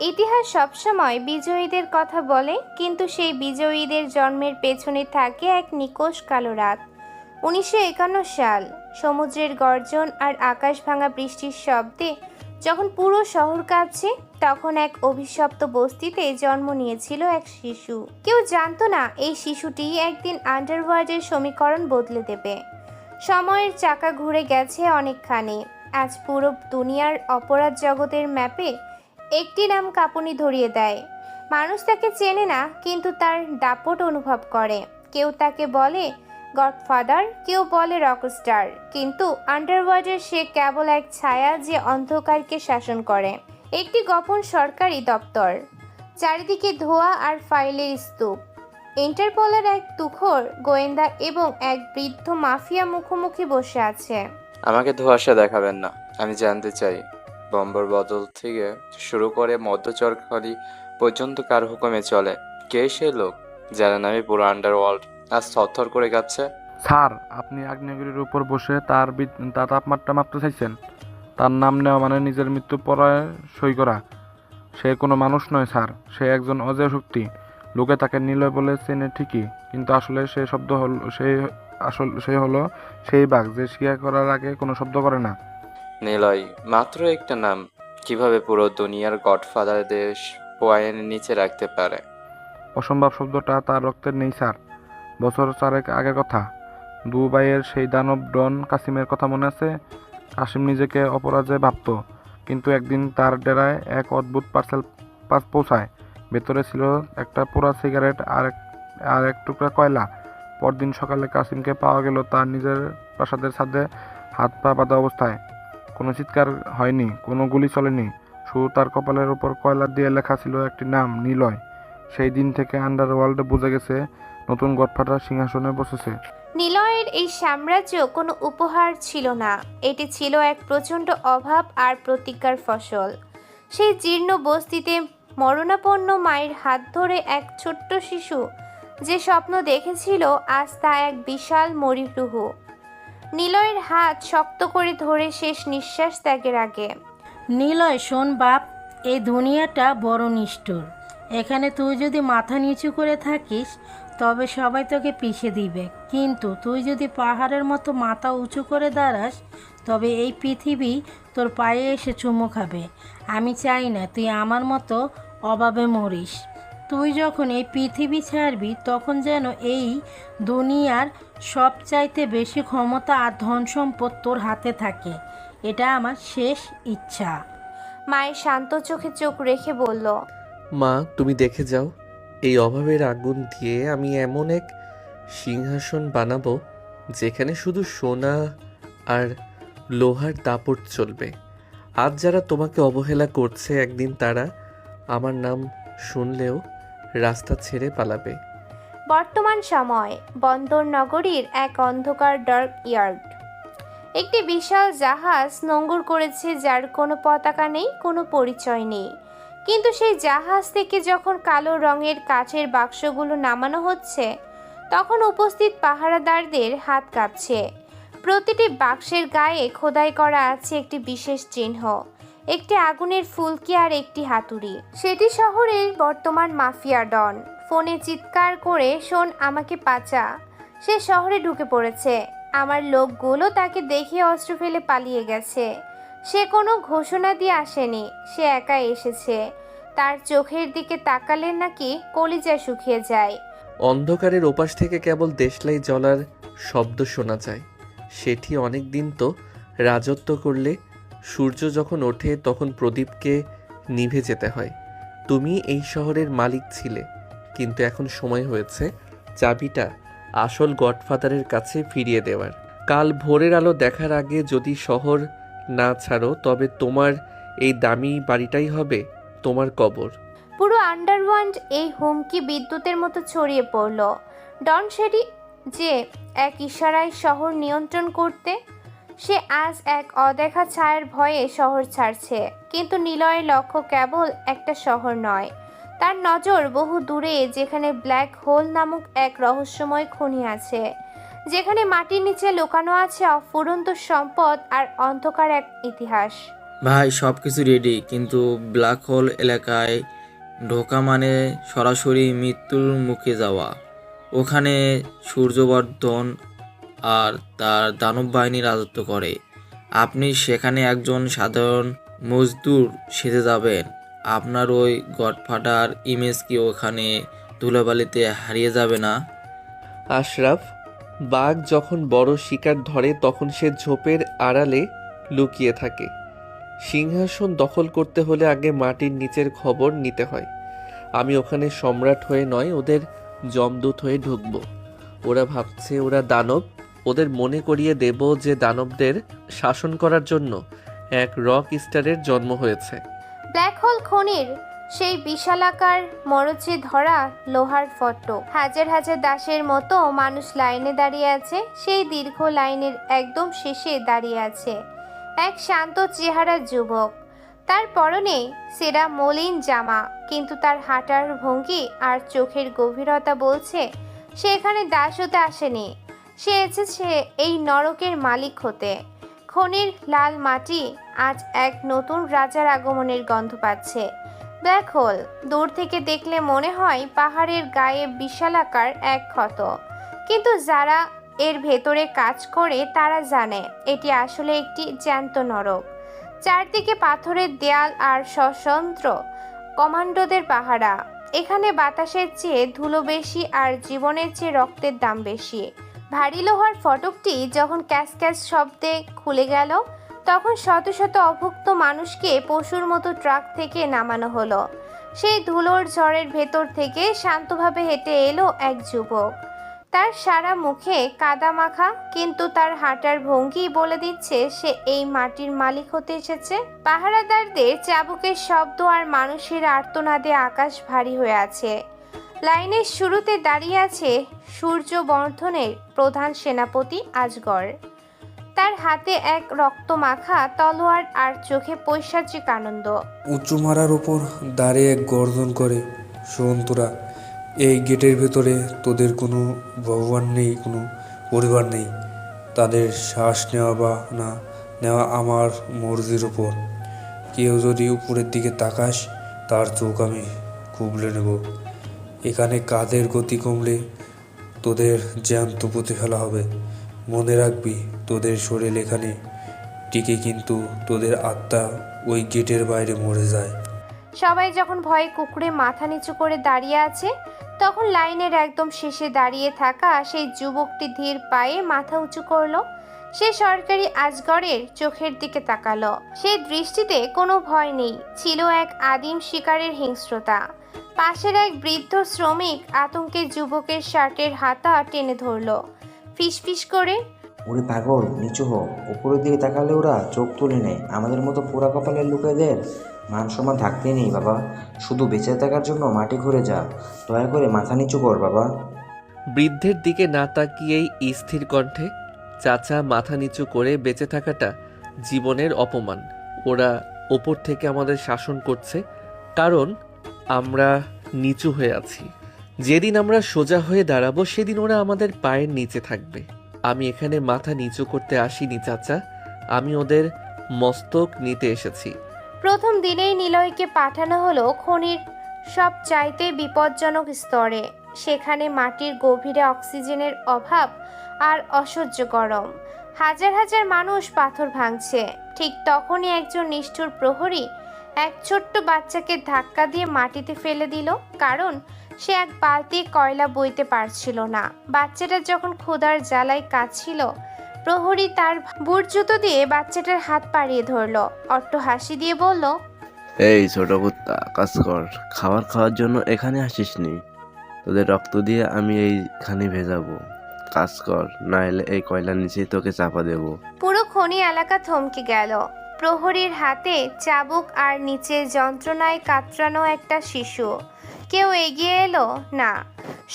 ইতিহাস সবসময় বিজয়ীদের কথা বলে, কিন্তু সেই বিজয়ীদের জন্মের পেছনে থাকে এক নিকোষ কালো রাত। 1951 সাল। সমুদ্রের গর্জন আর আকাশ ভাঙা বৃষ্টির শব্দে যখন পুরো শহর কাঁপছে, তখন এক অভিশপ্ত বস্তিতে জন্ম নিয়েছিল এক শিশু। কেউ জানতো না এই শিশুটি একদিন আন্ডারওয়ার্ল্ডের সমীকরণ বদলে দেবে। সময়ের চাকা ঘুরে গেছে অনেকখানি। আজ পুরো দুনিয়ার অপরাধ জগতের ম্যাপে একটি নাম কাঁপুনি ধরিয়ে দেয়। মানুষ তাকে চেনে না, কিন্তু তার দাপট অনুভব করে। কেউ তাকে বলে গডফাদার, কেউ বলে রকস্টার, কিন্তু আন্ডারওয়ার্ল্ডের সে কেবল এক ছায়া যে অন্ধকারকে শাসন করে। একটি গোপন সরকারি দপ্তর, চারিদিকে ধোঁয়া আর ফাইলের স্তূপ। ইন্টারপোলের এক তুখোর গোয়েন্দা এবং এক বৃদ্ধ মাফিয়া মুখোমুখি বসে আছে। আমাকে ধোঁয়াশা দেখাবেন না। আমি জানতে চাই, বম্বর বদল থেকে শুরু করে মধ্যচরখালি পর্যন্ত কার হুকুমে চলে? কে সে লোক যারা নামে পুরো আন্ডারওয়ার্ল্ড আজ থরথর করে কাঁপছে? স্যার, আপনি আগ্নেয়গিরির উপর বসে তার তাপমাত্রা মাপতে চাইছেন? তার নাম নেওয়া মানে নিজের মৃত্যু পড়ায় সই করা। সে কোনো মানুষ নয় স্যার, সে একজন অজেয় শক্তি। লোকে তাকে নিলয় বলে চেনে ঠিকই, কিন্তু আসলে সে হলো সেই বাঘ যে শিকার করার আগে কোনো শব্দ করে না। নিলয় মাত্র একটা নাম, কিভাবে পুরো দুনিয়ার গডফাদারদের পয়েন্টের নিচে রাখতে পারে? অসম্ভব শব্দটা তার রক্তের নেই স্যার। বছর চারেক আগের কথা। দুবাইয়ের সেই দানব ডন কাসিমের কথা মনে আছে? কাসিম নিজেকে অপরাজয় ভাবত, কিন্তু একদিন তার ডেরায় এক অদ্ভুত পার্সেল পৌঁছায়। ভেতরে ছিল একটা পোড়া সিগারেট আর এক টুকরা কয়লা। পরদিন সকালে কাসিমকে পাওয়া গেল তার নিজের প্রাসাদের ছাদে হাত পা বাঁধা অবস্থায়। কোনো চিৎকার হয়নি, কোনো গুলি চলেনি, শুধু তার কপালের উপর কয়লা দিয়ে লেখা ছিল একটি নাম, নিলয়। সেই দিন থেকে আন্ডারওয়ার্ল্ডে বুঝে গেছে নতুন গডফাদার সিংহাসনে বসেছে। নিলয়ের এই সাম্রাজ্য কোনো উপহার ছিল না, এটি ছিল এক প্রচণ্ড অভাব আর প্রতিজ্ঞার ফসল। সেই জীর্ণ বস্তিতে মরণাপন্ন মায়ের হাত ধরে এক ছোট্ট শিশু যে স্বপ্ন দেখেছিল, আজ তা এক বিশাল মরিরুহ। নিলয়ের হাত শক্ত করে ধরে শেষ নিঃশ্বাস ত্যাগের আগে। নিলয়, শোন বাপ, এই দুনিয়াটা বড় নিষ্ঠুর। এখানে তুই যদি মাথা নিচু করে থাকিস তবে সবাই তোকে পিষে দিবে, কিন্তু তুই যদি পাহাড়ের মতো মাথা উঁচু করে দাঁড়াস তবে এই পৃথিবী তোর পায়ে এসে চুমু খাবে। আমি চাই না তুই আমার মতো অভাবে মরিস। তুই যখন এই পৃথিবী ছাড়বি তখন যেন এই দুনিয়ার সবচাইতে বেশি ক্ষমতা আর ধন সম্পদ তোর হাতে থাকে। এটা আমার শেষ ইচ্ছা। মায়ের শান্ত চোখে চোখ রেখে বলল, মা, তুমি দেখে যাও, এই অভাবের আগুন দিয়ে আমি এমন এক সিংহাসন বানাবো যেখানে শুধু সোনা আর লোহার দাপট চলবে। আজ যারা তোমাকে অবহেলা করছে, একদিন তারা আমার নাম শুনলেও রাস্তা ছেড়ে পালাবে। বর্তমান সময় বন্দর নগরীর এক অন্ধকার ডার্ক ইয়ার্ড। একটি বিশাল জাহাজ নোঙর করেছে, যার কোনো পতাকা নেই, কোনো পরিচয় নেই। কিন্তু সেই জাহাজ থেকে যখন কালো রঙের কাচের বাক্সগুলো নামানো হচ্ছে, তখন উপস্থিত পাহারাদারদের হাত কাঁপছে। প্রতিটি বাক্সের গায়ে খোদাই করা আছে একটি বিশেষ চিহ্ন, একটি আগুনের ফুলকি আর একটি হাতুড়ি। সেটি শহরের বর্তমান মাফিয়া ডন। ফোনে চিৎকার করে, শোন, আমাকে বাঁচা। সে শহরে ঢুকে পড়েছে। আমার লোকগুলো তাকে দেখে অস্ত্র ফেলে পালিয়ে গেছে। সে কোনো ঘোষণা দিয়ে আসেনি, সে একা এসেছে। তার চোখের দিকে তাকালে নাকি কলিজা শুকিয়ে যায়। অন্ধকারের ওপাশ থেকে কেবল দেশলাই জ্বলার শব্দ শোনা যায়। সেটি অনেক দিন তো রাজত্ব করলে সূর্য যখন ওঠে তখন প্রদীপকে নিভে যেতে হয়। তুমি এই শহরের মালিক ছিলে, কিন্তু এখন সময় হয়েছে চাবিটা আসল গডফাদারের কাছে ফিরিয়ে দেওয়ার। কাল ভোরের আলো দেখার আগে যদি শহর না ছাড়ো তবে তোমার এই দামি বাড়িটাই হবে তোমার কবর। পুরো আন্ডারওয়ার্ল্ড এই হুমকি বিদ্যুতের মতো ছড়িয়ে পড়ল। ডন সেটি যে এক ইশারায় শহর নিয়ন্ত্রণ করতে, সে আজ এক অদেখা ছায়ার ভয়ে শহর ছাড়ছে। কিন্তু নিলয়ের লক্ষ্য কেবল একটা শহর নয়, তার নজর বহু দূরে, যেখানে ব্ল্যাক হোল নামক এক রহস্যময় খনি আছে, যেখানে মাটির নিচে লুকানো আছে অফুরন্ত সম্পদ আর অন্ধকার এক ইতিহাস। ভাই সব কিছু রেডি, কিন্তু ব্ল্যাক হোল এলাকায় ঢোকা মানে সরাসরি মৃত্যুর মুখে যাওয়া। ওখানে সূর্যবর্ধন আর তার দানব বাহিনী রাজত্ব করে। আপনি সেখানে একজন সাধারণ মজদুর সেজে যাবেন। আপনার ওই গডফাদার ইমেজ কি ওখানে ধুলাবালিতে হারিয়ে যাবে না? আশরাফ, বাঘ যখন বড় শিকার ধরে তখন সে ঝোপের আড়ালে লুকিয়ে থাকে। সিংহাসন দখল করতে হলে আগে মাটির নিচের খবর নিতে হয়। আমি ওখানে সম্রাট হয়ে নয়, ওদের যমদূত হয়ে ঢুকবো। ওরা ভাবছে ওরা দানব, ওদের মনে করিয়ে দেব যে দানবদের শাসন করার জন্য এক রক স্টারের জন্ম হয়েছে। ব্ল্যাক হোল খনির সেই বিশালাকার মরচে ধরা লোহার ফটক, হাজার হাজার দাসের মতো মানুষ লাইনে দাঁড়িয়ে আছে। সেই দীর্ঘ লাইনের একদম শেষে দাঁড়িয়ে আছে এক শান্ত চেহারার যুবক। তার পরনে সেরা মলিন জামা, কিন্তু তার হাঁটার ভঙ্গি আর চোখের গভীরতা বলছে সে এখানে দাস হতে আসেনি, সে এসেছে এই নরকের মালিক হতে। খনির লাল মাটি আজ এক নতুন রাজার আগমনের গন্ধ পাচ্ছে। ব্ল্যাক হোল দূর থেকে দেখলে মনে হয় পাহাড়ের গায়ে বিশালাকার এক ক্ষত, কিন্তু যারা এর ভেতরে কাজ করে তারা জানে এটি আসলে একটি জ্যান্ত নরক। চারদিকে পাথরের দেয়াল আর সশস্ত্র কমান্ডোদের পাহারা। এখানে বাতাসের চেয়ে ধুলো বেশি আর জীবনের চেয়ে রক্তের দাম বেশি। ভারী লোহার ফটকটি যখন ক্যাস ক্যাস শব্দে খুলে গেল, তখন শত শত অভুক্ত মানুষকে পশুর মতো ট্রাক থেকে নামানো হলো। সেই ধুলোর ঝড়ের ভেতর থেকে শান্তভাবে হেঁটে এলো এক যুবক। তার সারা মুখে কাদা মাখা, কিন্তু তার হাঁটার ভঙ্গি বলে দিচ্ছে সে এই মাটির মালিক হতে এসেছে। পাহারাদারদের চাবুকের শব্দ আর মানুষের আর্তনাদে আকাশ ভারী হয়ে আছে। লাইনের শুরুতে দাঁড়িয়ে আছে সূর্যবর্ধনের প্রধান সেনাপতি আজগর। তার হাতে এক রক্তমাখা তলোয়ার আর চোখে পৈশাচিক আনন্দ। উঁচু মারার উপর দাঁড়িয়ে গর্জন করে, শোন তোরা, এই গেটের ভেতরে তোদের কোনো ভগবান নেই, কোনো পরিবার নেই। তাদের শ্বাস নেওয়া বা না নেওয়া আমার মর্জির ওপর। কেউ যদি উপরের দিকে তাকাস তার চোখ আমি কুবলে নেব। এখানে কাদের গতি কমলে তোদের জ্যান্ত পুঁতে ফেলা হবে। মনে রাখবি, তোদের শরীর এখানে টিকে, কিন্তু তোদের আত্মা ওই গেটের বাইরে মরে যায়। সবাই যখন ভয়ে কুকুরে মাথা নিচু করে দাঁড়িয়ে আছে, তখন লাইনের একদম শেষে দাঁড়িয়ে থাকা সেই যুবকটি ধীর পায়ে মাথা উঁচু করলো। সে সরকারি আজগরের চোখের দিকে তাকালো। সেই দৃষ্টিতে কোনো ভয় নেই, ছিল এক আদিম শিকারের হিংস্রতা। পাশের এক বৃদ্ধ শ্রমিক আতঙ্কে যুবকের শার্টের হাতা টেনে ধরলো, ফিসফিস করে, ওরে পাগল, নিচু হো। উপরের দিকে তাকালে ওরা চোখ তুলে নেয়। আমাদের মতো পোড়া কপালের লোকেদের মান সম্মান থাকতেই নেই বাবা। শুধু বেঁচে থাকার জন্য মাটি ঘুরে যা। দয়া করে মাথা নিচু কর বাবা। বৃদ্ধের দিকে না তাকিয়েই স্থির কণ্ঠে, চাচা, মাথা নিচু করে বেঁচে থাকাটা জীবনের অপমান। ওরা ওপর থেকে আমাদের শাসন করছে কারণ আমরা নিচু হয়ে আছি। যেদিন আমরা সোজা হয়ে দাঁড়াবো সেদিন ওরা আমাদের পায়ের নিচে থাকবে। আমি এখানে মাথা নিচু করতে আসিনি চাচা, আমি ওদের মস্তক নিতে এসেছি। প্রথম দিনেই নিলয়কে পাঠানো হলো খনির সব চাইতে বিপজ্জনক স্তরে। সেখানে মাটির গভীরে অক্সিজেনের অভাব আর অসহ্য গরম। হাজার হাজার মানুষ পাথর ভাঙছে। ঠিক তখনই একজন নিষ্ঠুর প্রহরী এক ছোট্ট বাচ্চাকে ধাক্কা দিয়ে মাটিতে ফেলে দিল, কারণ সে এক বালতি কয়লা বইতে পারছিল না। বাচ্চাটা যখন ক্ষুধার জ্বালায় কাঁদছিল, প্রহরী তার বুট জুতো দিয়ে বাচ্চাটার হাত পাড়িয়ে ধরল। অট্ট হাসি দিয়ে বলল, এই ছোট কুত্তা, কাজ কর। খাবার খাওয়ার জন্য এখানে আসিসনি। তোদের রক্ত দিয়ে আমি এইখানে ভেজাবো। কাজ কর, নাহলে এই কয়লার নিচেই তোকে চাপা দেবো। পুরো খনি এলাকা থমকে গেল। প্রহরীর হাতে চাবুক আর নিচে যন্ত্রণায় কাতরানো একটা শিশু। কেউ এগিয়ে এলো না,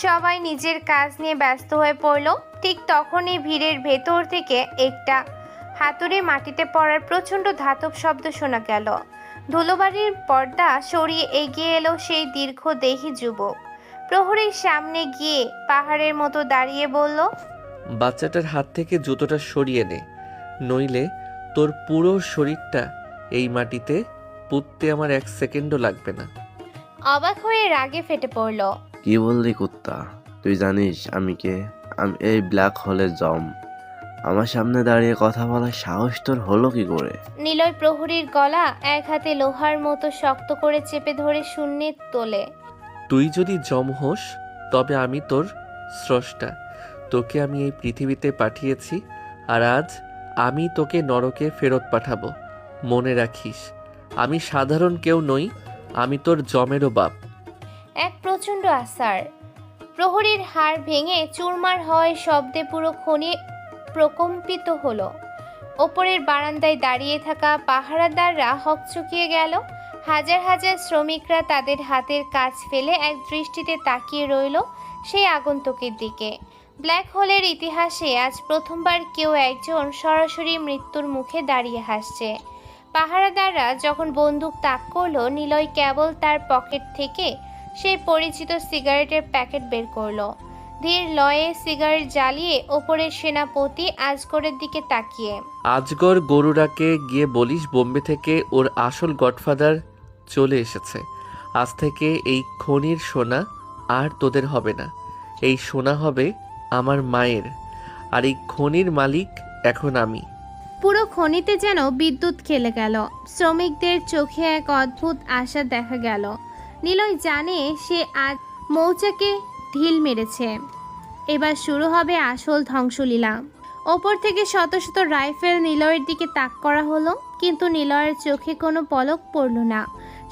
সবাই নিজের কাজ নিয়ে ব্যস্ত হয়ে পড়ল। ঠিক তখনই ভিড়ের ভেতর থেকে একটা হাতুড়ে মাটিতে পড়ার প্রচণ্ড ধাতব শব্দ শোনা গেল। ধুলোবাড়ির পর্দা সরিয়ে এগিয়ে এলো সেই দীর্ঘদেহী যুবক। প্রহরীর সামনে গিয়ে পাহাড়ের মতো দাঁড়িয়ে বলল, বাচ্চাটার হাত থেকে জুতোটা সরিয়ে নে, নইলে তোর পুরো শরীরটা এই মাটিতে পুঁততে আমার 1 সেকেন্ডও লাগবে না। অবাক হয়ে রাগে ফেটে পড়ল। কি বললি কুত্তা? তুই জানিস আমি কে? আমি এই ব্ল্যাক হোলের জম। আমার সামনে দাঁড়িয়ে কথা বলার সাহস তোর হলো কি করে? নিলয় প্রহরীর গলা এক হাতে লোহার মতো শক্ত করে চেপে ধরে শূন্যে তোলে। তুই যদি জম হোস তবে আমি তোর স্রষ্টা। তোকে আমি এই পৃথিবীতে পাঠিয়েছি, আর আজ আমি তোকে নরকে ফেরত পাঠাবো। মনে রাখিস, আমি সাধারণ কেউ নই, আমি তোর জমেরও বাপ। এক প্রচণ্ড আছাড়। প্রহরীর হাড় ভেঙে চুরমার হয় শব্দে পুরো খনি প্রকম্পিত হলো। ওপরের বারান্দায় দাঁড়িয়ে থাকা পাহারাদাররা হকচকিয়ে গেল। হাজার হাজার শ্রমিকরা তাদের হাতের কাজ ফেলে এক দৃষ্টিতে তাকিয়ে রইল সেই আগন্তুকের দিকে। ব্ল্যাক হোলের ইতিহাসে আজ প্রথমবার কেউ একজন সরাসরি মৃত্যুর মুখে দাঁড়িয়ে হাসছে। পাহারাদাররা যখন বন্দুক তাক করলো, নিলয় কেবল তার পকেট থেকে সেই পরিচিত সিগারেটের প্যাকেট বের করলো। ধীর লয়ে সিগারেট জ্বালিয়ে ওপরের সেনাপতি আজগরের দিকে তাকিয়ে, আজগর গরুরাকে গিয়ে বলিস বোম্বে থেকে ওর আসল গডফাদার চলে এসেছে। আজ থেকে এই খনির সোনা আর তোদের হবে না। এই সোনা হবে আমার মায়ের, আর এই খনির মালিক এখন আমি। পুরো খনিতে যেন বিদ্যুৎ খেলে গেল। শ্রমিকদের চোখে এক অদ্ভুত আশা দেখা গেল। নিলয় জানে সে আজ মৌচাকে ঢিল মেরেছে। এবার শুরু হবে আসল ধ্বংসলীলা। ওপর থেকে শত শত রাইফেল নিলয়ের দিকে তাক করা হলো, কিন্তু নিলয়ের চোখে কোনো পলক পড়ল না।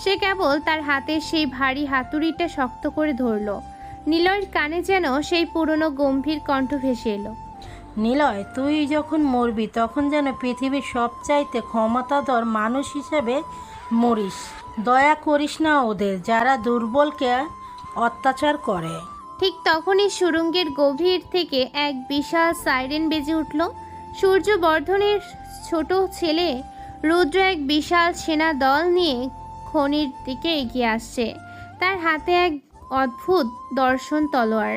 সে কেবল তার হাতের সেই ভারী হাতুড়িটা শক্ত করে ধরল। নিলয়ের কানে যেন সেই পুরনো গম্ভীর কণ্ঠ ভেসে এলো। নিলয়, তুই যখন মরবি তখন যেন পৃথিবীর সবচাইতে ক্ষমতাধর মানুষ হিসেবে মরিস। দয়া করিস না ওদের, যারা দুর্বলকে অত্যাচার করে। ঠিক তখনই সুড়ঙ্গের গভীর থেকে এক বিশাল সাইরেন বেজে উঠল। সূর্যবর্ধনের ছোট ছেলে রুদ্র এক বিশাল সেনা দল নিয়ে খনির দিকে এগিয়ে আসছে। তার হাতে এক অদ্ভুত দর্শন তলোয়ার।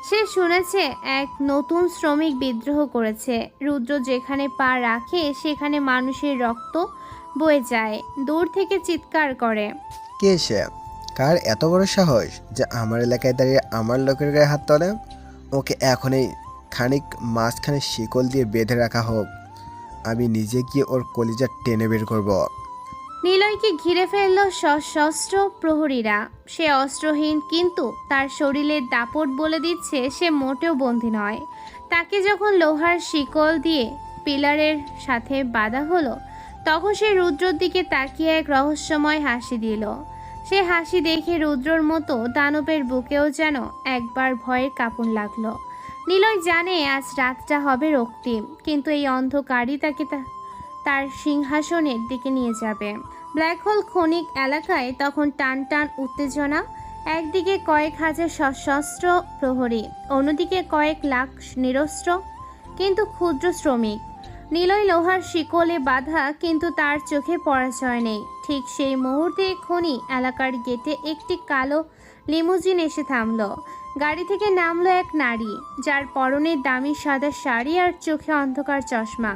সে শুনেছে এক নতুন শ্রমিক বিদ্রোহ করেছে। রুদ্র যেখানে পা রাখে সেখানে মানুষের রক্ত বয়ে যায়। দূর থেকে চিৎকার করে, কে সে? কার এত বড় সাহস যে আমার এলাকায় দাঁড়িয়ে আমার লোকের গায়ে হাত তোলে? ওকে এখনই খানিক মাঝখানে শিকল দিয়ে বেঁধে রাখা হোক। আমি নিজে গিয়ে ওর কলিজা টেনে বের করব। নিলয়কে ঘিরে ফেলল সশস্ত্র প্রহরীরা। সে অস্ত্রহীন, কিন্তু তার শরীরের দাপট বলে দিচ্ছে সে মোটেও বন্দী নয়। তাকে যখন লোহার শিকল দিয়ে পিলারের সাথে বাঁধা হলো, তখন সে রুদ্রর দিকে তাকিয়ে এক রহস্যময় হাসি দিল। সে হাসি দেখে রুদ্রর মতো দানবের বুকেও যেন একবার ভয়ের কাঁপন লাগলো। নিলয় জানে আজ রাতটা হবে রক্তিম, কিন্তু এই অন্ধকারই তাকে তার সিংহাসনের দিকে নিয়ে যাবে। ব্ল্যাক হোল খনিক এলাকায় তখন টান টান উত্তেজনা। একদিকে কয়েক হাজার সশস্ত্র প্রহরী, অন্যদিকে কয়েক লাখ নিরস্ত্র কিন্তু ক্ষুদ্র শ্রমিক। নিলয় লোহার শিকলে বাঁধা, কিন্তু তার চোখে পরাজয় নেই। ঠিক সেই মুহূর্তে খনি এলাকার গেটে একটি কালো লিমুজিন এসে থামল। গাড়ি থেকে নামলো এক নারী, যার পরনে দামি সাদা শাড়ি আর চোখে অন্ধকার চশমা।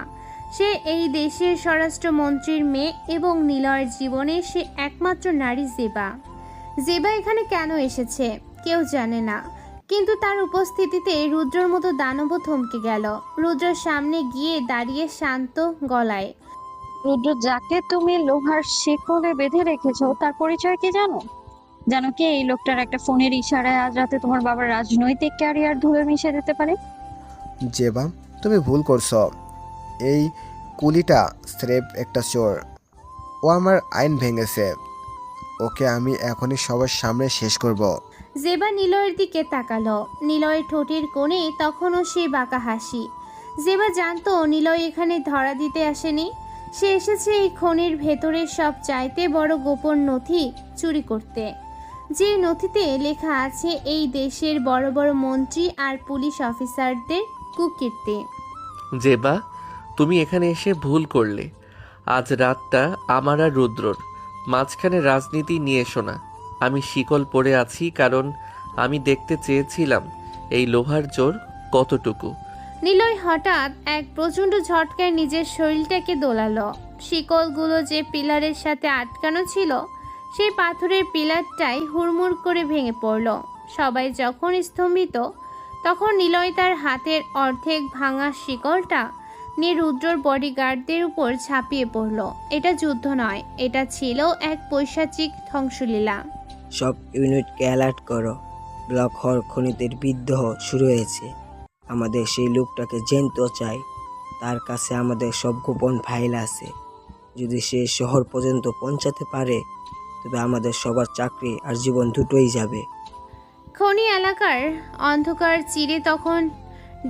সে এই দেশের স্বরাষ্ট্রমন্ত্রীর মেয়ে এবং নিলয়ের জীবনে সে একমাত্র নারী জেবা। জেবা এখানে কেন এসেছে কেউ জানে না, কিন্তু তার উপস্থিতিতে রুদ্রর মতো দানবও থমকে গেল। রুদ্রর সামনে গিয়ে দাঁড়িয়ে শান্ত গলায়, রুদ্র, যাকে তুমি লোহার শিকলে বেঁধে রেখেছো তার পরিচয় কি জানো? জানো কি এই লোকটার একটা ফোনের ইশারায় আজ রাতে তোমার বাবার রাজনৈতিক ক্যারিয়ার ধুয়ে মিশে দিতে পারে? জেবা, তুমি ভুল করছো। এই কুলিটা স্রেফ একটা চোর। ও আমার আইন ভেঙেছে। ওকে আমি এখনই সবার সামনে শেষ করব। জেবা নিলয়ের দিকে তাকালো। নিলয়ের ঠোঁটের কোণে তখনও সেই বাঁকা হাসি। জেবা জানতো নিলয় এখানে ধরা দিতে আসেনি। সে এসেছে এই খনির ভেতরের সব চাইতে বড় গোপন নথি চুরি করতে, যে নথিতে লেখা আছে এই দেশের বড় বড় মন্ত্রী আর পুলিশ অফিসারদের কুকীর্তি। জেবা, তুমি এখানে এসে ভুল করলে। আজ রাতটা আমার আর রুদ্রর মাঝখানে রাজনীতি নিয়ে এসো না। আমি শিকল পরে আছি কারণ আমি দেখতে চেয়েছিলাম এই লোহার জোর কতটুকু। নিলয় হঠাৎ এক প্রচণ্ড ঝটকায় নিজের শরীরটাকে দোলালো। শিকলগুলো যে পিলারের সাথে আটকানো ছিল সেই পাথরের পিলারটাই হুড়মুড় করে ভেঙে পড়ল। সবাই যখন স্তম্ভিত, তখন নিলয় তার হাতের অর্ধেক ভাঙা শিকলটা নিয়ে রুদ্রর বডিগার্ডদের উপর ঝাঁপিয়ে পড়ল। এটা যুদ্ধ নয়, এটা ছিল এক পৈশাচিক ধ্বংসলীলা। সব ইউনিটকে অ্যালার্ট করো, ব্লক হল খনিতে বিদ্রোহ শুরু হয়েছে। আমাদের সেই লোকটাকে জানতে চাই, তার কাছে আমাদের সব গোপন ফাইল আছে। যদি সে শহর পর্যন্ত পৌঁছাতে পারে তবে আমাদের সবার চাকরি আর জীবন দুটোই যাবে। খনি এলাকার অন্ধকার চিরে তখন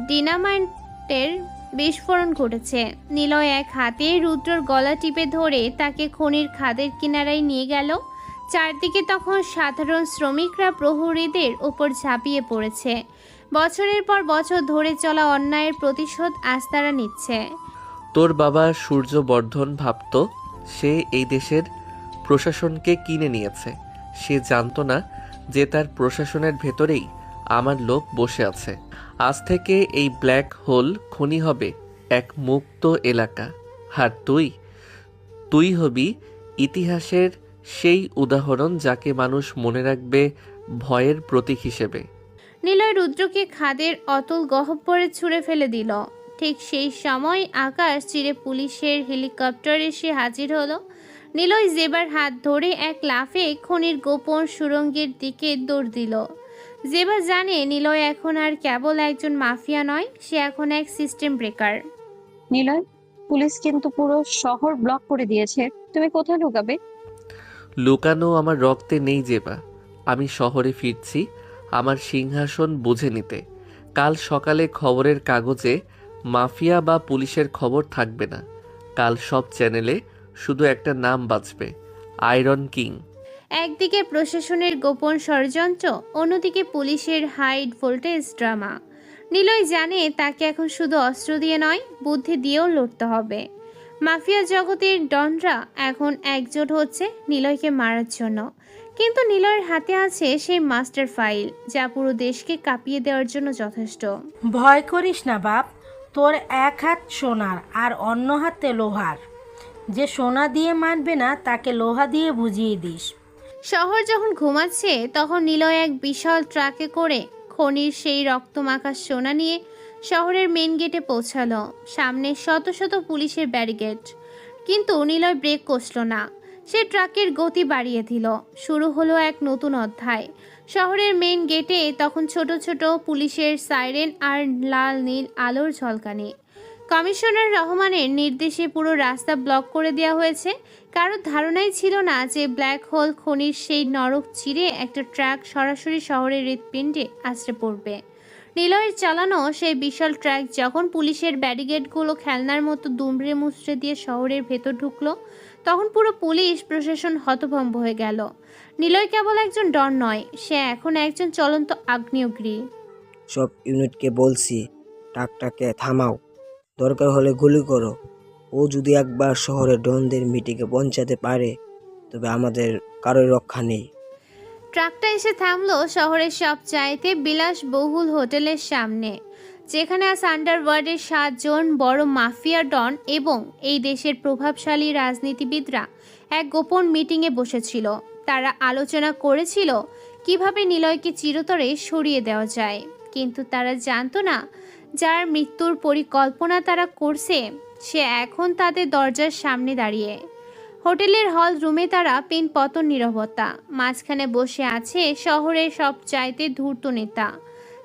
ডিনামাইটের বিস্ফোরণ ঘটেছে। নিলয় এক হাতে রুদ্রর গলা টিপে ধরে তাকে খনির খাদের কিনারায় নিয়ে গেল। চারদিকে তখন সাধারণ শ্রমিকরা প্রহরীদের ওপর ঝাঁপিয়ে পড়েছে। বছরের পর বছর ধরে চলা অন্যায়ের প্রতিশোধ আজ তারা নিচ্ছে। তোর বাবা সূর্যবর্ধন ভাবত সে এই দেশের প্রশাসনকে কিনে নিয়েছে। সে জানতো না যে তার প্রশাসনের ভেতরেই আমার লোক বসে আছে। আজ থেকে এই ব্ল্যাক হোল খনি হবে এক মুক্ত এলাকা। আর তুই হবি ইতিহাসের সেই উদাহরণ যাকে মানুষ মনে রাখবে ভয়ের প্রতীক হিসেবে। নিলয় রুদ্রকে খাদের অতল গহ্বরে ছুঁড়ে ফেলে দিল। ঠিক সেই সময় আকাশ চিরে পুলিশের হেলিকপ্টার এসে হাজির হলো। নিলয় জেবার হাত ধরে এক লাফে খনির গোপন সুড়ঙ্গের দিকে দৌড় দিল। জেবা জানে নিলয় এখন আর কেবল একজন মাফিয়া নয়, সে এখন এক সিস্টেম ব্রেকার। নিলয়, পুলিশ কিন্তু পুরো শহর ব্লক করে দিয়েছে, তুমি কোথায় লুকাবে? লুকানো আমার রক্তে নেই জেবা। আমি শহরে ফিরছি আমার সিংহাসন বুঝে নিতে। কাল সকালে খবরের কাগজে মাফিয়া বা পুলিশের খবর থাকবে না। কাল সব চ্যানেলে শুধু একটা নাম বাজবে, আয়রন কিং। একদিকে প্রশাসনের গোপন ষড়যন্ত্র, অন্যদিকে পুলিশের হাই ভোল্টেজ ড্রামা। নিলয় জানে তাকে এখন শুধু অস্ত্র দিয়ে নয়, বুদ্ধি দিয়েও লড়তে হবে। মাফিয়া জগতের ডনরা এখন একজোট হচ্ছে নিলয়কে মারার জন্য। কিন্তু নিলয়ের হাতে আছে সেই মাস্টার ফাইল, যা পুরো দেশকে কাঁপিয়ে দেওয়ার জন্য যথেষ্ট। ভয় করিস না বাপ, তোর এক হাত সোনার আর অন্য হাতে লোহার। যে সোনা দিয়ে মানবে না তাকে লোহা দিয়ে বুঝিয়ে দিস। শহর যখন ঘুমাচ্ছে তখন নিলয় এক বিশাল ট্রাকে করে খনির সেই রক্তমাখা সোনা নিয়ে শহরের মেন গেটে পৌঁছালো। সামনে শত শত পুলিশের ব্যারিকেড, কিন্তু নিলয় ব্রেক কষল না। সে ট্রাকের গতি বাড়িয়ে দিল। শুরু হলো এক নতুন অধ্যায়। শহরের মেন গেটে তখন ছোট ছোট পুলিশের সাইরেন আর লাল নীল আলোর ঝলকানি। কমিশনার রহমানের নির্দেশে পুরো রাস্তা ব্লক করে দেওয়া হয়েছে। কারোর ধারণাই ছিল না যে ব্ল্যাক হোল খনির সেই নরক চিরে একটা ট্রাক সরাসরি শহরের হৃৎপিণ্ডে আছড়ে পড়বে। নিলয়ের চালানো সেই বিশাল ট্রাক যখন পুলিশের ব্যারিকেডগুলো খেলনার মতো দুমড়ে মুচড়ে দিয়ে শহরের ভেতর ঢুকলো, তখন পুরো পুলিশ প্রশাসন হতভম্ব হয়ে গেল। নিলয় কেবল একজন ডন নয়, সে এখন একজন চলন্ত আগ্নেয়গিরি। সব ইউনিটকে বলছি, ট্রাকটাকে থামাও, দরকার হলে গুলি করো। ও যদি একবার শহরে ডনদের মিটিংয়ে পৌঁছাতে পারে তবে আমাদের কারোর রক্ষা নেই। ট্রাকটা এসে থামলো শহরের সব চাইতে বিলাসবহুল হোটেলের সামনে, যেখানে আজ আন্ডারওয়ার্ল্ডের 7 জন বড় মাফিয়া ডন এবং এই দেশের প্রভাবশালী রাজনীতিবিদরা এক গোপন মিটিংয়ে বসেছিল। তারা আলোচনা করেছিল কিভাবে নিলয়কে চিরতরে সরিয়ে দেওয়া যায়। কিন্তু তারা জানতো না, যার মৃত্যুর পরিকল্পনা তারা করছে সে এখন তাদের দরজার সামনে দাঁড়িয়ে। হোটেলের হল রুমে তারা পিনপতন নীরবতা। মাঝখানে বসে আছে শহরের সব চাইতে ধূর্ত নেতা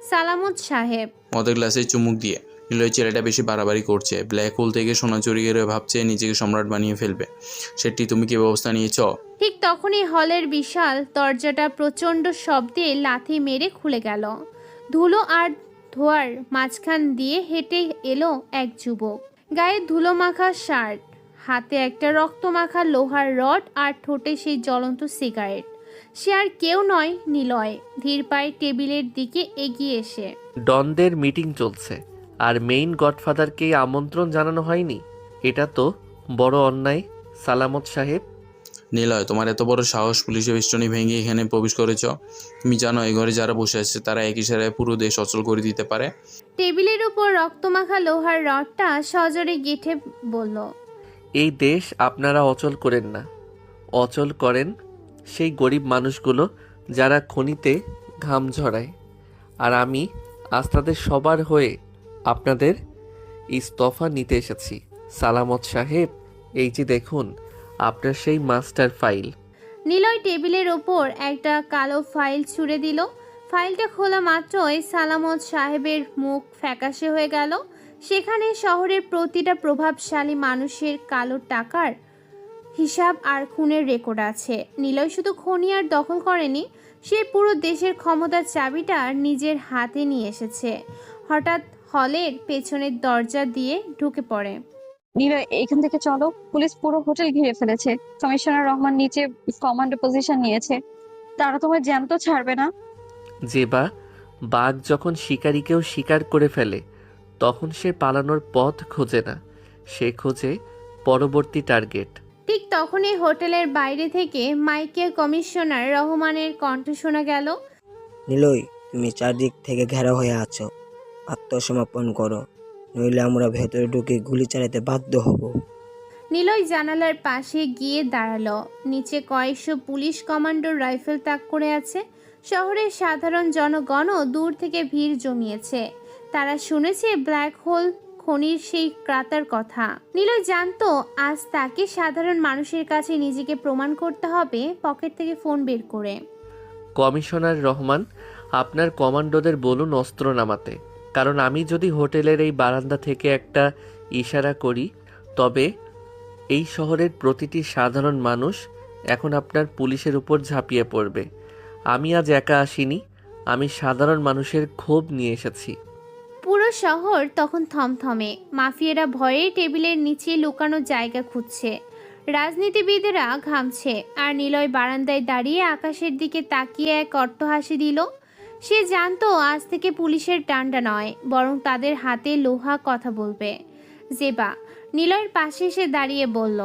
সালামত সাহেব। মদের গ্লাসে চুমুক দিয়ে নিলয় ছেলেটা বেশি বাড়াবাড়ি করছে। ব্ল্যাক হোল থেকে সোনা চুরি করে ভাবছে নিজেকে সম্রাট বানিয়ে ফেলবে। সেটি তুমি কি ব্যবস্থা নিয়েছ? ঠিক তখনই হলের বিশাল দরজাটা প্রচণ্ড শব্দে লাথি মেরে খুলে গেল। ধুলো আর ধোয়ার মাঝখান দিয়ে হেঁটে এলো এক যুবক। গায়ে ধুলো মাখা শার্ট, হাতে একটা রক্তমাখা লোহার রড আর ঠোঁটে সেই জ্বলন্ত সিগারেট। সে আর কেউ নয়, নিলয়। ধীর পায়ে টেবিলের দিকে এগিয়ে এসে, ডনদের মিটিং চলছে আর মেইন গডফাদারকে আমন্ত্রণ জানানো হয়নি, এটা তো বড় অন্যায় সালামত সাহেব। নিলয়, তোমার এত বড় সাহস, পুলিশের বেষ্টনী ভেঙে এখানে প্রবেশ করেছ? তুমি জানো এই ঘরে যারা বসে আছে তারা এক ইশারায় পুরো দেশ অচল করে দিতে পারে। টেবিলের উপর রক্তমাখা লোহার রডটা সজোরে গেঁথে বলল, এই দেশ আপনারা অচল করেন না, অচল করেন সেই গরিব মানুষগুলো যারা খনিতে ঘাম ঝরায়। আর আমি আজ তাদের সবার হয়ে আপনাদের ইস্তফা নিতে এসেছি। সালামত সাহেব, এই যে দেখুন আপনার সেই মাস্টার ফাইল। নিলয় টেবিলের ওপর একটা কালো ফাইল ছুঁড়ে দিল। ফাইলটা খোলা মাত্রই সালামত সাহেবের মুখ ফ্যাকাশে হয়ে গেল। সেখানে শহরের প্রতিটা প্রভাবশালী মানুষের কালো টাকার হিসাব আর খুনের রেকর্ড আছে। নিলয় শুধু খনি আর দখল করেনি, সে পুরো দেশের ক্ষমতার চাবিটা নিজের হাতে নিয়ে এসেছে। হঠাৎ হলের পেছনের দরজা দিয়ে ঢুকে পড়ে। নিলয়, এখান থেকে চলো, পুলিশ পুরো হোটেল ঘিরে ফেলেছে। কমিশনার রহমান নিচে কমান্ডো পজিশন নিয়েছে, তারা তোমার জ্যান্ত ছাড়বে না। জেবা, বাঘ যখন শিকারীকেও শিকার করে ফেলে তখন সে পালানোর পথ খোঁজে না, সে খোঁজে পরবর্তী টার্গেট। ঠিক তখনই হোটেলের বাইরে থেকে মাইকে কমিশনার রহমানের কণ্ঠ শোনা গেল। নিলয়, তুমি চারদিক থেকে ঘেরা হয়ে আছো, আত্মসমর্পণ করো, নইলে আমরা ভেতরে ঢুকে গুলি চালাতে বাধ্য হব। নিলয় জানালার পাশে গিয়ে দাঁড়ালো। নিচে কয়েকশো পুলিশ কমান্ডোর রাইফেল তাক করে আছে। শহরের সাধারণ জনগণও দূর থেকে ভিড় জমিয়েছে। তারা শুনেছে ব্ল্যাক হোল খনির সেই ক্রাতার কথা। নিলয় জানতো আজ তাকে সাধারণ মানুষের কাছে নিজেকে প্রমাণ করতে হবে। পকেট থেকে ফোন বের করে, কমিশনার রহমান, আপনার কমান্ডোদের বলুন অস্ত্র নামাতে, কারণ আমি যদি হোটেলের এই বারান্দা থেকে একটা ইশারা করি তবে এই শহরের প্রতিটি সাধারণ মানুষ এখন আপনার পুলিশের উপর ঝাঁপিয়ে পড়বে। আমি আজ একা আসিনি, আমি সাধারণ মানুষের ক্ষোভ নিয়ে এসেছি। পুরো শহর তখন থমথমে। মাফিয়ারা ভয়ে টেবিলের নিচে লুকানো জায়গা খুঁজছে, রাজনীতিবিদেরা ঘামছে, আর নিলয় বারান্দায় দাঁড়িয়ে আকাশের দিকে তাকিয়ে এক অট্টহাসি দিল। সে জানতো আজ থেকে পুলিশের ডান্ডা নয়, বরং তাদের হাতে লোহা কথা বলবে। জেবা নিলয়ের পাশে এসে দাঁড়িয়ে বলল,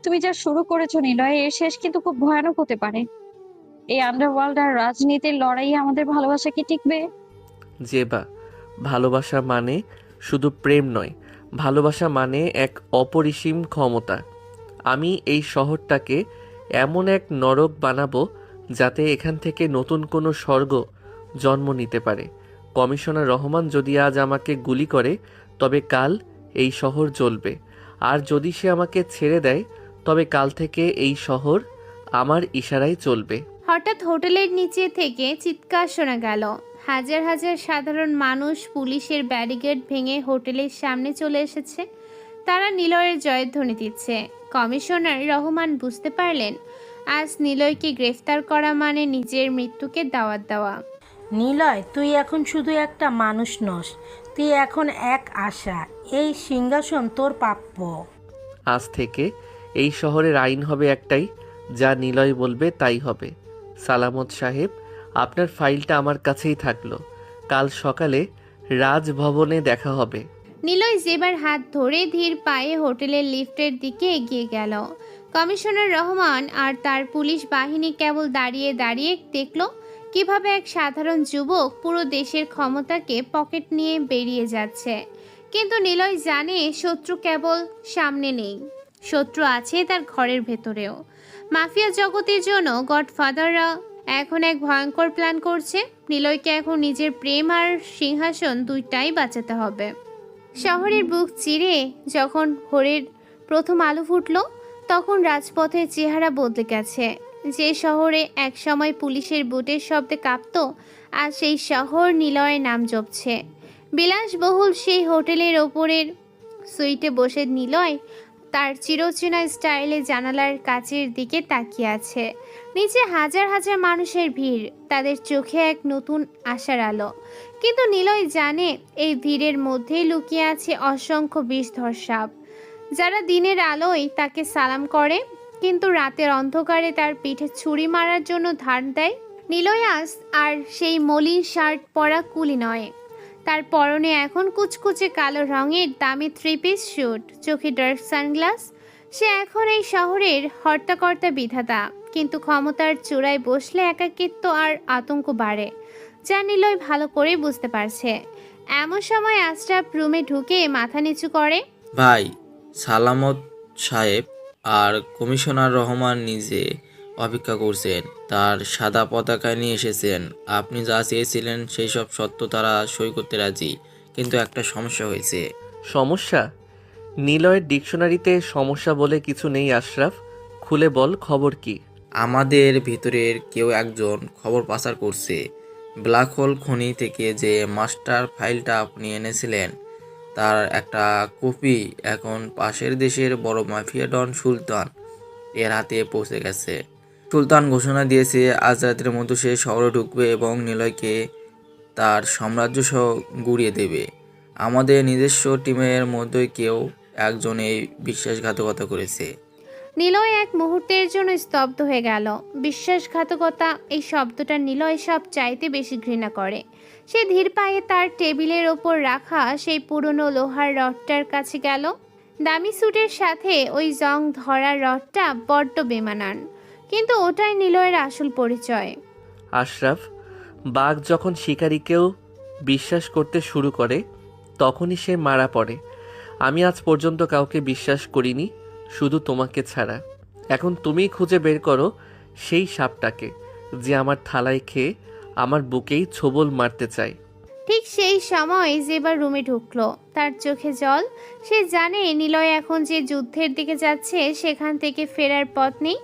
তুমি যা শুরু করেছো নিলয়, এর শেষ কিন্তু খুব ভয়ানক হতে পারে। এই আন্ডারওয়ার্ল্ড আর রাজনীতির লড়াইয়ে আমাদের ভালোবাসা কি টিকবে? জেবা, ভালোবাসা মানে শুধু প্রেম নয়, ভালোবাসা মানে এক অপরিসীম ক্ষমতা। আমি এই শহরটাকে এমন এক নরক বানাবো যাতে এখান থেকে নতুন কোনো স্বর্গ জন্ম নিতে পারে। কমিশনার রহমান যদি আজ আমাকে গুলি করে তবে কাল এই শহর জ্বলবে, আর যদি সে আমাকে ছেড়ে দেয় তবে কাল থেকে এই শহর আমার ইশারায় চলবে। হঠাৎ হোটেলের নিচে থেকে চিৎকার শোনা গেল। হাজার হাজার সাধারণ মানুষ পুলিশের ব্যারিকেড ভেঙে হোটেলের সামনে চলে এসেছে। তারা নিলয়ের জয়ধ্বনি দিচ্ছে। কমিশনার রহমান বুঝতে পারলেন আজ নিলয়কে গ্রেফতার করা মানে নিজের মৃত্যুকে দাওয়াত দেওয়া। নিলয়, তুই এখন শুধু একটা মানুষ নস, তুই এখন এক আশা। এই সিংহাসন তোর প্রাপ্য। আজ থেকে এই শহরের আইন হবে একটাই, যা নিলয় বলবে তাই হবে। সালামত সাহেব, আপনার ফাইলটা আমার কাছেই থাকলো, কাল সকালে রাজভবনে দেখা হবে। নিলয় জেবার হাত ধরে ধীর পায়ে হোটেলের লিফটের দিকে এগিয়ে গেল। কমিশনার রহমান আর তার পুলিশ বাহিনী কেবল দাঁড়িয়ে দাঁড়িয়ে দেখল কিভাবে এক সাধারণ যুবক পুরো দেশের ক্ষমতাকে পকেট নিয়ে বেরিয়ে যাচ্ছে। কিন্তু নিলয় জানে শত্রু কেবল সামনে নেই, শত্রু আছে তার ঘরের ভেতরেও। মাফিয়া জগতের জন্য গডফাদাররা এখন এক ভয়ঙ্কর প্ল্যান করছে। নিলয়কে এখন নিজের প্রেম আর সিংহাসন দুইটাই বাঁচাতে হবে। শহরের বুক চিরে যখন ভোরের প্রথম আলো ফুটল তখন রাজপথের চেহারা বদলে গেছে। যে শহরে একসময় পুলিশের বুটের শব্দে কাঁপত, আজ সেই শহর নিলয়ের নাম জপছে। বিলাসবহুল সেই হোটেলের ওপরের সুইটে বসে নিলয় তার চিরচেনা স্টাইলে জানালার কাচের দিকে তাকিয়ে আছে। নিচে হাজার হাজার মানুষের ভিড়, তাদের চোখে এক নতুন আশার আলো। কিন্তু নিলয় জানে এই ভিড়ের মধ্যেই লুকিয়ে আছে অসংখ্য বিষধর সাপ, যারা দিনের আলোয় তাকে সালাম করে কিন্তু রাতের অন্ধকারে তার পিঠে ছুরি মারার জন্য ধার দেয়। নিলয় আজ আর সেই মলিন শার্ট পরা কুলি নয়, তার পরনে এখন কুচকুচে কালো রঙের দামি 3 পিস স্যুট, চোখে ডার্ক সানগ্লাস। সে এখন এই শহরের হর্তাকর্তা বিধাতা, কিন্তু ক্ষমতার চূড়ায় বসলে একাকিত্ব আর আতঙ্ক বাড়ে, যা নিলয় ভালো করে বুঝতে পারছে। এমন সময় আশরাফ রুমে ঢুকে মাথা নিচু করে, ভাই, সালামত সাহেব আর কমিশনার রহমান নিজে অপেক্ষা করছেন। তার সাদা পতাকা নিয়ে এসেছেন। আপনি যা চেয়েছিলেন সেই সব সত্য তারা সই করতে রাজি, কিন্তু একটা সমস্যা হয়েছে। সমস্যা? নিলয়ের ডিকশনারিতে সমস্যা বলে কিছু নেই আশরাফ, খুলে বল খবর কি? আমাদের ভিতরের কেউ একজন খবর পাচার করছে। ব্ল্যাক হোল খনি থেকে যে মাস্টার ফাইলটা আপনি এনেছিলেন তার একটা কপি এখন পাশের দেশের বড় মাফিয়া ডন সুলতান এর হাতে পৌঁছে গেছে। সুলতান ঘোষণা দিয়েছে আজ রাতের মধ্যে সে শহরে ঢুকবে এবং নিলয়কে তার সাম্রাজ্য সহ গুড়িয়ে দেবে। আমাদের নিজস্ব টিমের মধ্যে কেউ একজন এই বিশ্বাসঘাতকতা করেছে। নিলয় এক মুহূর্তের জন্য স্তব্ধ হয়ে গেল। বিশ্বাসঘাতকতা, এই শব্দটা নিলয় সব চাইতে বেশি ঘৃণা করে। সে ধীর পায়ে তার টেবিলের ওপর রাখা সেই পুরনো লোহার রডটার কাছে গেল। দামি স্যুটের সাথে ওই জং ধরা রডটা বড্ড বেমানান, কিন্তু ওটাই নিলয়ের আসল পরিচয়। আশরাফ, বাঘ যখন শিকারীকেও বিশ্বাস করতে শুরু করে তখনই সে মারা পড়ে। আমি আজ পর্যন্ত কাউকে বিশ্বাস করিনি, শুধু তোমাকে ছাড়া। এখন তুমিই খুঁজে বের করো সেই সাপটাকে যে আমার থালায় খেয়ে আমার বুকেই ছোবল মারতে চায়। ঠিক সেই সময় জেবা রুমে ঢুকলো। তার চোখে জল। সে জানে নিলয় এখন যে যুদ্ধের দিকে যাচ্ছে সেখান থেকে ফেরার পথ নেই।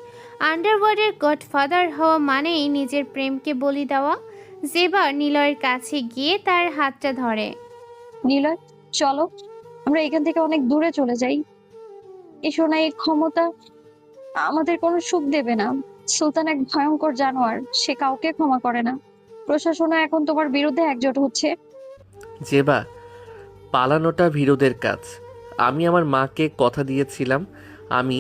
আন্ডারওয়ার্ল্ডের গডফাদার হওয়া মানেই নিজের প্রেমকে বলি দেওয়া। জেবা নিলয়ের কাছে গিয়ে তার হাতটা ধরে। নিলয়, চলো আমরা এখান থেকে অনেক দূরে চলে যাই। এই সোনা, এই ক্ষমতা আমাদের কোনো সুখ দেবে না। সুলতান এক ভয়ঙ্কর জানোয়ার, সে কাউকে ক্ষমা করে না। প্রশাসনও এখন তোমার বিরুদ্ধে একজোট হচ্ছে। জেবা, পালানোটা ভীরুদের কাজ। আমি আমার মাকে কথা দিয়েছিলাম আমি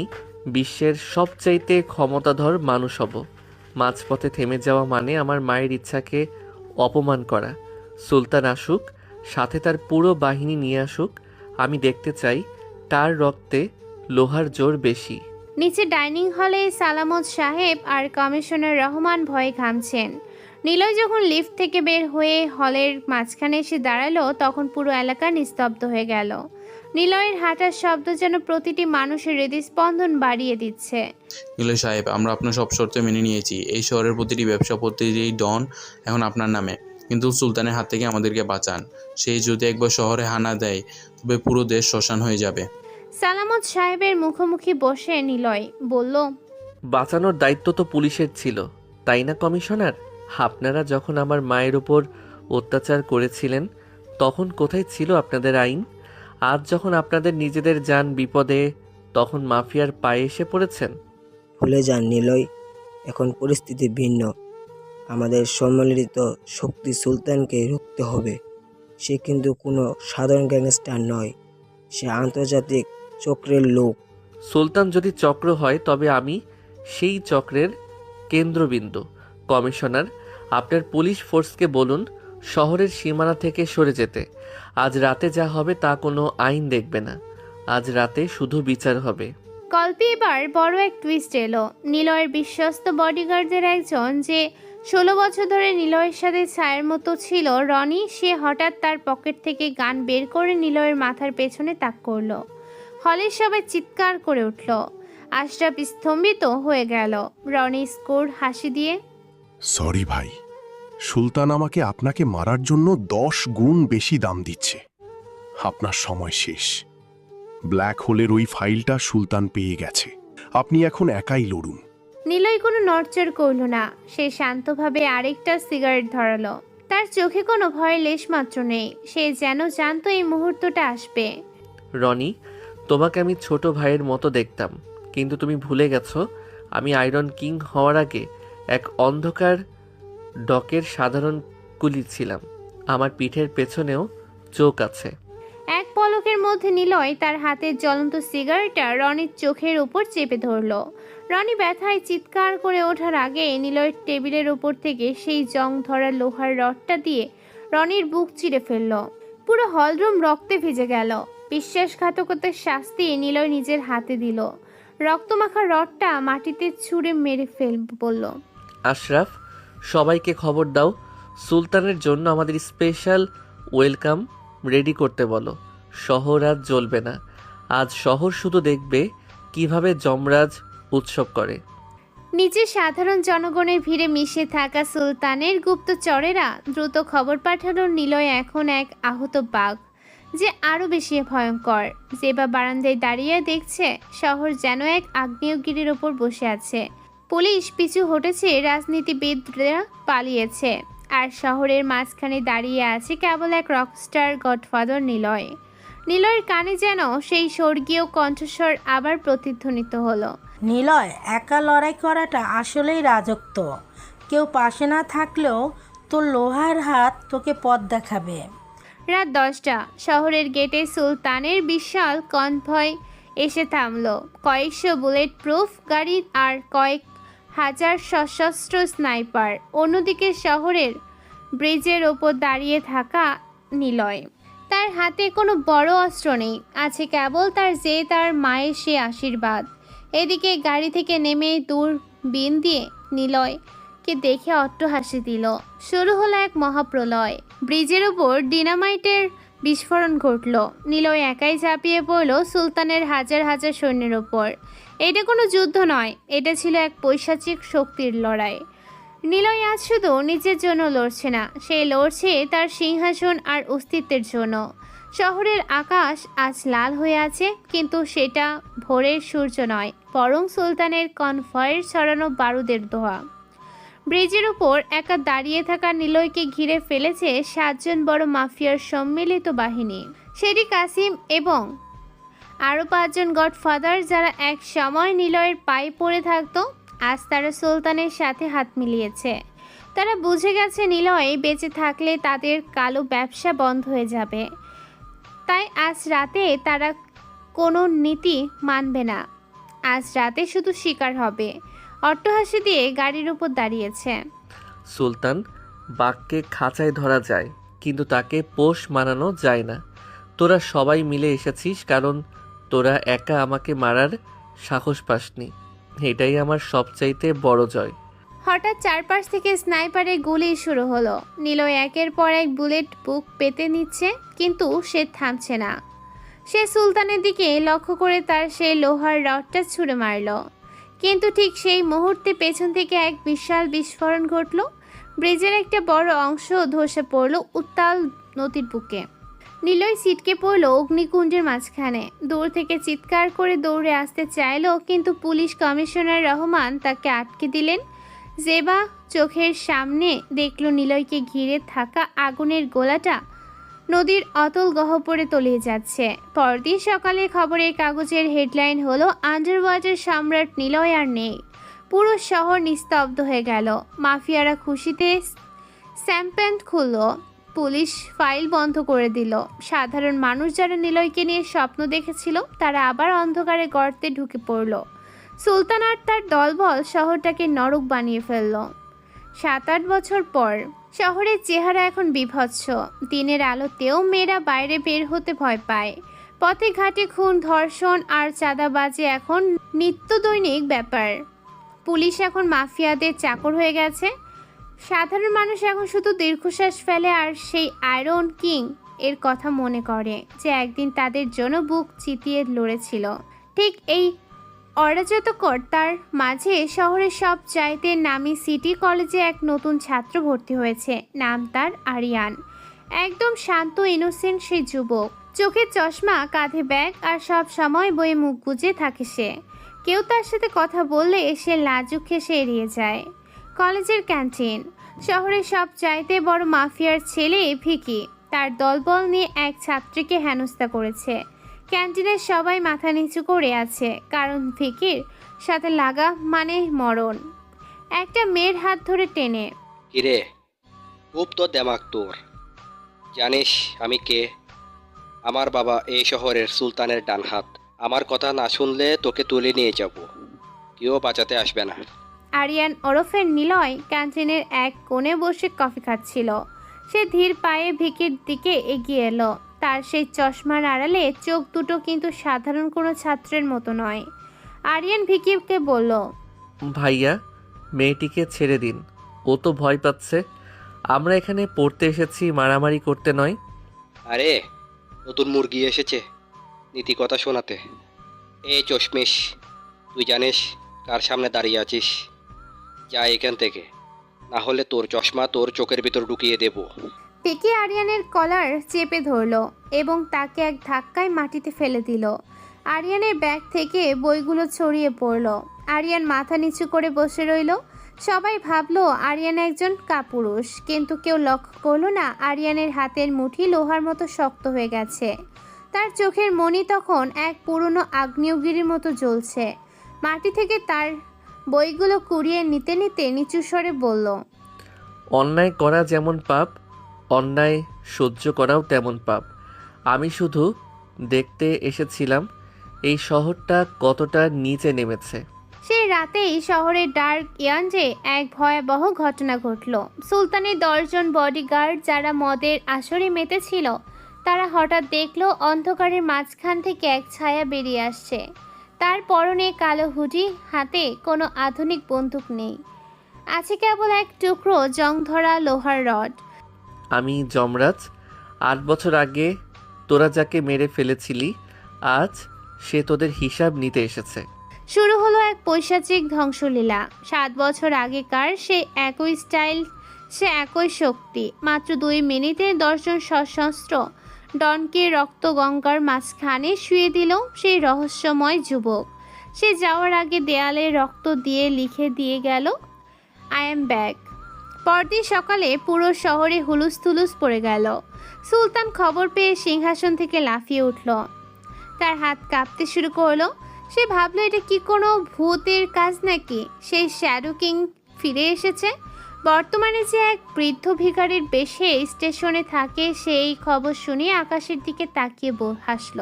বিশ্বের সবচাইতে ক্ষমতাধর মানুষ হব। মাঝপথে থেমে যাওয়া মানে আমার মায়ের ইচ্ছাকে অপমান করা। সুলতান আসুক, সাথে তার পুরো বাহিনী নিয়ে আসুক। আমি দেখতে চাই কার রক্তে লোহার জোর বেশি। নিচে ডাইনিং হলে সালামত সাহেব আর কমিশনার রহমান ভয়ে ঘামছেন। নিলয় যখন লিফট থেকে বের হয়ে হলের মাঝখানে এসে দাঁড়ালো তখন পুরো এলাকা নিস্তব্ধ হয়ে গেল। নিলয়ের হাঁটার শব্দ যেন প্রতিটি মানুষের হৃদস্পন্দন বাড়িয়ে দিচ্ছে। নিলয় সাহেব, আমরা আপনার সব শর্ত মেনে নিয়েছি। এই শহরের প্রতিটি ব্যবসা, প্রতিটি ডন এখন আপনার নামে। কিন্তু সুলতানের হাত থেকে আমাদেরকে বাঁচান। সেই যদি একবার শহরে হানা দেয় তবে পুরো দেশ শ্মশান হয়ে যাবে। সালামত সাহেবের মুখোমুখি বসে নিলয় বলল, বাঁচানোর দায়িত্ব তো পুলিশের ছিল, তাই না কমিশনার? আপনারা যখন আমার মায়ের উপর অত্যাচার করেছিলেন তখন কোথায় ছিল আপনাদের আইন? আজ যখন আপনাদের নিজেদের যান বিপদে তখন মাফিয়ার পায়ে এসে পড়েছেন। ভুলে যান নিলয়, এখন পরিস্থিতি ভিন্ন। আমাদের সম্মিলিত শক্তি সুলতানকে রুখতে হবে। সে কিন্তু কোনো সাধারণ গ্যাংস্টার নয়, সে আন্তর্জাতিক চক্রের লোক। সুলতান যদি চক্র হয় তবে আমি সেই চক্রের কেন্দ্রবিন্দু। কমিশনার, আপনার পুলিশ ফোর্সকে বলুন শহরের সীমানা থেকে সরে যেতে। আজ রাতে যা হবে তা কোনো আইন দেখবে না। আজ রাতে শুধু বিচার হবে। গল্পে এবার বড় এক টুইস্ট এলো। নিলয়ের বিশ্বস্ত বডিগার্ডদের একজন, যে 16 বছর ধরে নিলয়ের সাথে ছায়ের মতো ছিল, রনি, সে হঠাৎ তার পকেট থেকে গান বের করে নিলয়ের মাথার পেছনে তাক করলো। হলের সবাই চিৎকার করে উঠল। আশরাফ স্তম্ভিত হয়ে গেল। রনি স্কোর হাসি দিয়ে, সরি ভাই, সুলতান আমাকে আপনাকে মারার জন্য 10 গুণ বেশি দাম দিচ্ছে। আপনার সময় শেষ। ব্ল্যাক হোলের ওই ফাইলটা সুলতান পেয়ে গেছে। আপনি এখন একাই লড়ুন। নিলয় কোনো নড়চড় করল না। সে শান্তভাবে আরেকটা সিগারেট ধরালো। তার চোখে কোনো ভয়ের লেশমাত্র নেই। সে যেন জানতো এই মুহূর্তটা আসবে। রনি, তোমাকে আমি ছোট ভাইয়ের মতো দেখতাম, কিন্তু তুমি ভুলে গেছো আমি আয়রন কিং হওয়ার আগে এক অন্ধকার ডকের সাধারণ কুলি ছিলাম। আমার পিঠের পেছনেও চোখ আছে। এক পলকের মধ্যে নিলয় তার হাতের জ্বলন্ত সিগারেটটা রনির চোখের উপর চেপে ধরল। রনি ব্যথায় চিৎকার করে ওঠার আগে নিলয়ের টেবিলের উপর থেকে সেই জং ধরা লোহার রডটা দিয়ে রনির বুক চিরে ফেলল। পুরো হলরুম রক্তে ভিজে গেল। বিশ্বাসঘাতকতার শাস্তি নিলয় নিজের হাতে দিল। রক্তমাখা রডটা মাটিতে ছুঁড়ে মেরে বলল, আশরাফ, সবাইকে খবর দাও, সুলতানের জন্য আমাদের স্পেশাল ওয়েলকাম রেডি করতে বলো। শহর আজ জ্বলবে না। আজ শহর শুধু দেখবে কিভাবে যমরাজ উৎসব করে। নিচে সাধারণ জনগণের ভিড়ে মিশে থাকা সুলতানের গুপ্তচরেরা দ্রুত খবর পাঠালো নিলয় এখন এক আহত বাঘ, যে আরও বেশি ভয়ঙ্কর। জেবা বারান্দায় দাঁড়িয়ে দেখছে শহর যেন এক আগ্নেয়গিরির ওপর বসে আছে। পুলিশ পিছু হটেছে, রাজনীতিবিদরা পালিয়েছে, আর শহরের মাঝখানে দাঁড়িয়ে আছে কেবল এক রকস্টার গডফাদার নিলয়। নিলয়ের কানে যেন সেই স্বর্গীয় কণ্ঠস্বর আবার প্রতিধ্বনিত হলো। নিলয়, একা লড়াই করাটা আসলেই রাজত্ব। কেউ পাশে না থাকলেও তোর লোহার হাত তোকে পথ দেখাবে। রাত 10টা। শহরের গেটে সুলতানের বিশাল কনভয় এসে থামলো। কয়েকশো বুলেট প্রুফ গাড়ি আর কয়েক হাজার সশস্ত্র স্নাইপার। অন্যদিকে শহরের ব্রিজের ওপর দাঁড়িয়ে থাকা নিলয়। তার হাতে কোনো বড় অস্ত্র নেই, আছে কেবল তার মায়ের সে আশীর্বাদ। এদিকে গাড়ি থেকে নেমে দূরবীন দিয়ে নিলয়কে দেখে অট্টহাসি দিল। শুরু হলো এক মহাপ্রলয়। ব্রিজের ওপর ডিনামাইটের বিস্ফোরণ ঘটল। নিলয় একাই ঝাঁপিয়ে পড়ল সুলতানের হাজার হাজার সৈন্যের ওপর। এটা কোনো যুদ্ধ নয়, এটা ছিল এক পৈশাচিক শক্তির লড়াই। নিলয় আজ শুধু নিজের জন্য লড়ছে না, সে লড়ছে তার সিংহাসন আর অস্তিত্বের জন্য। শহরের আকাশ আজ লাল হয়ে আছে, কিন্তু সেটা ভোরের সূর্য নয়, বরং সুলতানের কনভয়ের ছড়ানো বারুদের ধোঁয়া। ব্রিজের উপর একা দাঁড়িয়ে থাকা নিলয়কে ঘিরে ফেলেছে 7 জন বড় মাফিয়ার সম্মিলিত বাহিনী। শেরি কাসিম এবং আরও 5 জন গডফাদার, যারা এক সময় নিলয়ের পায়ে পড়ে থাকতো, আজ তারা সুলতানের সাথে হাত মিলিয়েছে। তারা বুঝে গেছে নিলয় বেঁচে থাকলে তাদের কালো ব্যবসা বন্ধ হয়ে যাবে। তাই আজ রাতে তারা কোনো নীতি মানবে না। আজ রাতে শুধু শিকার হবে। অট্টহাসি দিয়ে গাড়ির উপর দাঁড়িয়েছে। সুলতান, বাঘকে খাঁচায় ধরা যায়, কিন্তু তাকে পোষ মানানো যায় না। তোরা সবাই মিলে এসেছিস কারণ তোরা একা আমাকে মারার সাহস পাসনি। এটাই আমার সবচাইতে বড় জয়। হঠাৎ চারপাশ থেকে স্নাইপারের গুলি শুরু হলো। নিলয় একের পর এক বুলেট বুক পেতে নিচ্ছে, কিন্তু সে থামছে না। সে সুলতানের দিকে লক্ষ্য করে তার সেই লোহার রডটা ছুঁড়ে মারল। কিন্তু ঠিক সেই মুহূর্তে পেছন থেকে এক বিশাল বিস্ফোরণ ঘটল। ব্রিজের একটা বড় অংশ ধসে পড়ল উত্তাল নদীর বুকে। নিলয় ছিটকে পড়ল অগ্নিকুণ্ডের মাঝখানে। দূর থেকে চিৎকার করে দৌড়ে আসতে চাইল, কিন্তু পুলিশ কমিশনার রহমান তাকে আটকে দিলেন। জেবা চোখের সামনে দেখল নিলয়কে ঘিরে থাকা আগুনের গোলাটা নদীর অতল গহ্বরে তলিয়ে যাচ্ছে। পরদিন সকালে খবরের কাগজের হেডলাইন হলো, আন্ডারওয়াটার সম্রাট নিলয় আর নেই। পুরো শহর নিস্তব্ধ হয়ে গেল। মাফিয়ারা খুশিতে শ্যাম্পেন খুলল। পুলিশ ফাইল বন্ধ করে দিল। সাধারণ মানুষ যারা নিলয়কে নিয়ে স্বপ্ন দেখেছিল, তারা আবার অন্ধকারে গর্তে ঢুকে পড়ল। সুলতান আর তার দলবল শহরটাকে নরক বানিয়ে ফেলল। 7-8 বছর পর শহরের চেহারা এখন বিভৎস। দিনের আলোতেও মেয়েরা বাইরে বের হতে ভয় পায়। পথে ঘাটে খুন, ধর্ষণ আর চাঁদাবাজি এখন নিত্য দৈনিক ব্যাপার। পুলিশ এখন মাফিয়াদের চাকর হয়ে গেছে। সাধারণ মানুষ এখন শুধু দীর্ঘশ্বাস ফেলে আর সেই আয়রন কিং এর কথা মনে করে, যে একদিন তাদের জন্য বুক চিতিয়ে লড়েছিল। ঠিক এই অরাজকতার মাঝে শহরের সব চাইতে নামি সিটি কলেজে এক নতুন ছাত্র ভর্তি হয়েছে। নাম তার আরিয়ান। একদম শান্ত ইনোসেন্ট সেই যুবক। চোখের চশমা, কাঁধে ব্যাগ, আর সব সময় বইয়ে মুখ গুজে থাকে সে। কেউ তার সাথে কথা বললে সে লাজুক হেসে এড়িয়ে যায়। কলেজের ক্যান্টিন। শহরের সব চাইতে বড় মাফিয়ার ছেলে ভিকি তার দলবল নিয়ে এক ছাত্রীকে হেনস্থা করেছে। ক্যান্টিনের সবাই মাথা নিচু করে আছে, কারণ ভিকির সাথে লাগা মানে মরণ। একটা মেয়ের হাত ধরে টেনে, কিরে, খুব তো দেমাক তোর। জানিস আমি কে? আমার বাবা এই শহরের সুলতানের ডান হাত। আমার কথা না শুনলে তোকে তুলে নিয়ে যাব, কেউ বাঁচাতে আসবে না। আরিয়ান ওরফে নিলয় ক্যান্টিনের এক কোণে বসে কফি খাচ্ছিল। সে ধীর পায়ে ভিকির দিকে এগিয়ে এলো। তার সেই চশমার আড়ালে চোখ দুটো কিন্তু সাধারণ কোনো ছাত্রের মতো নয়। আরিয়ান ভিকিকে বলল, ভাইয়া, মেয়েটিকে ছেড়ে দিন, ও তো ভয় পাচ্ছে। আমরা এখানে পড়তে এসেছি, মারামারি করতে নয়। আরে, নতুন মুরগি এসেছে নীতি কথা শোনাতে। এই চশমিশ, তুই জানিস কার সামনে দাঁড়িয়ে আছিস? যা এখান থেকে, না হলে তোর চশমা তোর চোখের ভিতর ঢুকিয়ে দেব। পিকি আরিয়ানের কলার চেপে ধরলো এবং তাকে এক ধাক্কায় মাটিতে ফেলে দিল। আরিয়ানের ব্যাগ থেকে বইগুলো ছড়িয়ে পড়ল। আরিয়ান মাথা নিচু করে বসে রইল। সবাই ভাবলো আরিয়ান একজন কাপুরুষ, কিন্তু কেউ লক্ষ্য করলো না আরিয়ানের হাতের মুঠি লোহার মতো শক্ত হয়ে গেছে। তার চোখের মণি তখন এক পুরনো আগ্নেয়গিরির মতো জ্বলছে। মাটি থেকে তার বইগুলো কুড়িয়ে নিতে নিতে নিচু স্বরে বলল, অন্যায় করা যেমন পাপ, অন্যায় সহ্য করাও তেমন পাপ। আমি শুধু দেখতে এসেছিলাম এই শহরটা কতটা নিচে নেমেছে। সেই রাতেই শহরের ডার্ক ইয়াঞ্জে এক ভয়াবহ ঘটনা ঘটল। সুলতানের 10 জন বডিগার্ড যারা মদের আসরে মেতেছিল, তারা হঠাৎ দেখলো অন্ধকারের মাঝখান থেকে এক ছায়া বেরিয়ে আসছে। তার পরনে কালো হুডি, হাতে কোনো আধুনিক বন্দুক নেই, আছে কেবল এক টুকরো জং ধরা লোহার রড। আমি যমরাজ। 8 বছর আগে তোরা যাকে মেরে ফেলেছিলি, আজ সে তোদের হিসাব নিতে এসেছে। শুরু হলো এক পৈশাচিক ধ্বংসলীলা। 7 বছর আগেকার সে একই স্টাইল, সে একই শক্তি। মাত্র 2 মিনিটে 10 জন সশস্ত্র ডনকে রক্ত গঙ্গার মাঝখানে শুয়ে দিল সেই রহস্যময় যুবক। সে যাওয়ার আগে দেয়ালে রক্ত দিয়ে লিখে দিয়ে গেল, আই এম ব্যাক। পরদিন সকালে পুরো শহরে হুলুস্থুলুস পড়ে গেল। সুলতান খবর পেয়ে সিংহাসন থেকে লাফিয়ে উঠল। তার হাত কাঁপতে শুরু করলো। সে ভাবলো এটা কি কোনো ভূতের কাজ নাকি? সেই শ্যাডো কিং ফিরে এসেছে। বর্তমানে যে এক বৃদ্ধ ভিখারির বেশে স্টেশনে থাকে, সেই খবর শুনে আকাশের দিকে তাকিয়ে হাসল।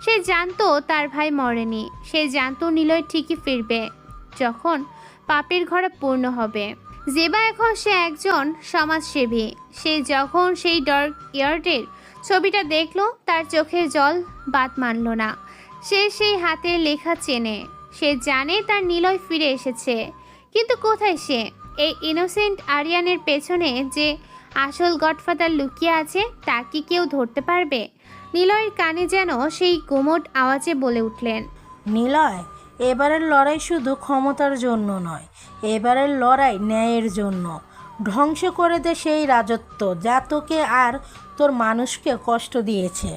সে জানতো তার ভাই মরেনি। সে জানতো নিলয় ঠিকই ফিরবে যখন পাপের ঘরে পূর্ণ হবে। জেবা এখন সে একজন সমাজসেবী। সে যখন সেই ডার্ক ইয়ার্ডের ছবিটা দেখলো, তার চোখের জল বাদ মানল না। সে সেই হাতের লেখা চেনে। সে জানে তার নিলয় ফিরে এসেছে, কিন্তু কোথায় সে? এই ইনোসেন্ট আরিয়ানের পেছনে যে আসল গডফাদার লুকিয়ে আছে, তা কি কেউ ধরতে পারবে? নিলয়ের কানে যেন সেই গুমোট আওয়াজে বলে উঠলেন, নিলয়, এবারের লড়াই শুধু ক্ষমতার জন্য নয়, এবারের লড়াই ন্যায়ের জন্য। ধ্বংস করে দে সেই রাজত্ব যা তোকে আর তোর মানুষকে কষ্ট দিয়েছে।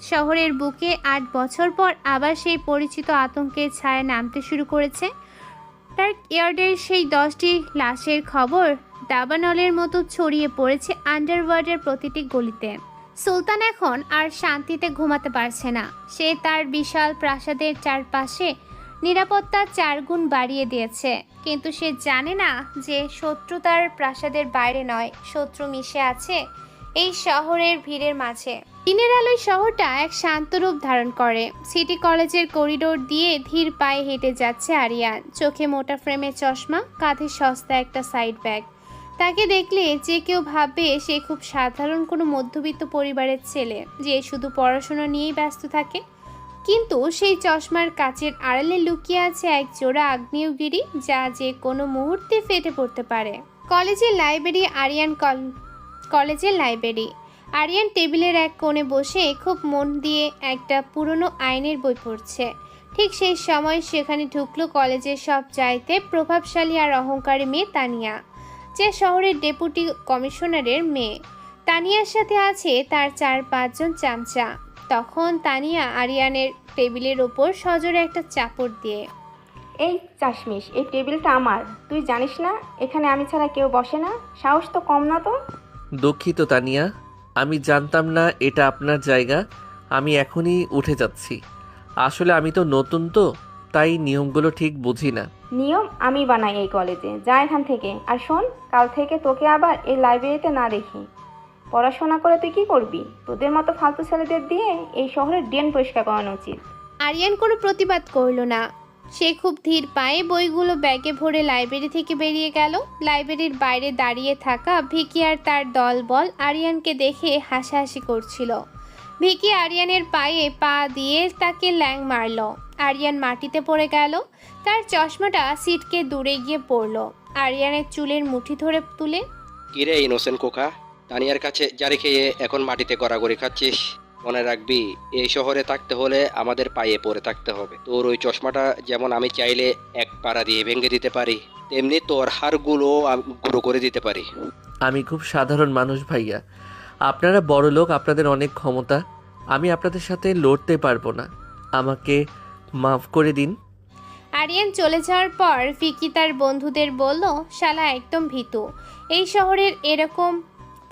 শহরের বুকে 8 বছর পর আবার সেই পরিচিত আতঙ্কের ছায়া নামতে শুরু করেছে। ডার্ক ইয়ার্ডের সেই 10টি লাশের খবর দাবানলের মতো ছড়িয়ে পড়েছে আন্ডারওয়ার্ল্ডের প্রতিটি গলিতে। সুলতান এখন আর শান্তিতে ঘুমাতে পারছে না। সে তার বিশাল প্রাসাদের চারপাশে নিরাপত্তা 4 গুণ বাড়িয়ে দিয়েছে, কিন্তু সে জানে না যে শত্রু তার প্রাসাদের বাইরে নয়, শত্রু মিশে আছে এই শহরের ভিড়ের মাঝে। দিনের আলোয় শহরটা এক শান্ত রূপ ধারণ করে। সিটি কলেজের করিডোর দিয়ে ধীর পায়ে হেঁটে যাচ্ছে আরিয়ান। চোখে মোটা ফ্রেমের চশমা, কাঁধে সস্তা একটা সাইড ব্যাগ। তাকে দেখলে যে কেউ ভাববে সে খুব সাধারণ কোনো মধ্যবিত্ত পরিবারের ছেলে, যে শুধু পড়াশোনা নিয়েই ব্যস্ত থাকে। কিন্তু সেই চশমার কাচের আড়ালে লুকিয়ে আছে এক জোড়া আগ্নেয়গিরি, যা যে কোনো মুহূর্তে ফেটে পড়তে পারে। কলেজের লাইব্রেরি। আরিয়ান টেবিলের এক কোণে বসে খুব মন দিয়ে একটা পুরনো আইনের বই পড়ছে। ঠিক সেই সময় সেখানে ঢুকলো কলেজের সব চাইতে প্রভাবশালী আর অহংকারী মেয়ে তানিয়া, যে শহরের ডেপুটি কমিশনারের মেয়ে। তানিয়ার সাথে আছে তার 4-5 জন চামচা। তখন তানিয়া আরিয়ানের টেবিলের ওপর সজোরে একটা চাপড় দিয়ে, এই চাশমিশ, এই টেবিলটা আমার, তুই জানিস না এখানে আমি ছাড়া কেউ বসে না? সাহস তো কম না তো? দুঃখিত তানিয়া, আমি জানতাম না এটা আপনার জায়গা। আমি এখনই উঠে যাচ্ছি। আসলে আমি তো নতুন, তো তাই নিয়মগুলো ঠিক বুঝি না। নিয়ম আমি বানাই এই কলেজে, যা এখান থেকে। আর শোন, কাল থেকে তোকে আবার এই লাইব্রেরিতে না দেখি। পড়াশোনা করে তুই কি করবি? তোদের মতো ফালতু ছেলেদের দিয়ে এই শহরের ড্রেন পরিষ্কার করানো উচিত। আরিয়ান কোনো প্রতিবাদ করল না। সে খুব ধীর পায়ে বইগুলো ব্যাগে ভরে লাইব্রেরি থেকে বেরিয়ে গেল। লাইব্রেরির বাইরে দাঁড়িয়ে থাকা ভিকি আর তার দলবল আরিয়ানকে দেখে হাসাহাসি করছিল। ভিকি আরিয়ানের পায়ে পা দিয়ে তাকে ল্যাং মারল। আরিয়ান মাটিতে পড়ে গেল। তার চশমাটা সিটকে দূরে গিয়ে পড়ল। আরিয়ানের চুলের মুঠি ধরে তুলে, কিরে ইনোসেন্ট কোকা, তানিয়ার কাছে জারি খেয়ে এখন মাটিতে গড়াগড়ি খাচ্ছিস? মনে রাখবি, এই শহরে থাকতে হলে আমাদের পায়ে পড়ে থাকতে হবে। তোর ওই চশমাটা যেমন আমি চাইলে এক পাড়া দিয়ে ভেঙে দিতে পারি, তেমনি তোর হাড়গুলো গুঁড়ো করে দিতে পারি। আমি খুব সাধারণ মানুষ ভাইয়া, আপনারা বড় লোক, আপনাদের অনেক ক্ষমতা, আমি আপনাদের সাথে লড়তে পারবো না, আমাকে মাফ করে দিন। আরিয়ান চলে যাওয়ার পর ভিকি তার বন্ধুদের বলল, শালা একদম ভীতু। এই শহরের এরকম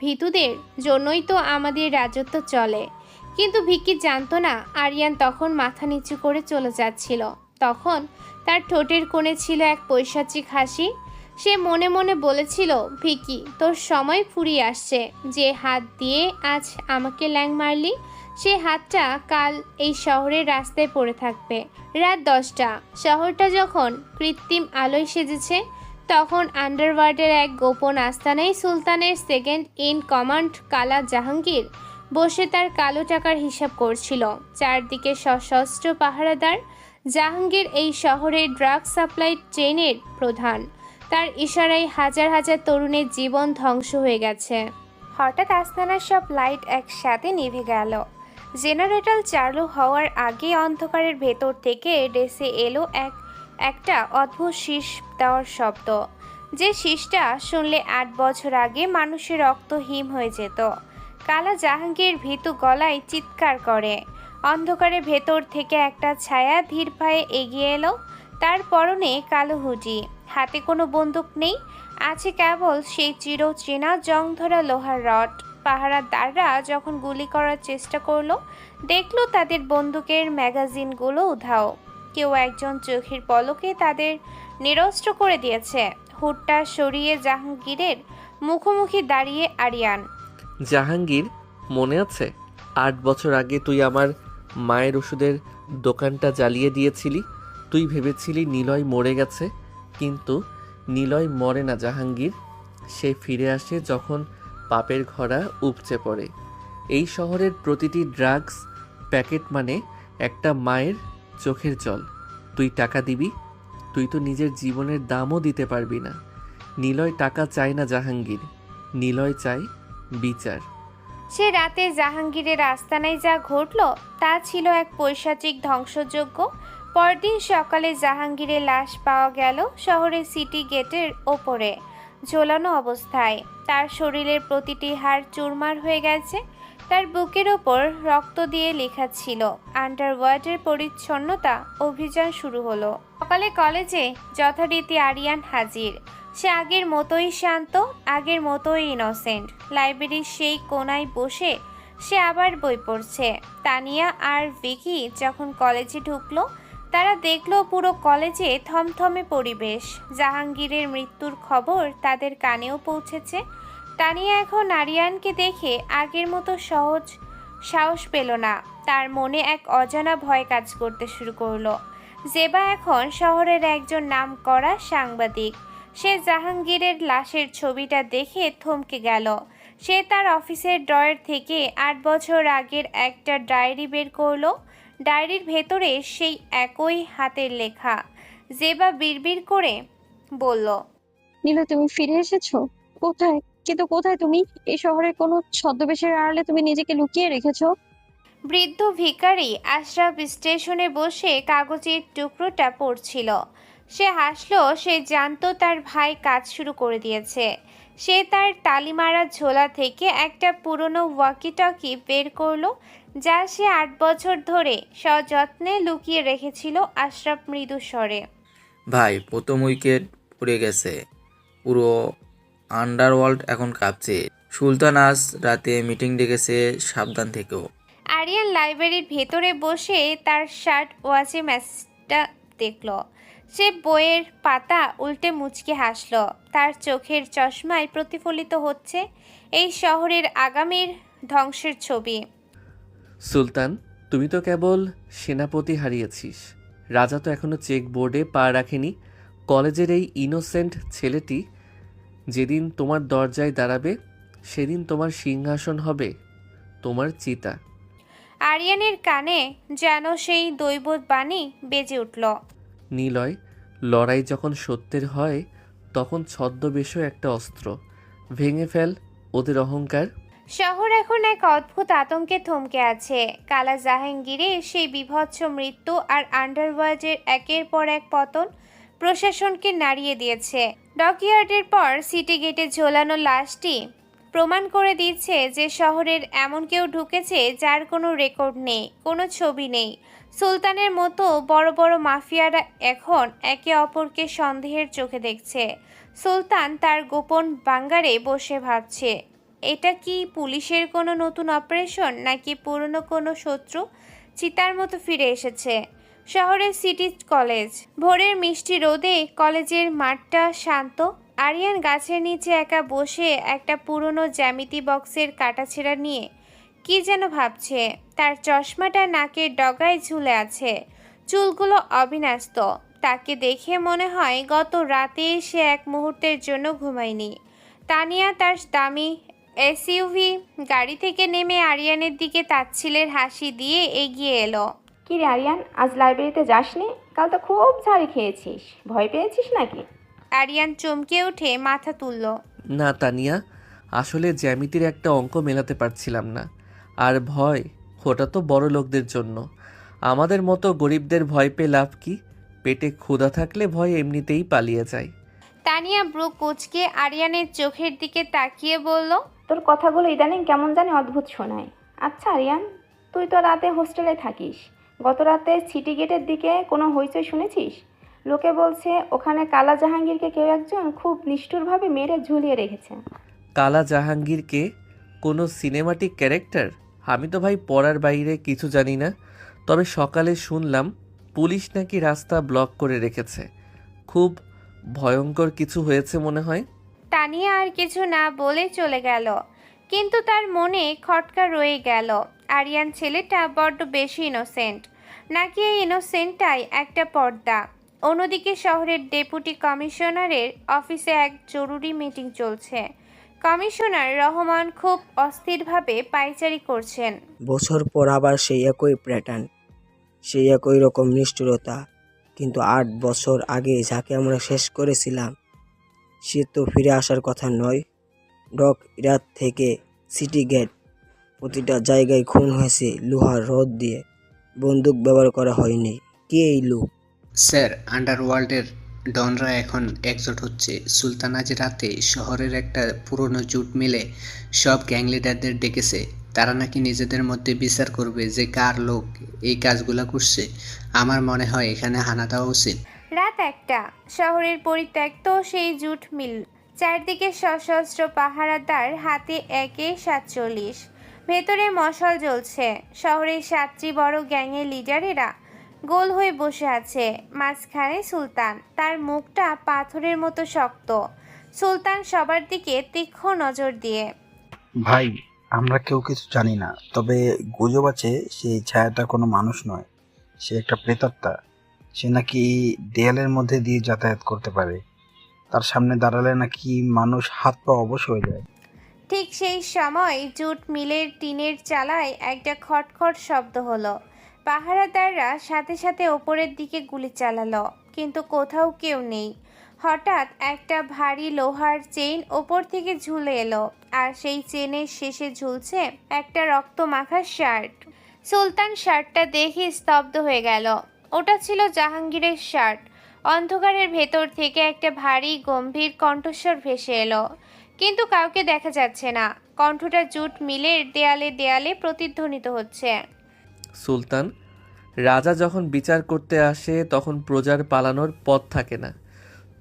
ভীতুদের জন্যই তো আমাদের রাজত্ব চলে। কিন্তু ভিকি জানতো না আরিয়ান তখন মাথা নিচু করে চলে যাচ্ছিল। তখন তার ঠোঁটের কোণে ছিল এক পৈশাচিক হাসি। সে মনে মনে বলেছিল, ভিকি তোর সময় ফুরিয়ে আসছে। যে হাত দিয়ে আজ আমাকে ল্যাং মারলি, সে হাতটা কাল এই শহরের রাস্তায় পড়ে থাকবে। রাত 10টা। শহরটা যখন কৃত্রিম আলোয় সেজেছে, তখন আন্ডারওয়ার্ল্ডের এক গোপন আস্তানায় সুলতানের সেকেন্ড ইন কমান্ড কালা জাহাঙ্গীর বসে তার কালো টাকার হিসাব করছিল। চারদিকে সশস্ত্র পাহারাদার। জাহাঙ্গীর এই শহরের ড্রাগ সাপ্লাই চেইনের প্রধান। তার ইশারায় হাজার হাজার তরুণের জীবন ধ্বংস হয়ে গেছে। হঠাৎ আস্তানার সব লাইট একসাথে নিভে গেল। জেনারেটর চালু হওয়ার আগে অন্ধকারের ভেতর থেকে ডেসে এলো একটা অদ্ভুত শীষ দেওয়ার শব্দ। যে শীষটা শুনলে 8 বছর আগে মানুষের রক্ত হিম হয়ে যেত। কালা জাহাঙ্গীর ভীতু গলায় চিৎকার করে। অন্ধকারের ভেতর থেকে একটা ছায়া ধীর পায়ে এগিয়ে এলো। তার পরনে কালো হুডি, হাতে কোনো বন্দুক নেই, আছে কেবল সেই চিরচেনা জংধরা লোহার রড। পাহারাদাররা যখন গুলি করার চেষ্টা করলো, দেখলো তাদের বন্দুকের ম্যাগাজিনগুলো উধাও। কেউ একজন চোখের পলকে তাদের নিরস্ত্র করে দিয়েছে। হুডটা সরিয়ে জাহাঙ্গীরের মুখোমুখি দাঁড়িয়ে আরিয়ান। জাহাঙ্গীর, মনে আছে 8 বছর আগে তুই আমার মায়ের ওষুধের দোকানটা জ্বালিয়ে দিয়েছিলি? তুই ভেবেছিলি নিলয় মরে গেছে, কিন্তু নিলয় মরে না জাহাঙ্গীর। সে ফিরে আসে যখন পাপের ঘোড়া উপচে পড়ে। এই শহরের প্রতিটি ড্রাগস প্যাকেট মানে একটা মায়ের চোখের জল। তুই টাকা দিবি? তুই তো নিজের জীবনের দামও দিতে পারবি না। নিলয় টাকা চায় না জাহাঙ্গীর, নিলয় চায় বিচার। সে রাতে জাহাঙ্গীরের আস্তানায় যা ঘটল তা ছিল এক পৈশাচিক ধ্বংসযজ্ঞ। পরদিন সকালে জাহাঙ্গীরের লাশ পাওয়া গেল শহরের সিটি গেটের ওপরে ঝোলানো অবস্থায়। তার শরীরের প্রতিটি হাড় চুরমার হয়ে গেছে। তার বুকের ওপর রক্ত দিয়ে লেখা ছিল, আন্ডারওয়ার্ল্ডের পরিচ্ছন্নতা অভিযান শুরু হলো। সকালে কলেজে যথারীতি আরিয়ান হাজির। সে আগের মতোই শান্ত, আগের মতোই ইনোসেন্ট। লাইব্রেরির সেই কোনায় বসে সে আবার বই পড়ছে। তানিয়া আর ভিকি যখন কলেজে ঢুকলো, তারা দেখলো পুরো কলেজে থমথমে পরিবেশ। জাহাঙ্গীরের মৃত্যুর খবর তাদের কানেও পৌঁছেছে। তানিয়া এখন আরিয়ানকে দেখে আগের মতো সাহস পেল না। তার মনে এক অজানা ভয় কাজ করতে শুরু করলো। জেবা এখন শহরের একজন নামকরা সাংবাদিক। সে জাহাঙ্গীরের লাশের ছবিটা দেখে থমকে গেল। সে তার অফিসের ড্রয়ার থেকে 8 বছর আগের একটা ডায়েরি বের করলো। ডায়েরির ভেতরে সেই একই হাতের লেখা। জেবা বিড়বিড় করে বলল, নীলা, তুমি ফিরে এসেছো? কোথায়? কিন্তু কোথায় তুমি? এই শহরের কোনো ছদ্মবেশের আড়ালে তুমি নিজেকে লুকিয়ে রেখেছো? বৃদ্ধ ভিখারি আশরাফ স্টেশনে বসে কাগজের টুকরোটা পড়ছিল। সে হাসলো। সে জানতো তার ভাই কাজ শুরু করে দিয়েছে। সে তার তালিমারা ঝোলা থেকে একটা পুরনো ওয়াকিটকি বের করলো, যা সে 8 বছর ধরে সযত্নে লুকিয়ে রেখেছিল। আশরাফ মৃদু স্বরে, ভাই, প্রথম উইকেট পড়ে গেছে। পুরো আন্ডারওয়ার্ল্ড এখন কাঁপছে। সুলতান আজ রাতে মিটিং ডেকেছে, সাবধান থেকো। আরিয়ান লাইব্রেরির ভেতরে বসে তার শার্ট ওয়াচে ম্যাচটা দেখল। সে বইয়ের পাতা উল্টে মুচকে হাসল। তার চোখের চশমায় প্রতিফলিত হচ্ছে এই শহরের আগামীর ধ্বংসের ছবি। সুলতান, তুমি তো কেবল সেনাপতি হারিয়েছিস, রাজা তো এখনো চেক বোর্ডে পা রাখেনি। কলেজের এই ইনোসেন্ট ছেলেটি যেদিন তোমার দরজায় দাঁড়াবে, সেদিন তোমার সিংহাসন হবে তোমার চিতা। আরিয়ানের কানে যেন সেই দৈবত বাণী বেজে উঠল। নিলয়, লড়াই যখন সত্যের হয়, তখন ছদ্মবেশও একটা অস্ত্র। ভেঙে ফেল ওদের অহংকার। শহর এখন এক অদ্ভুত আতঙ্কে থমকে আছে। কালা জাহাঙ্গীরের সেই বিভৎস মৃত্যু আর আন্ডারওয়ার্ল্ডের একের পর এক পতন প্রশাসনকে নাড়িয়ে দিয়েছে। ডকইয়ার্ডের পর সিটি গেটে ঝোলানো লাশটি প্রমাণ করে দিচ্ছে যে শহরের এমন কেউ ঢুকেছে যার কোনো রেকর্ড নেই, কোনো ছবি নেই। সুলতানের মতো বড় বড় মাফিয়ারা এখন একে অপরকে সন্দেহের চোখে দেখছে। সুলতান তার গোপন বাঙ্গারে বসে ভাবছে, এটা কি পুলিশের কোনো নতুন অপারেশন, নাকি পুরনো কোনো শত্রু চিতার মতো ফিরে এসেছে। শহরের সিটি কলেজ। ভোরের মিষ্টি রোদে কলেজের মাঠটা শান্ত। আরিয়ান গাছের নিচে একা বসে একটা পুরনো জ্যামিতি বক্সের কাটাছেঁড়া নিয়ে কি যেন ভাবছে। তার চশমাটা নাকের ডগায় ঝুলে আছে, চুলগুলো অবিন্যস্ত। তাকে দেখে মনে হয় গত রাতে সে এক মুহূর্তের জন্য ঘুমায়নি। তানিয়া তার দামি এসইউভি গাড়ি থেকে নেমে আরিয়ানের দিকে তাচ্ছিলের হাসি দিয়ে এগিয়ে এলো। কি রে আরিয়ান, আজ লাইব্রেরিতে যাসনি? কাল তো খুব ঝাড়ি খেয়েছিস, ভয় পেয়েছিস নাকি? আরিয়ান চমকে উঠে মাথা তুলল। না তানিয়া, আসলে জ্যামিতির একটা অঙ্ক মেলাতে পারছিলাম না। আর ভয়, ওটা তো বড় লোকদের জন্য। আমাদের মতো গরিবদের ভয় পেয়ে লাভ কি? পেটে ক্ষুধা থাকলে ভয় এমনিতেই পালিয়ে যায়। তানিয়া ব্রু কুচকে আরিয়ানের চোখের দিকে তাকিয়ে বলল, তোর কথাগুলো ইদানিং কেমন জানি অদ্ভুত শোনায়। আচ্ছা আরিয়ান, তুই তো রাতে হোস্টেলে থাকিস। গত রাতে সিটি গেটের দিকে কোনো হইচই শুনেছিস? লোকে বলছে ওখানে কালা জাহাঙ্গীরকে কেউ একজন খুব নিষ্ঠুরভাবে মেরে ঝুলিয়ে রেখেছে। কালা জাহাঙ্গীরকে কোনো সিনেমাটিক ক্যারেক্টার? আমি তো ভাই পড়ার বাইরে কিছু জানি না। তবে সকালে শুনলাম পুলিশ নাকি রাস্তা ব্লক করে রেখেছে। খুব ভয়ঙ্কর কিছু হয়েছে মনে হয়। তানিয়া আর কিছু না বলে চলে গেল, কিন্তু তার মনে খটকা রয়ে গেল। আরিয়ান ছেলেটা বড্ড বেশি ইনোসেন্ট, নাকি এই ইনোসেন্টটাই একটা পর্দা। অন্যদিকে শহরের ডেপুটি কমিশনারের অফিসে এক জরুরি মিটিং চলছে। কমিশনার রহমান খুব অস্থিরভাবে পায়চারি করছেন। বছর পর আবার সেই একই প্যাটার্ন, সেই একই রকম নিষ্ঠুরতা। কিন্তু 8 বছর আগে যাকে আমরা শেষ করেছিলাম সে তো ফিরে আসার কথা নয়। ডক ইরাত থেকে সিটি গেট, প্রতিটা জায়গায় খুন হয়েছে লোহার রড দিয়ে, বন্দুক ব্যবহার করা হয়নি। কে এই লোক? স্যার, আন্ডারওয়ার্ল্ডের ডনরা এখন একজোট হচ্ছে। সুলতান আজ রাতে শহরের একটা পুরনো জুট মিলে সব গ্যাং লিডারদের ডেকেছে। তারা নাকি নিজেদের মধ্যে বিচার করবে যে কার লোক এই কাজগুলো করছে। আমার মনে হয় এখানে হানা দেওয়া উচিত। রাত 1টা। শহরের পরিত্যক্ত সেই জুট মিল। চারদিকে সশস্ত্র পাহারাদার, হাতে একে 47। ভেতরে মশাল জ্বলছে। শহরের 7টি বড় গ্যাংয়ের লিডারেরা গোল হয়ে বসে আছে। মাঝখানে সুলতান, তার মুখটা পাথরের মতো শক্ত। সুলতান সবার দিকে তীক্ষ্ণ নজর দিয়ে, ভাই, আমরা কেউ কিছু জানি না, তবে গুজব আছে সেই ছায়াটা কোনো মানুষ নয়, সে একটা প্রেতাত্মা। সে নাকি দেয়ালের মধ্যে দিয়ে যাতায়াত করতে পারে। তার সামনে দাঁড়ালে নাকি মানুষ হাত পা অবশ হয়ে যায়। ঠিক সেই সময় জুট মিলের টিনের চালায় একটা খটখট শব্দ হলো। পাহারাদাররা সাথে সাথে ওপরের দিকে গুলি চালালো, কিন্তু কোথাও কেউ নেই। হঠাৎ একটা ভারী লোহার চেইন ওপর থেকে ঝুলে এলো, আর সেই চেনের শেষে ঝুলছে একটা রক্তমাখা শার্ট। সুলতান শার্টটা দেখে স্তব্ধ হয়ে গেল। ওটা ছিল জাহাঙ্গীরের শার্ট। অন্ধকারের ভেতর থেকে একটা ভারী গম্ভীর কণ্ঠস্বর ভেসে এলো, কিন্তু কাউকে দেখা যাচ্ছে না। কণ্ঠটা জুট মিলের দেয়ালে দেয়ালে প্রতিধ্বনিত হচ্ছে। সুলতান, রাজা যখন বিচার করতে আসে তখন প্রজার পালানোর পথ থাকে না।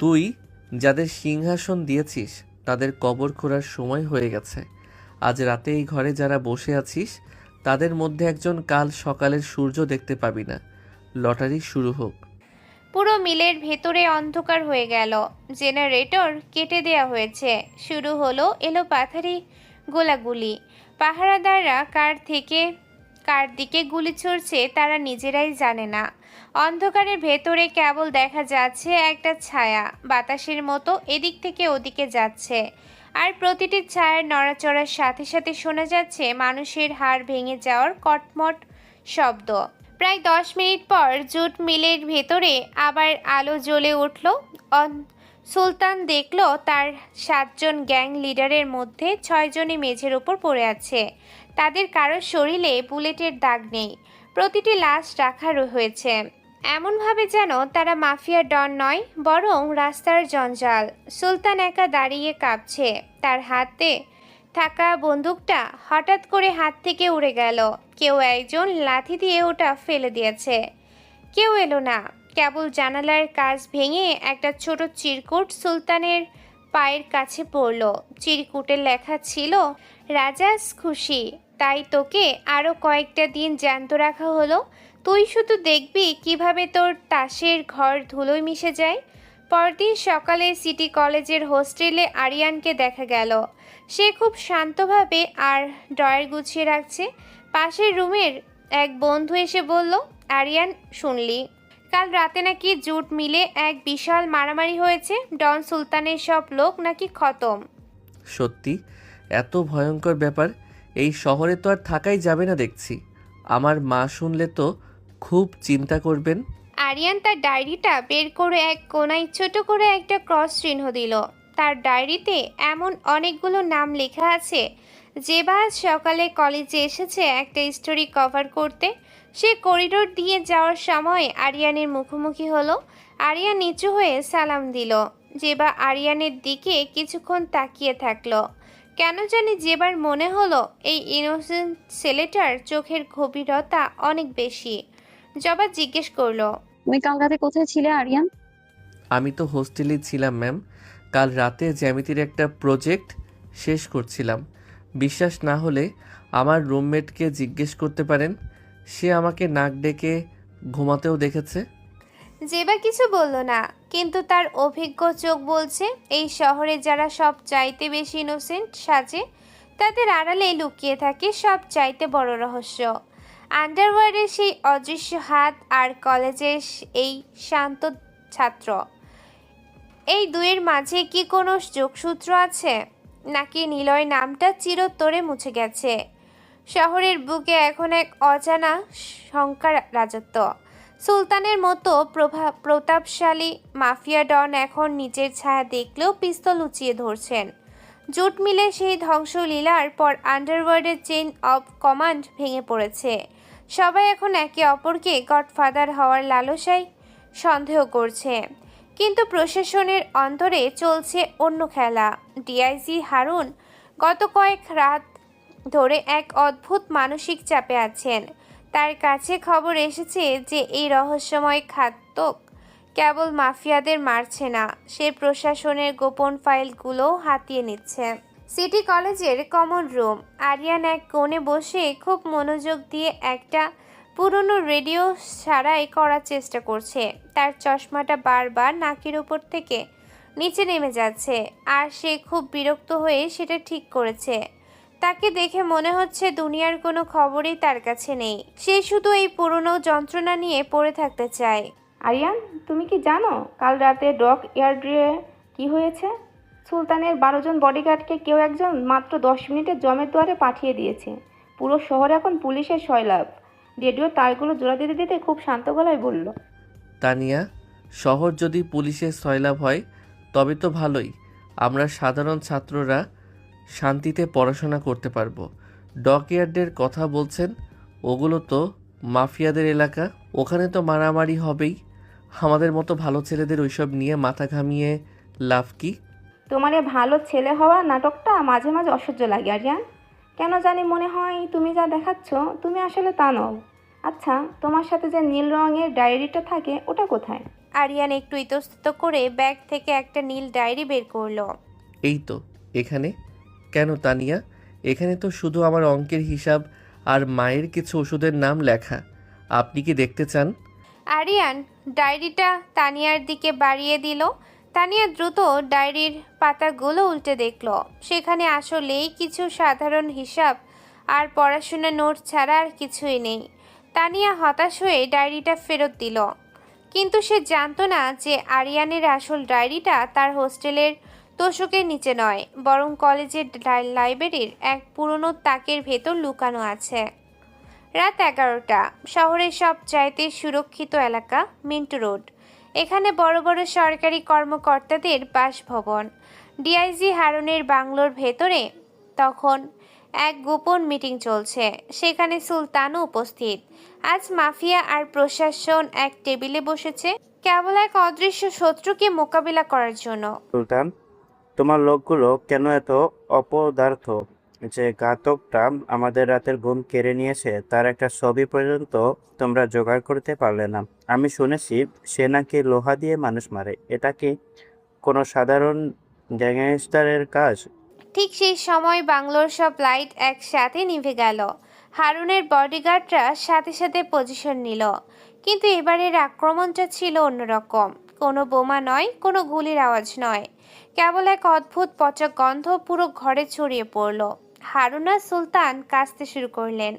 তুই যাদের সিংহাসন দিয়েছিস তাদের কবর খোঁড়ার সময় হয়ে গেছে। আজ রাতে এই ঘরে যারা বসে আছিস তাদের মধ্যে একজন কাল সকালের সূর্য দেখতে পাবি না। লটারি শুরু হোক। পুরো মিলের ভেতরে অন্ধকার হয়ে গেল। জেনারেটর কেটে দেয়া হয়েছে। শুরু হলো এলোপাথারি গোলাগুলি। পাহারাদাররা কার দিকে গুলি ছুড়ছে তারা নিজেরাই জানে না। অন্ধকারের ভেতরে কেবল দেখা যাচ্ছে একটা ছায়া, বাতাসের মতো এদিক থেকে ওদিকে যাচ্ছে। আর প্রতিটি ছায়ার নড়াচড়ার সাথে সাথে শোনা যাচ্ছে মানুষের হাড় ভেঙে যাওয়ার কটমট শব্দ। প্রায় 10 মিনিট পর জুট মিলের ভেতরে আবার আলো জ্বলে উঠল। সুলতান দেখল তার 7জন গ্যাং লিডারের মধ্যে 6জনই মেঝের ওপর পড়ে আছে। তাদের কারোর শরীরে বুলেটের দাগ নেই, প্রতিটি লাশ রাখা হয়েছে এমনভাবে যেন তারা মাফিয়া ডন নয়, বরং রাস্তার জঞ্জাল। সুলতান একা দাঁড়িয়ে কাঁপছে, তার হাতে থাকা বন্দুকটা হঠাৎ করে হাত থেকে উড়ে গেল। কেউ একজন লাথি দিয়ে ওটা ফেলে দিয়েছে। কেউ এলো না, কেবল জানালার কাঁচ ভেঙে একটা ছোট চিরকুট সুলতানের পায়ের কাছে পড়ল। চিরকুটের লেখা ছিল, রাজাস খুশি, তাই তোকে আরও কয়েকটা দিন জ্যান্ত রাখা হলো। তুই শুধু দেখবি কিভাবে তোর তাসের ঘর ধুলোয় মিশে যায়। পরদিন সকালে সিটি কলেজের হোস্টেলে আরিয়ানকে দেখা গেল। সে খুব শান্তভাবে আর ড্রয়ার গুছিয়ে রাখছে। পাশের রুমের এক বন্ধু এসে বলল, আরিয়ান, শুনলি কাল রাতে নাকি জুট মিলে এক বিশাল মারামারি হয়েছে? ডন সুলতানের সব লোক নাকি খতম। সত্যি? এত ভয়ঙ্কর ব্যাপার? এই শহরে তো আর থাকাই যাবে না দেখছি। আমার মা শুনলে তো খুব চিন্তা করবেন। আরিয়ান তার ডায়েরিটা বের করে এক কোনায় ছোট করে একটা ক্রস চিহ্ন দিল। তার ডায়েরিতে এমন অনেকগুলো নাম লেখা আছে যে আজ সকালে কলেজে এসেছে একটা স্টোরি কভার করতে। সে করিডোর দিয়ে যাওয়ার সময় আরিয়ানের মুখোমুখি হলো। আরিয়ান নিচু হয়ে সালাম দিল। জেবা আরিয়ানের দিকে কিছুক্ষণ তাকিয়ে থাকলো। কেন জানি জেবার মনে হলো এই ইনোসেন্ট ছেলেটার চোখের গভীরতা অনেক বেশি। জবা জিজ্ঞেস করলো, তুমি কাল রাতে কোথায় ছিলে আরিয়ান? আমি তো হোস্টেলেই ছিলাম ম্যাম। কাল রাতে জ্যামিতির একটা প্রজেক্ট শেষ করছিলাম। বিশ্বাস না হলে আমার রুমমেটকে জিজ্ঞেস করতে পারেন, সে আমাকে নাক ডেকে ঘুমাতেও দেখেছে। জেবা কিছু বলল না, কিন্তু তার অভিজ্ঞ চোখ বলছে এই শহরে যারা সব চাইতে বেশি ইনোসেন্ট সাজে তাদের আড়ালে লুকিয়ে থাকে সব চাইতে বড় রহস্য। আন্ডারওয়ার্ডের সেই অদৃশ্য হাত আর কলেজের এই শান্ত ছাত্র, এই দুয়ের মাঝে কি কোনো যোগসূত্র আছে, নাকি নিলয় নামটা চিরতরে মুছে গেছে? শহরের বুকে এখন এক অজানা শঙ্কার রাজত্ব। সুলতানের মতো প্রতাপশালী মাফিয়া ডন এখন নিজের ছায়া দেখলেও পিস্তল উঁচিয়ে ধরছেন। জুট মিলে সেই ধ্বংসলীলার পর আন্ডারওয়ার্ল্ডের চেইন অব কমান্ড ভেঙে পড়েছে। সবাই এখন একে অপরকে গডফাদার হওয়ার লালসায় সন্দেহ করছে। কিন্তু প্রশাসনের অন্তরে চলছে অন্য খেলা। ডিআইজি হারুন গত কয়েক রাত ধরে এক অদ্ভুত মানসিক চাপে আছেন। তার কাছে খবর এসেছে যে এই রহস্যময় ঘাতক কেবল মাফিয়াদের মারছে না, সে প্রশাসনের গোপন ফাইলগুলোও হাতিয়ে নিচ্ছে। সিটি কলেজের কমন রুম। আরিয়ান এক কোণে বসে খুব মনোযোগ দিয়ে একটা পুরনো রেডিও সারাই করার চেষ্টা করছে। তার চশমাটা বারবার নাকের উপর থেকে নিচে নেমে যাচ্ছে, আর সে খুব বিরক্ত হয়ে সেটা ঠিক করেছে। তাকে দেখে মনে হচ্ছে দুনিয়ার কোনো খবরই তার কাছে নেই। সে শুধু এই পুরনো যন্ত্রণা নিয়ে পড়ে থাকতে চায়। আরিয়ান, তুমি কি জানো কাল রাতে ডক ইয়ার্ডে কি হয়েছে? সুলতানের 12 জন বডিগার্ডকে কেউ একজন মাত্র 10 মিনিটে জমের দুয়ারে পাঠিয়ে দিয়েছে। পুরো শহরে এখন পুলিশের সয়লাভ। রেডিও তারগুলো জোড়া দিতে দিতে খুব শান্ত গলায় বলল, তানিয়া, শহর যদি পুলিশের সয়লাভ হয় তবে তো ভালোই। আমরা সাধারণ ছাত্ররা শান্তিতে পড়াশোনা করতে পারবো। ডকইয়ার্ডের কথা বলছেন, ওগুলো তো মাফিয়াদের এলাকা, ওখানে তো মারামারি হবেই। আমাদের মতো ভালো ছেলেদের ওইসব নিয়ে মাথা ঘামিয়ে লাভ কি? তোমার এ ভালো ছেলে হওয়া নাটকটা মাঝে মাঝে অসহ্য লাগে আরিয়ান। কেন জানি মনে হয় তুমি যা দেখাচ্ছ তুমি আসলে তা নও। আচ্ছা, তোমার সাথে যে নীল রঙের ডায়েরিটা থাকে ওটা কোথায়? আরিয়ান একটু ইতস্তত করে ব্যাগ থেকে একটা নীল ডায়েরি বের করলো। এই তো এখানে। কেন তানিয়া? এখানে তো শুধু আমার অঙ্কের হিসাব আর মায়ের কিছু ওষুধের নাম লেখা। আপনি কি দেখতে চান? আরিয়ান ডায়েরিটা তানিয়ার দিকে বাড়িয়ে দিল। তানিয়া দ্রুত ডায়েরির পাতাগুলো উল্টে দেখল। সেখানে আসলেই কিছু সাধারণ হিসাব আর পড়াশোনার নোট ছাড়া আর কিছুই নেই। তানিয়া হতাশ হয়ে ডায়েরিটা ফেরত দিল। কিন্তু সে জানতো না যে আরিয়ানের আসল ডায়েরিটা তার হোস্টেলের তোষকের নিচে নয়, বরং কলেজের লাইব্রেরির এক পুরনো তাকের ভেতর লুকানো আছে। রাত 11টা। শহরের সবচাইতে সুরক্ষিত এলাকা মিন্টো রোড। এখানে বড় বড় সরকারি কর্মকর্তাদের বাসভবন। ডিআইজি হারুনের বাংলোর ভেতরে তখন এক গোপন মিটিং চলছে। সেখানে সুলতানও উপস্থিত। আজ মাফিয়া আর প্রশাসন এক টেবিলে বসেছে, কেবল এক অদৃশ্য শত্রুকে মোকাবিলা করার জন্য। সুলতান, তোমার লোকগুলো কেন এত অপদার্থ যে ঘাতকটা আমাদের রাতের ঘুম কেড়ে নিয়েছে তার একটা ছবি পর্যন্ত তোমরা জোগাড় করতে পারলে না? আমি শুনেছি সে নাকি লোহা দিয়ে মানুষ মারে। এটা কি কোনো সাধারণ গ্যাংস্টারের কাজ? ঠিক সেই সময় বাংলোর সব লাইট একসাথে নিভে গেল। হারুনের বডিগার্ডরা সাথে সাথে পজিশন নিল। কিন্তু এবারের আক্রমণটা ছিল অন্যরকম। কোনো বোমা নয়, কোনো গুলির আওয়াজ নয়, কেবল এক অদ্ভুত পচা গন্ধ পুরো ঘরে ছড়িয়ে পড়ল। হারুন আর সুলতান কাঁচতে শুরু করলেন।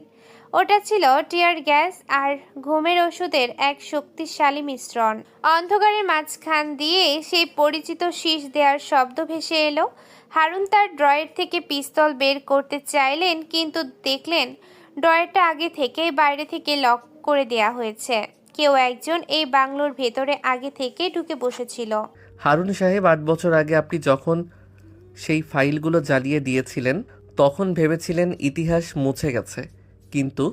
ওটা ছিল টিয়ার গ্যাস আর ঘুমের ওষুধের এক শক্তিশালী মিশ্রণ। অন্ধকারের মাঝখান দিয়ে সেই পরিচিত শীষ দেওয়ার শব্দ ভেসে এলো। হারুন তার ড্রয়ার থেকে পিস্তল বের করতে চাইলেন, কিন্তু দেখলেন ড্রয়ারটা আগে থেকেই বাইরে থেকে লক করে দেয়া হয়েছে। কেউ একজন এই বাংলোর ভেতরে আগে থেকে ঢুকে বসেছিল। হারুন সাহেব, 8 বছর আগে আপনি যখন সেই ফাইলগুলো জ্বালিয়ে দিয়েছিলেন তখন ভেবেছিলেন ইতিহাস মুছে গেছে, কিন্তু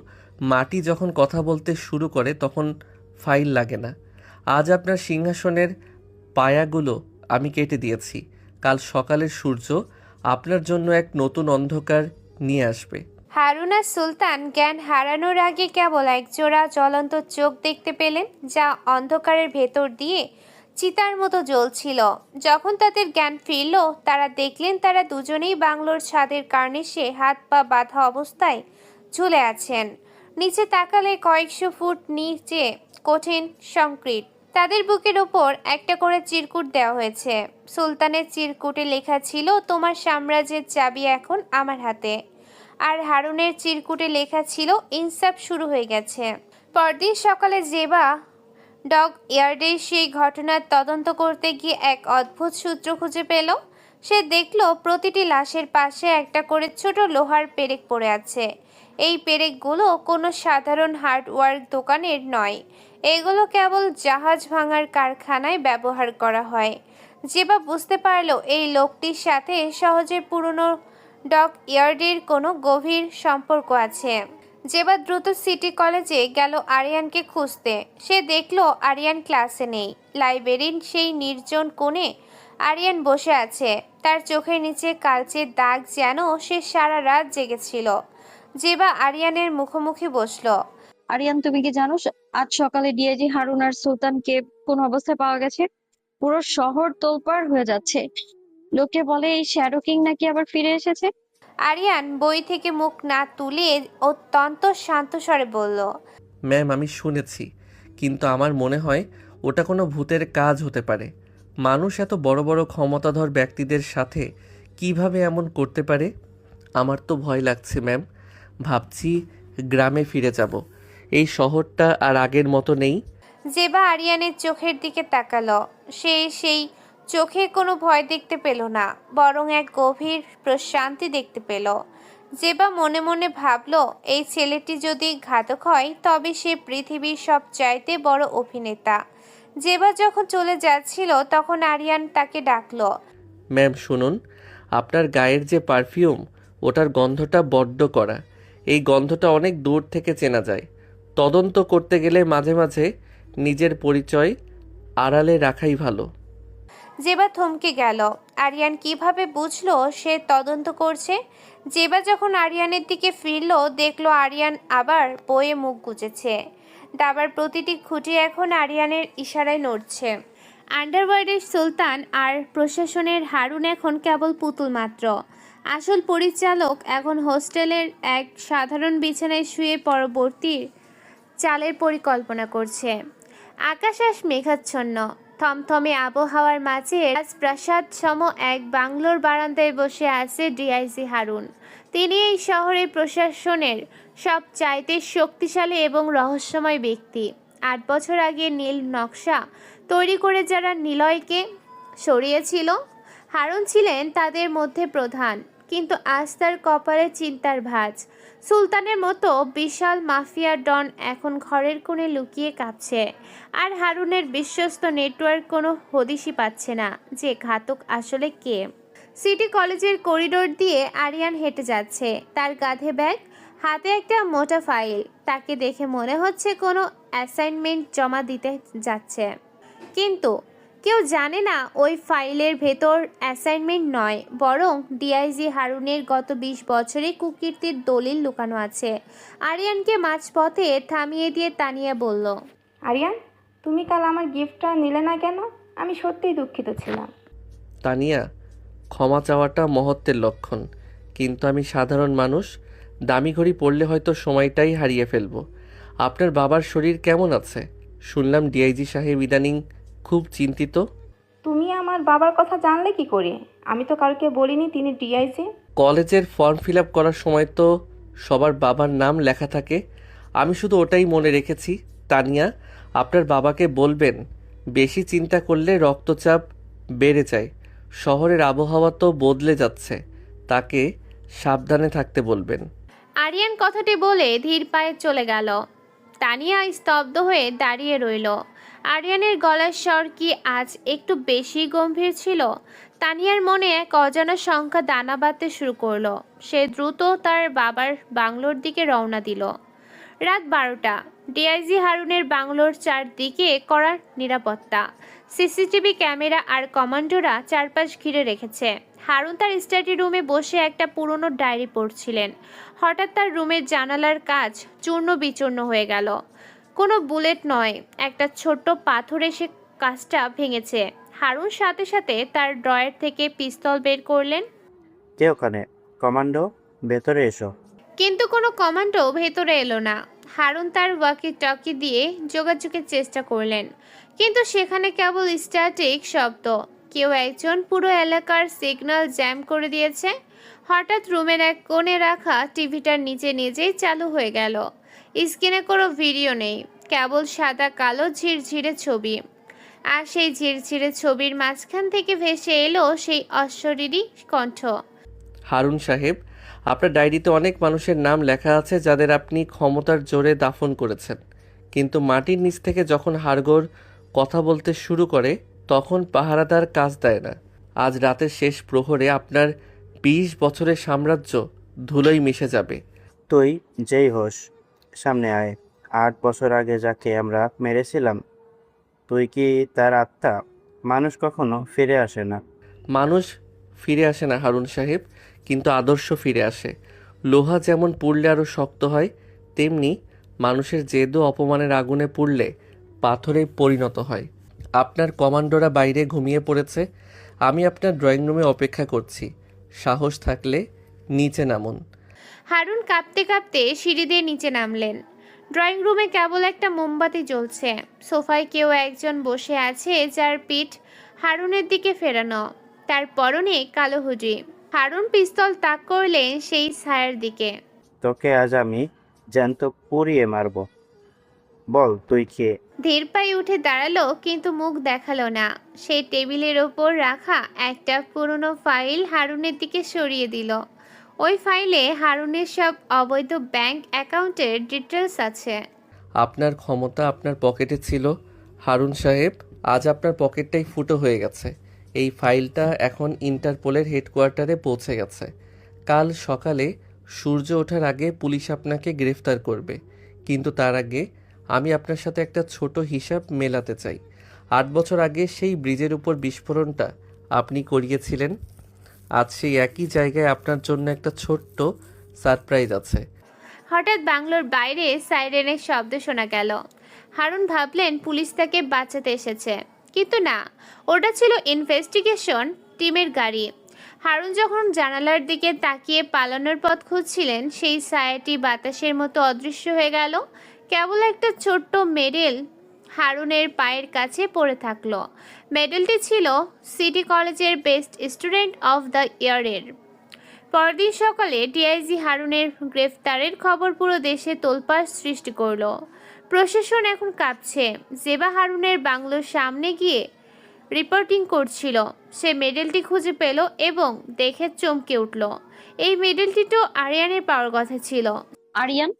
মাটি যখন কথা বলতে শুরু করে তখন ফাইল লাগে না। আজ আপনার সিংহাসনের পায়াগুলো আমি কেটে দিয়েছি। কাল সকালের সূর্য আপনার জন্য এক নতুন অন্ধকার নিয়ে আসবে। হারুন আর সুলতান জ্ঞান হারানোর আগে কেবল এক জোড়া জ্বলন্ত চোখ দেখতে পেলেন, যা অন্ধকারের ভেতর দিয়ে চিতার মতো জ্বলছিল। যখন তাদের জ্ঞান ফিরল, তারা দেখলেন তারা দুজনেই বাংলোর ছাদের কার্নিশে হাত পা বাঁধা অবস্থায় ঝুলে আছেন। নিচে তাকালে কয়েকশো ফুট নিচে কঠিন কংক্রিট। তাদের বুকের ওপর একটা করে চিরকুট দেওয়া হয়েছে। সুলতানের চিরকুটে লেখা ছিল, তোমার সাম্রাজ্যের চাবি এখন আমার হাতে। আর হারুনের চিরকুটে লেখা ছিল, ইনসাফ শুরু হয়ে গেছে। পরদিন সকালে জেবা ডগ ইয়ার্ডে সেই ঘটনার তদন্ত করতে গিয়ে এক অদ্ভুত সূত্র খুঁজে পেল। সে দেখল প্রতিটি লাশের পাশে একটা করে ছোট লোহার পেরেক পড়ে আছে। এই পেরেকগুলো কোনো সাধারণ হার্ডওয়্যার দোকানের নয়, এগুলো কেবল জাহাজ ভাঙার কারখানায় ব্যবহার করা হয়। জেবা বুঝতে পারল এই লোকটির সাথে সহজে পুরনো ডক ইয়ার্ডের কোনো গভীর সম্পর্ক আছে। জেবা দ্রুত সিটি কলেজে গেল আরিয়ানকে খুঁজতে। সে দেখল আরিয়ান ক্লাসে নেই। লাইব্রেরির সেই নির্জন কোণে আরিয়ান বসে আছে। তার চোখের নিচে কালচে দাগ, যেন সে সারা রাত জেগেছিল। জেবা আরিয়ানের মুখোমুখি বসলো। আরিয়ান, তুমি কি জানো আজ সকালে ডিআইজি হারুন আর সুলতানকে কোন অবস্থায় পাওয়া গেছে? পুরো শহর তোলপাড় হয়ে যাচ্ছে। লোকে বলে এই শ্যাডো কিং নাকি আবার ফিরে এসেছে। আরিয়ান বই থেকে মুখ না তুলে অত্যন্ত শান্ত স্বরে বলল, ম্যাম, আমি শুনেছি, কিন্তু আমার মনে হয় ওটা কোনো ভূতের কাজ হতে পারে। মানুষ এত বড় বড় ক্ষমতাধর ব্যক্তিদের সাথে কিভাবে এমন করতে পারে? আমার তো ভয় লাগছে ম্যাম। ভাবছি গ্রামে ফিরে যাব। এই শহরটা আর আগের মতো নেই। জেবা আরিয়ানের চোখের দিকে তাকালো। সে সেই চোখে কোনো ভয় দেখতে পেল না, বরং এক গভীর প্রশান্তি দেখতে পেল। জেবা মনে মনে ভাবল, এই ছেলেটি যদি ঘাতক হয় তবে সে পৃথিবীর সবচাইতে বড় অভিনেতা। জেবা যখন চলে যাচ্ছিল তখন আরিয়ান তাকে ডাকলো। ম্যাম শুনুন, আপনার গায়ের যে পারফিউম, ওটার গন্ধটা বড্ড কড়া। এই গন্ধটা অনেক দূর থেকে চেনা যায়। তদন্ত করতে গেলে মাঝে মাঝে নিজের পরিচয় আড়ালে রাখাই ভালো। জেবা থমকে গেল। আরিয়ান কিভাবে বুঝলো সে তদন্ত করছে? জেবা যখন আরিয়ানের দিকে ফিরল, দেখলো আরিয়ান আবার বইয়ে মুখ গুজেছে। দাবার প্রতিটি খুঁটি এখন আরিয়ানের ইশারায় নড়ছে। আন্ডারওয়ার্ল্ডের সুলতান আর প্রশাসনের হারুন এখন কেবল পুতুল মাত্র। আসল পরিচালক এখন হোস্টেলের এক সাধারণ বিছানায় শুয়ে পরবর্তী চালের পরিকল্পনা করছে। আকাশ আজ মেঘাচ্ছন্ন। থমথমে আবহাওয়ার মাঝে রাজপ্রাসাদ সম এক বাংলোর বারান্দায় বসে আছে ডিআইজি হারুন। তিনি এই শহরের প্রশাসনের সবচাইতে শক্তিশালী এবং রহস্যময় ব্যক্তি। 8 বছর আগে নীল নকশা তৈরি করে যারা নিলয়কে সরিয়েছিল, হারুন ছিলেন তাদের মধ্যে প্রধান। কিন্তু আজ তার কপালে চিন্তার ভাঁজ। সুলতানের মতো বিশাল মাফিয়া ডন এখন ঘরের কোণে লুকিয়ে কাঁপছে, আর হারুনের বিশ্বস্ত নেটওয়ার্ক কোনো হদিশই পাচ্ছে না যে ঘাতক আসলে কে। সিটি কলেজের করিডোর দিয়ে আরিয়ান হেঁটে যাচ্ছে, তার কাঁধে ব্যাগ, হাতে একটা মোটা ফাইল। তাকে দেখে মনে হচ্ছে কোনো অ্যাসাইনমেন্ট জমা দিতে যাচ্ছে, কিন্তু কেউ জানে না ওই ফাইলের ভেতর অ্যাসাইনমেন্ট নয়, বরং ডিআইজি হারুনের গত 20 বছরে কুকীর্তির দলিল লুকানো আছে। আরিয়ানকে মাঝপথে থামিয়ে দিয়ে তানিয়া বলল, আরিয়ান, তুমি কাল আমার গিফটটা নিলে না কেন? আমি সত্যিই দুঃখিত ছিলাম। তানিয়া, ক্ষমা চাওয়াটা মহত্বের লক্ষণ, কিন্তু আমি সাধারণ মানুষ। দামি ঘড়ি পড়লে হয়তো সময়টাই হারিয়ে ফেলবো। আপনার বাবার শরীর কেমন আছে? শুনলাম ডিআইজি সাহেব ইদানিং খুব চিন্তিত। তুমি আমার বাবার কথা জানলে কি করে? আমি তো কাউকে বলিনি তিনি ডিআইজি। কলেজের ফর্ম ফিল আপ করার সময় তো সবার বাবার নাম লেখা থাকে, আমি শুধু ওটাই মনে রেখেছি। তানিয়া, আপনার বাবাকে বলবেন বেশি চিন্তা করলে রক্তচাপ বেড়ে যায়। শহরের আবহাওয়া তো বদলে যাচ্ছে, তাকে সাবধানে থাকতে বলবেন। আরিয়ান কথাটি বলে ধীর পায়ে চলে গেল। তানিয়া স্তব্ধ হয়ে দাঁড়িয়ে রইল। আরিয়ানের গলার স্বর কি আজ একটু বেশি গম্ভীর ছিল? তানিয়ার মনে এক অজানা সংখ্যা দানা বাঁধতে শুরু করলো। সে দ্রুত তার বাবার বাংলোর দিকে রওনা দিল। রাত 12টা। ডিআইজি হারুনের বাংলোর চারদিকে কড়া নিরাপত্তা, সিসিটিভি ক্যামেরা আর কমান্ডোরা চারপাশ ঘিরে রেখেছে। হারুন তার স্টাডি রুমে বসে একটা পুরনো ডায়েরি পড়ছিলেন। হঠাৎ তার রুমের জানালার কাচ চূর্ণ বিচূর্ণ হয়ে গেল। কোনো বুলেট নয়, একটা ছোট্ট পাথর এসে কাচটা ভেঙেছে। হারুন সাথে সাথে তার ড্রয়ার থেকে পিস্তল বের করলেন। কে ওখানে? কমান্ডো, ভেতরে এসো। কিন্তু কোনো কমান্ডো ভেতরে এলো না। হারুন তার ওয়াকি টকি দিয়ে যোগাযোগের চেষ্টা করলেন, কিন্তু সেখানে কেবল স্ট্যাটিক শব্দ। কেউ একজন পুরো এলাকার সিগন্যাল জ্যাম করে দিয়েছে। হঠাৎ রুমের এক কোণে রাখা টিভিটার নিচে নিজেই চালু হয়ে গেল। স্ক্রিনে কোনো ভিডিও নেই, কেবল সাদা কালো ঝিরঝিরে ছবি। আর সেই ঝিরঝিরে ছবির মাঝখান থেকে ভেসে এলো সেই অশরীরী কণ্ঠ। হারুন সাহেব, আপনার ডায়েরিতে অনেক মানুষের নাম লেখা আছে যাদের আপনি ক্ষমতার জোরে দাফন করেছেন, কিন্তু মাটির নিচ থেকে যখন হাড়গোড় কথা বলতে শুরু করে তখন পাহারাদার কাজ দেয় না। আজ রাতের শেষ প্রহরে আপনার 20 বছরের সাম্রাজ্য ধুলোয় মিশে যাবে। তুই যেই হোস, সামনে আয়। 8 বছর আগে যাকে আমরা মেরেছিলাম, তুই কি তার আত্মা? মানুষ কখনো ফিরে আসে না। মানুষ ফিরে আসে না হারুন সাহেব, কিন্তু আদর্শ ফিরে আসে। লোহা যেমন পুড়লে আরও শক্ত হয়, তেমনি মানুষের জেদ ও অপমানের আগুনে পুড়লে পাথরে পরিণত হয়। আপনার কমান্ডোরা বাইরে ঘুমিয়ে পড়েছে, আমি আপনার ড্রয়িং রুমে অপেক্ষা করছি। সাহস থাকলে নিচে নামুন। হারুন কাঁপতে কাঁপতে সিঁড়ি দিয়ে নিচে নামলেন। ড্রয়িং রুমে কেবল একটা মোমবাতি জ্বলছে। সোফায় কেউ একজন বসে আছে, যার পিঠ হারুনের দিকে ফেরানো। তার পরনে কালো হুডি। হারুন পিস্তল তাক করলেন সেই ছায়ার দিকে। তোকে আজ আমি জ্যান্ত পুড়িয়ে মারব। বল তুই কে? ধীর পায়ে উঠে দাঁড়ালো, কিন্তু মুখ দেখালো না। সেই টেবিলের ওপর রাখা একটা পুরনো ফাইল হারুনের দিকে সরিয়ে দিল। ওই ফাইলে হারুনের সব অবৈধ ব্যাংক অ্যাকাউন্টের ডিটেলস আছে। আপনার ক্ষমতা আপনার পকেটে ছিল হারুন সাহেব, আজ আপনার পকেটটাই ফুটো হয়ে গেছে। এই ফাইলটা এখন ইন্টারপোলের হেডকোয়ার্টারে পৌঁছে গেছে। কাল সকালে সূর্য ওঠার আগে পুলিশ আপনাকে গ্রেফতার করবে, কিন্তু তার আগে আমি আপনার সাথে একটা ছোট হিসাব মেলাতে চাই। 8 বছর আগে সেই ব্রিজের উপর বিস্ফোরণটা আপনি করিয়েছিলেন। আজ সেই একই জায়গায় আপনার জন্য একটা ছোট্ট সারপ্রাইজ আছে। হঠাৎ বাংলোর বাইরে সাইরেনের শব্দ শোনা গেল। হারুন ভাবলেন পুলিশ তাকে বাঁচাতে এসেছে, কিন্তু না, ওটা ছিল ইনভেস্টিগেশন টিমের গাড়ি। হারুন যখন জানালার দিকে তাকিয়ে পালানোর পথ খুঁজছিলেন, সেই ছায়াটি বাতাসের মতো অদৃশ্য হয়ে গেল। কেবল একটা ছোট্ট মেডেল হারুনের পায়ের কাছে পড়ে থাকলো। মেডেলটি ছিল সিটি কলেজের বেস্ট স্টুডেন্ট অফ দ্য ইয়ারের। পরদিন সকালে ডিআইজি হারুনের গ্রেফতারের খবর পুরো দেশে তোলপাড় সৃষ্টি করলো। প্রশাসন এখন কাঁপছে। জেবা হারুনের বাংলোর সামনে গিয়ে রিপোর্টিং করছিল। সে মেডেলটি খুঁজে পেল এবং দেখে চমকে উঠল। এই মেডেলটি তো আরিয়ানের পাওয়ার কথা ছিল। আরিয়ান?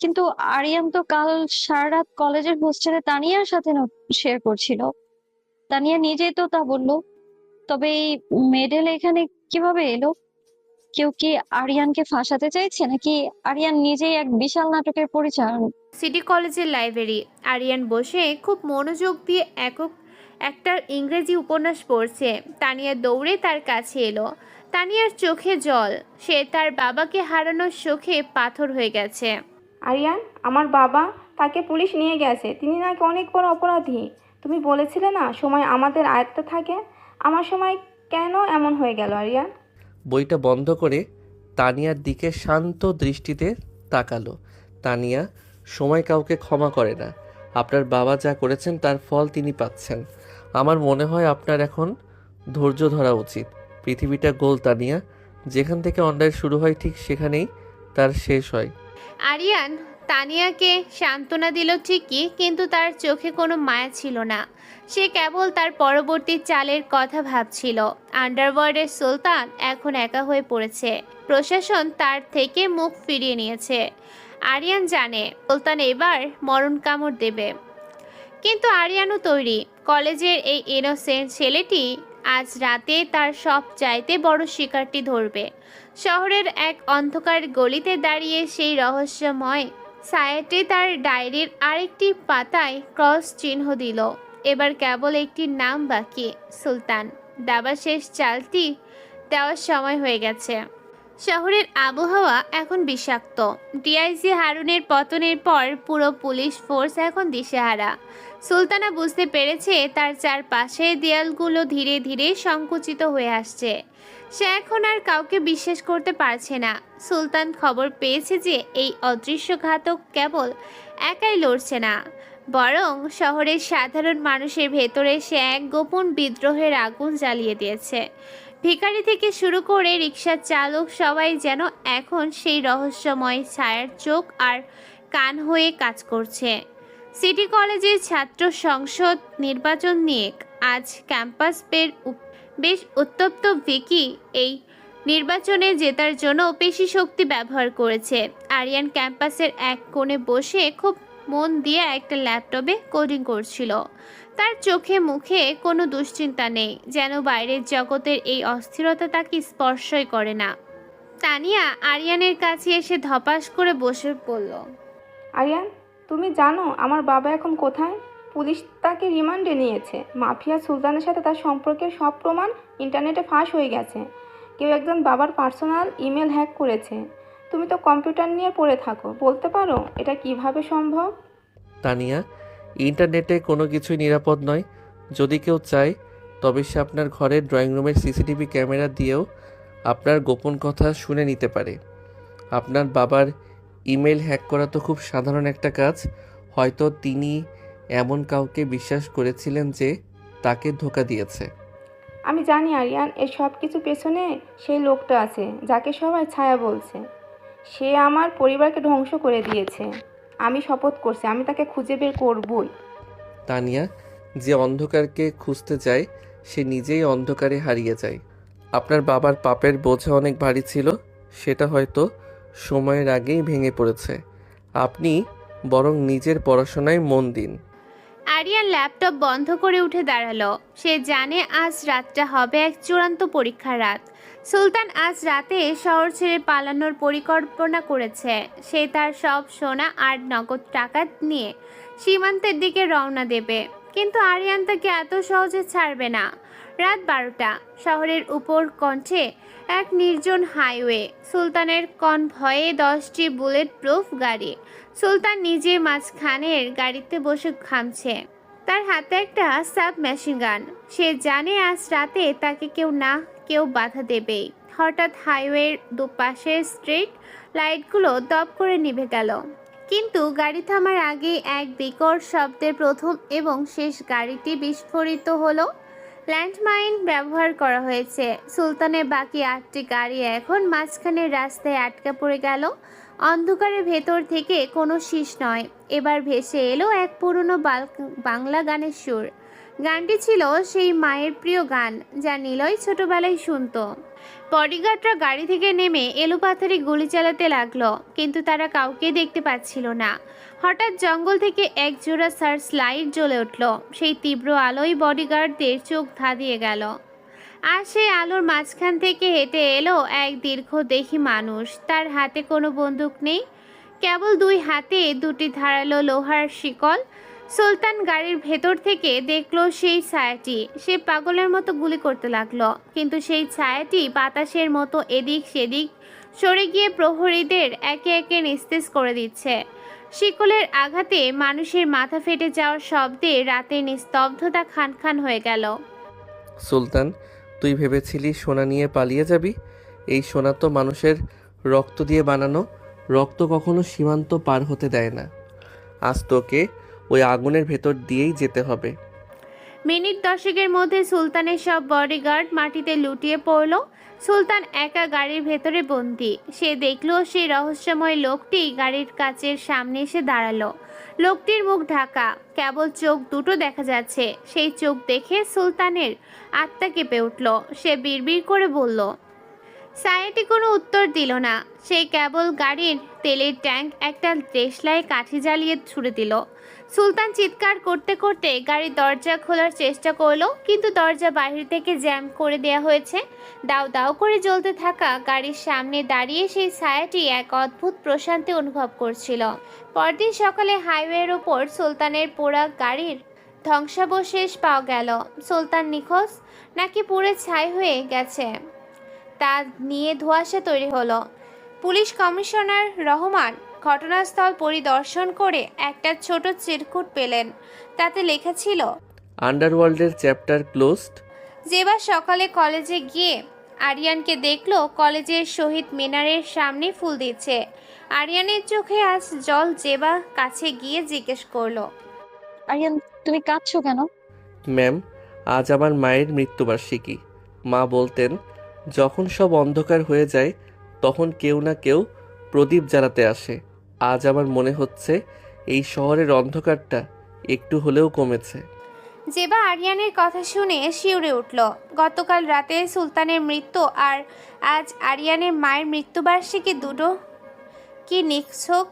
কিন্তু আরিয়ান তো কাল সারা রাত কলেজের হোস্টেলে তানিয়ার সাথে শেয়ার করছিল। তানিয়া নিজেই তো তা বললো। তবে এই মেডেল এখানে কিভাবে এলো? কেউ কি আরিয়ানকে ফাঁসাতে চাইছে, নাকি আরিয়ান নিজেই এক বিশাল নাটকের পরিচালক? সিটি কলেজের লাইব্রেরি। আরিয়ান বসে খুব মনোযোগ দিয়ে একটা ইংরেজি উপন্যাস পড়ছে। তানিয়া দৌড়ে তার কাছে এলো। তানিয়ার চোখে জল। সে তার বাবাকে হারানোর শোকে পাথর হয়ে গেছে। আরিয়ান, আমার বাবা, তাকে পুলিশ নিয়ে গেছে। তিনি নাকি অনেক বড় অপরাধী। তুমি বলেছিলে না সময় আমাদের আয়ত্তে থাকে। আমার সময় কেন এমন হয়ে গেল আরিয়ান? বইটা বন্ধ করে তানিয়ার দিকে শান্ত দৃষ্টিতে তাকালো। তানিয়া, সময় কাউকে ক্ষমা করে না। আপনার বাবা যা করেছেন তার ফল তিনি পাচ্ছেন। আমার মনে হয় আপনার এখন ধৈর্য ধরা উচিত। পৃথিবীটা গোল তানিয়া, যেখান থেকে অন্যায় শুরু হয় ঠিক সেখানেই তার শেষ হয়। আরিয়ান তানিয়াকে সান্ত্বনা দিল ঠিকই, কিন্তু তার চোখে কোনো মায়া ছিল না। সে কেবল তার পরবর্তী চালের কথা ভাবছিল। আন্ডারওয়ার্ল্ডের সুলতান এখন একা হয়ে পড়েছে। প্রশাসন তার থেকে মুখ ফিরিয়ে নিয়েছে। আরিয়ান জানে সুলতান এবার মরণ কামড় দেবে, কিন্তু আরিয়ানও তৈরি। কলেজের এই ইনোসেন্ট ছেলেটি আজ রাতে তার সব চাইতে বড় শিকারটি ধরবে। শহরের এক অন্ধকার গলিতে দাঁড়িয়ে সেই রহস্যময় ছায়াটি তার ডায়েরির আরেকটি পাতায় ক্রস চিহ্ন দিল। এবার কেবল একটি নাম বাকি, সুলতান। দাবা শেষ চালটি দেওয়ার সময় হয়ে গেছে। শহরের আবহাওয়া এখন বিষাক্ত। ডিআইজি হারুনের পতনের পর পুরো পুলিশ ফোর্স এখন দিশেহারা। সুলতানা বুঝতে পেরেছে তার চারপাশের দেয়ালগুলো ধীরে ধীরে সংকুচিত হয়ে আসছে। সে এখন আর কাউকে বিশ্বাস করতে পারছে না। সুলতান খবর পেয়েছে যে এই অদৃশ্য ঘাতক কেবল একাই লড়ছে না, বরং শহরের সাধারণ মানুষের ভেতরে সে এক গোপন বিদ্রোহের আগুন জ্বালিয়ে দিয়েছে। ভিখারি থেকে শুরু করে রিকশার চালক সবাই যেন এখন সেই রহস্যময় ছায়ার চোখ আর কান হয়ে কাজ করছে। সিটি কলেজের ছাত্র সংসদ নির্বাচন নিয়ে আজ ক্যাম্পাস বেশ উত্তপ্ত। ভিকি এই নির্বাচনে জেতার জন্য পেশি শক্তি ব্যবহার করেছে। আরিয়ান ক্যাম্পাসের এক কোণে বসে খুব মন দিয়ে একটা ল্যাপটপে কোডিং করছিল। তার চোখে মুখে কোনো দুশ্চিন্তা নেই, যেন বাইরের জগতের এই অস্থিরতা তাকে স্পর্শই করে না। তানিয়া আরিয়ানের কাছে এসে ধপাস করে বসে পড়ল। আরিয়ান, তুমি জানো আমার বাবা এখন কোথায়? পুলিশ তাকে রিমান্ডে নিয়েছে। মাফিয়া সুলতানের সাথে তার সম্পর্কের সব প্রমাণ ইন্টারনেটে ফাঁস হয়ে গেছে। কেউ একজন বাবার পার্সোনাল ইমেল হ্যাক করেছে। তুমি তো কম্পিউটার নিয়ে পড়ে থাকো, বলতে পারো এটা কিভাবে সম্ভব? তানিয়া, ইন্টারনেটে কোনো কিছুই নিরাপদ নয়। যদি কেউ চায় তবে সে আপনার ঘরের ড্রয়িং রুমের সিসিটিভি ক্যামেরা দিয়েও আপনার গোপন কথা শুনে নিতে পারে। আপনার বাবার ইমেল হ্যাক করা তো খুব সাধারণ একটা কাজ। হয়তো তিনি এমন কাউকে বিশ্বাস করেছিলেন যে তাকে ধোঁকা দিয়েছে। আমি জানি আরিয়ান, এই সব কিছু পেছনে সেই লোকটা আছে যাকে সবাই ছায়া বলছে। সে আমার পরিবারকে ধ্বংস করে দিয়েছে। আমি শপথ করছি আমি তাকে খুঁজে বের করবই। তানিয়া, যে অন্ধকারকে খুঁজতে যায় সে নিজেই অন্ধকারে হারিয়ে যায়। আপনার বাবার পাপের বোঝা অনেক ভারী ছিল, সেটা হয়তো সময়ের আগেই ভেঙে পড়েছে। আপনি বরং নিজের পড়াশোনায় মন দিন। আরিয়ান ল্যাপটপ বন্ধ করে উঠে দাঁড়ালো। সে জানে আজ রাতটা হবে এক চূড়ান্ত পরীক্ষার রাত। সুলতান আজ রাতে শহর ছেড়ে পালানোর পরিকল্পনা করেছে। সে তার সব সোনা আর নগদ টাকা নিয়ে সীমান্তের দিকে রওনা দেবে, কিন্তু আরিয়ান তাকে এত সহজে ছাড়বে না। রাত 12টা। শহরের উপর কণ্ঠে এক নির্জন হাইওয়ে। সুলতানের কনভয়ে 10টি বুলেট প্রুফ গাড়ি। সুলতান নিজে মাঝখানের গাড়িতে বসে ঘামছে। তার হাতে একটা সাব মেশিন গান। সে জানে আজ রাতে তাকে কেউ বাধা দেবেই। হঠাৎ হাইওয়ের দুপাশের স্ট্রিট লাইটগুলো দপ করে নিভে গেল, কিন্তু গাড়ি থামার আগে এক বিকট শব্দের প্রথম এবং শেষ গাড়িটি বিস্ফোরিত হলো। ল্যান্ডমাইন ব্যবহার করা হয়েছে। সুলতানের বাকি 8টি গাড়ি এখন মাঝখানের রাস্তায় আটকা পড়ে গেল। অন্ধকারের ভেতর থেকে কোনো শীষ নয়, এবার ভেসে এলো এক পুরনো বাংলা গানের সুর। গানটি ছিল সেই মায়ের প্রিয় গান যা নিলয় ছোটবেলায় শুনতো। বডিগার্ডরা গাড়ি থেকে নেমে এলোপাথারি গুলি চালাতে লাগলো, কিন্তু তারা কাউকে দেখতে পাচ্ছিল না। হঠাৎ জঙ্গল থেকে এক জোড়া সার্চ লাইট জ্বলে উঠল। সেই তীব্র আলোয় বডিগার্ডদের চোখ ধাঁধিয়ে গেল। আর সেই আলোর মাঝখান থেকে হেঁটে এলো এক দীর্ঘদেহী মানুষ। তার হাতে কোনো বন্দুক নেই, কেবল দুই হাতে দুটি ধারালো লোহার শিকল। সুলতান গাড়ির ভেতর থেকে দেখলো সেই ছায়াটি। সে পাগলের মতো গুলি করতে লাগলো, কিন্তু সেই ছায়াটি বাতাসের মতো এদিক সেদিক সরে গিয়ে প্রহরীদের একে একে নিস্তেজ করে দিচ্ছে। শিকলের আঘাতে মানুষের মাথা ফেটে যাওয়ার শব্দে রাতের নিস্তব্ধতা খান খান হয়ে গেল। সুলতান, তুই ভেবেছিলি সোনা নিয়ে পালিয়ে যাবি? এই সোনা তো মানুষের রক্ত দিয়ে বানানো। রক্ত কখনো সীমান্ত পার হতে দেয় না। আজ তোকে ওই আগুনের ভেতর দিয়েই যেতে হবে। মিনিট 10 মধ্যে সুলতানের সব বডিগার্ড মাটিতে লুটিয়ে পড়ল। সুলতান একা গাড়ির ভেতরে বন্দি। সে দেখল সেই রহস্যময় লোকটি গাড়ির কাচের সামনে এসে দাঁড়ালো। লোকটির মুখ ঢাকা, কেবল চোখ দুটো দেখা যাচ্ছে। সেই চোখ দেখে সুলতানের আত্মা কেঁপে উঠল। সে বিড়বিড় করে বলল। সায়েটি কোনো উত্তর দিল না। সে কেবল গাড়ির তেলের ট্যাঙ্ক একটা দেশলাই কাঠি জ্বালিয়ে ছুড়ে দিল। সুলতান চিৎকার করতে করতে গাড়ির দরজা খোলার চেষ্টা করলো, কিন্তু দরজা বাহির থেকে জ্যাম করে দেয়া হয়েছে। দাউ দাউ করে জ্বলতে থাকা গাড়ির সামনে দাঁড়িয়ে সেই ছায়াটি এক অদ্ভুত প্রশান্তি অনুভব করছিল। পরদিন সকালে হাইওয়ের ওপর সুলতানের পোড়া গাড়ির ধ্বংসাবশেষ পাওয়া গেল। সুলতান নিখোঁজ নাকি পুড়ে ছাই হয়ে গেছে তা নিয়ে ধোঁয়াশা তৈরি হলো। পুলিশ কমিশনার রহমান ঘটনাস্থল পরিদর্শন করে একটা ছোট চিরকুট পেলেন। তাতে লেখা ছিল, আন্ডারওয়ার্ল্ডের চ্যাপ্টার ক্লোজড। জেবা সকালে কলেজে গিয়ে আরিয়ানকে দেখলো কলেজের শহীদ মিনারের সামনে ফুল দিচ্ছে। আরিয়ানের চোখে আজ জল। জেবা কাছে গিয়ে জিজ্ঞেস করলো, আরিয়ান, তুমি কাঁদছো কেন? ম্যাম, আজ আমার মায়ের মৃত্যুবার্ষিকী। মা বলতেন, যখন সব অন্ধকার হয়ে যায় তখন কেউ না কেউ প্রদীপ জ্বালাতে আসে। আজ আমার মনে হচ্ছে এই শহরের অন্ধকারটা একটু হলেও কমেছে। জেবা আরিয়ানের কথা শুনে শিউরে উঠল। গতকাল রাতে সুলতানের মৃত্যু আর আজ আরিয়ানের মায়ের মৃত্যুবার্ষিকী, দুটো কি নিছক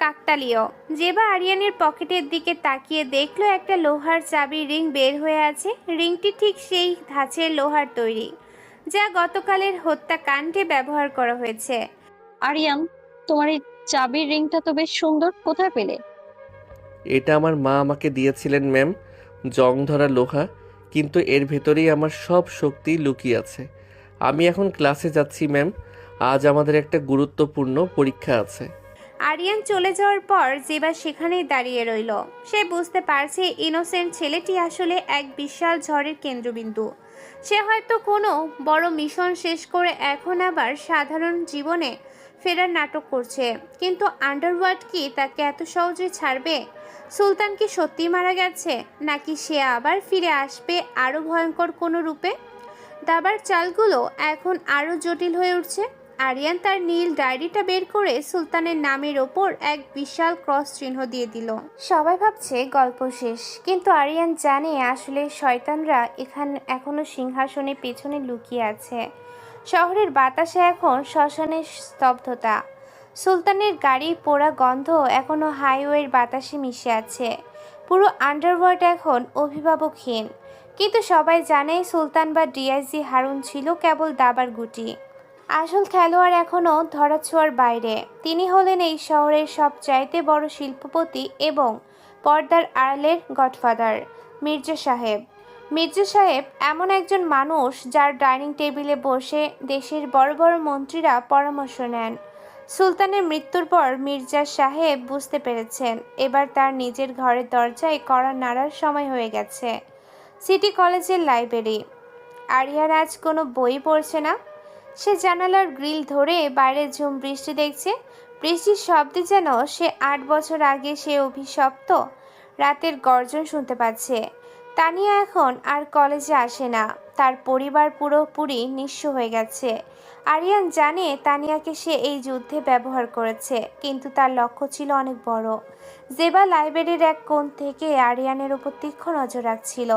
কাকতালীয়। জেবা আরিয়ানের পকেটের দিকে তাকিয়ে দেখলো একটা লোহার চাবির রিং বের হয়ে আছে। রিংটি ঠিক সেই ধাঁচের লোহার তৈরি যা গতকালের হত্যাকাণ্ডে ব্যবহার করা হয়েছে। আরিয়ান, তোমার এই চাবির রিংটা তো বেশ সুন্দর, কোথায় পেলে? এটা আমার মা আমাকে দিয়েছিলেন ম্যাম। জং ধরা লোহা, কিন্তু এর ভেতরেই আমার সব শক্তি লুকিয়ে আছে। আমি এখন ক্লাসে যাচ্ছি ম্যাম। আজ আমাদের একটা গুরুত্বপূর্ণ পরীক্ষা আছে। আরিয়ান চলে যাওয়ার পর জেবা সেখানেই দাঁড়িয়ে রইল। সে বুঝতে পারছে ইনোসেন্ট ছেলেটি আসলে এক বিশাল ঝড়ের কেন্দ্রবিন্দু। সে হয়তো কোনো বড় মিশন শেষ করে এখন আবার সাধারণ জীবনে ফেরার নাটক করছে। কিন্তু আন্ডারওয়ার্ল্ড কি তাকে এত সহজে ছাড়বে? সুলতান কি সত্যি মারা গেছে, নাকি সে আবার ফিরে আসবে আরও ভয়ঙ্কর কোনো রূপে? দাবার চালগুলো এখন আরও জটিল হয়ে উঠছে। আরিয়ান তার নীল ডায়েরিটা বের করে সুলতানের নামের ওপর এক বিশাল ক্রস চিহ্ন দিয়ে দিল। সবাই ভাবছে গল্প শেষ, কিন্তু আরিয়ান জানে আসলে শয়তানরা এখনো সিংহাসনের পেছনে লুকিয়ে আছে। শহরের বাতাসে এখন শ্মশানের স্তব্ধতা। সুলতানের গাড়ির পোড়া গন্ধ এখনো হাইওয়ের বাতাসে মিশে আছে। পুরো আন্ডারওয়ার্ল্ড এখন অভিভাবকহীন। কিন্তু সবাই জানে সুলতান বা ডিআইজি হারুন ছিল কেবল দাবার গুটি। আসল খেলোয়াড় এখনও ধরাছোঁয়ার বাইরে। তিনি হলেন এই শহরের সবচাইতে বড় শিল্পপতি এবং পর্দার আড়ালের গডফাদার, মির্জা সাহেব। মির্জা সাহেব এমন একজন মানুষ যার ডাইনিং টেবিলে বসে দেশের বড় বড় মন্ত্রীরা পরামর্শ নেন। সুলতানের মৃত্যুর পর মির্জা সাহেব বুঝতে পেরেছেন এবার তার নিজের ঘরের দরজায় কড়া নাড়ার সময় হয়ে গেছে। সিটি কলেজের লাইব্রেরি। আরিয়ান আজ কোনো বই পড়ছে না। সে জানালার গ্রিল ধরে বাইরে ঝুম বৃষ্টি দেখছে। বৃষ্টির শব্দে যেন সে 8 বছর আগে সে অভিশপ্ত রাতের গর্জন শুনতে পাচ্ছে। তানিয়া এখন আর কলেজে আসে না। তার পরিবার পুরোপুরি নিঃস্ব হয়ে গেছে। আরিয়ান জানে তানিয়াকে সে এই যুদ্ধে ব্যবহার করেছে, কিন্তু তার লক্ষ্য ছিল অনেক বড়। জেবা লাইব্রেরির এক কোণ থেকে আরিয়ানের উপর তীক্ষ্ণ নজর রাখছিল।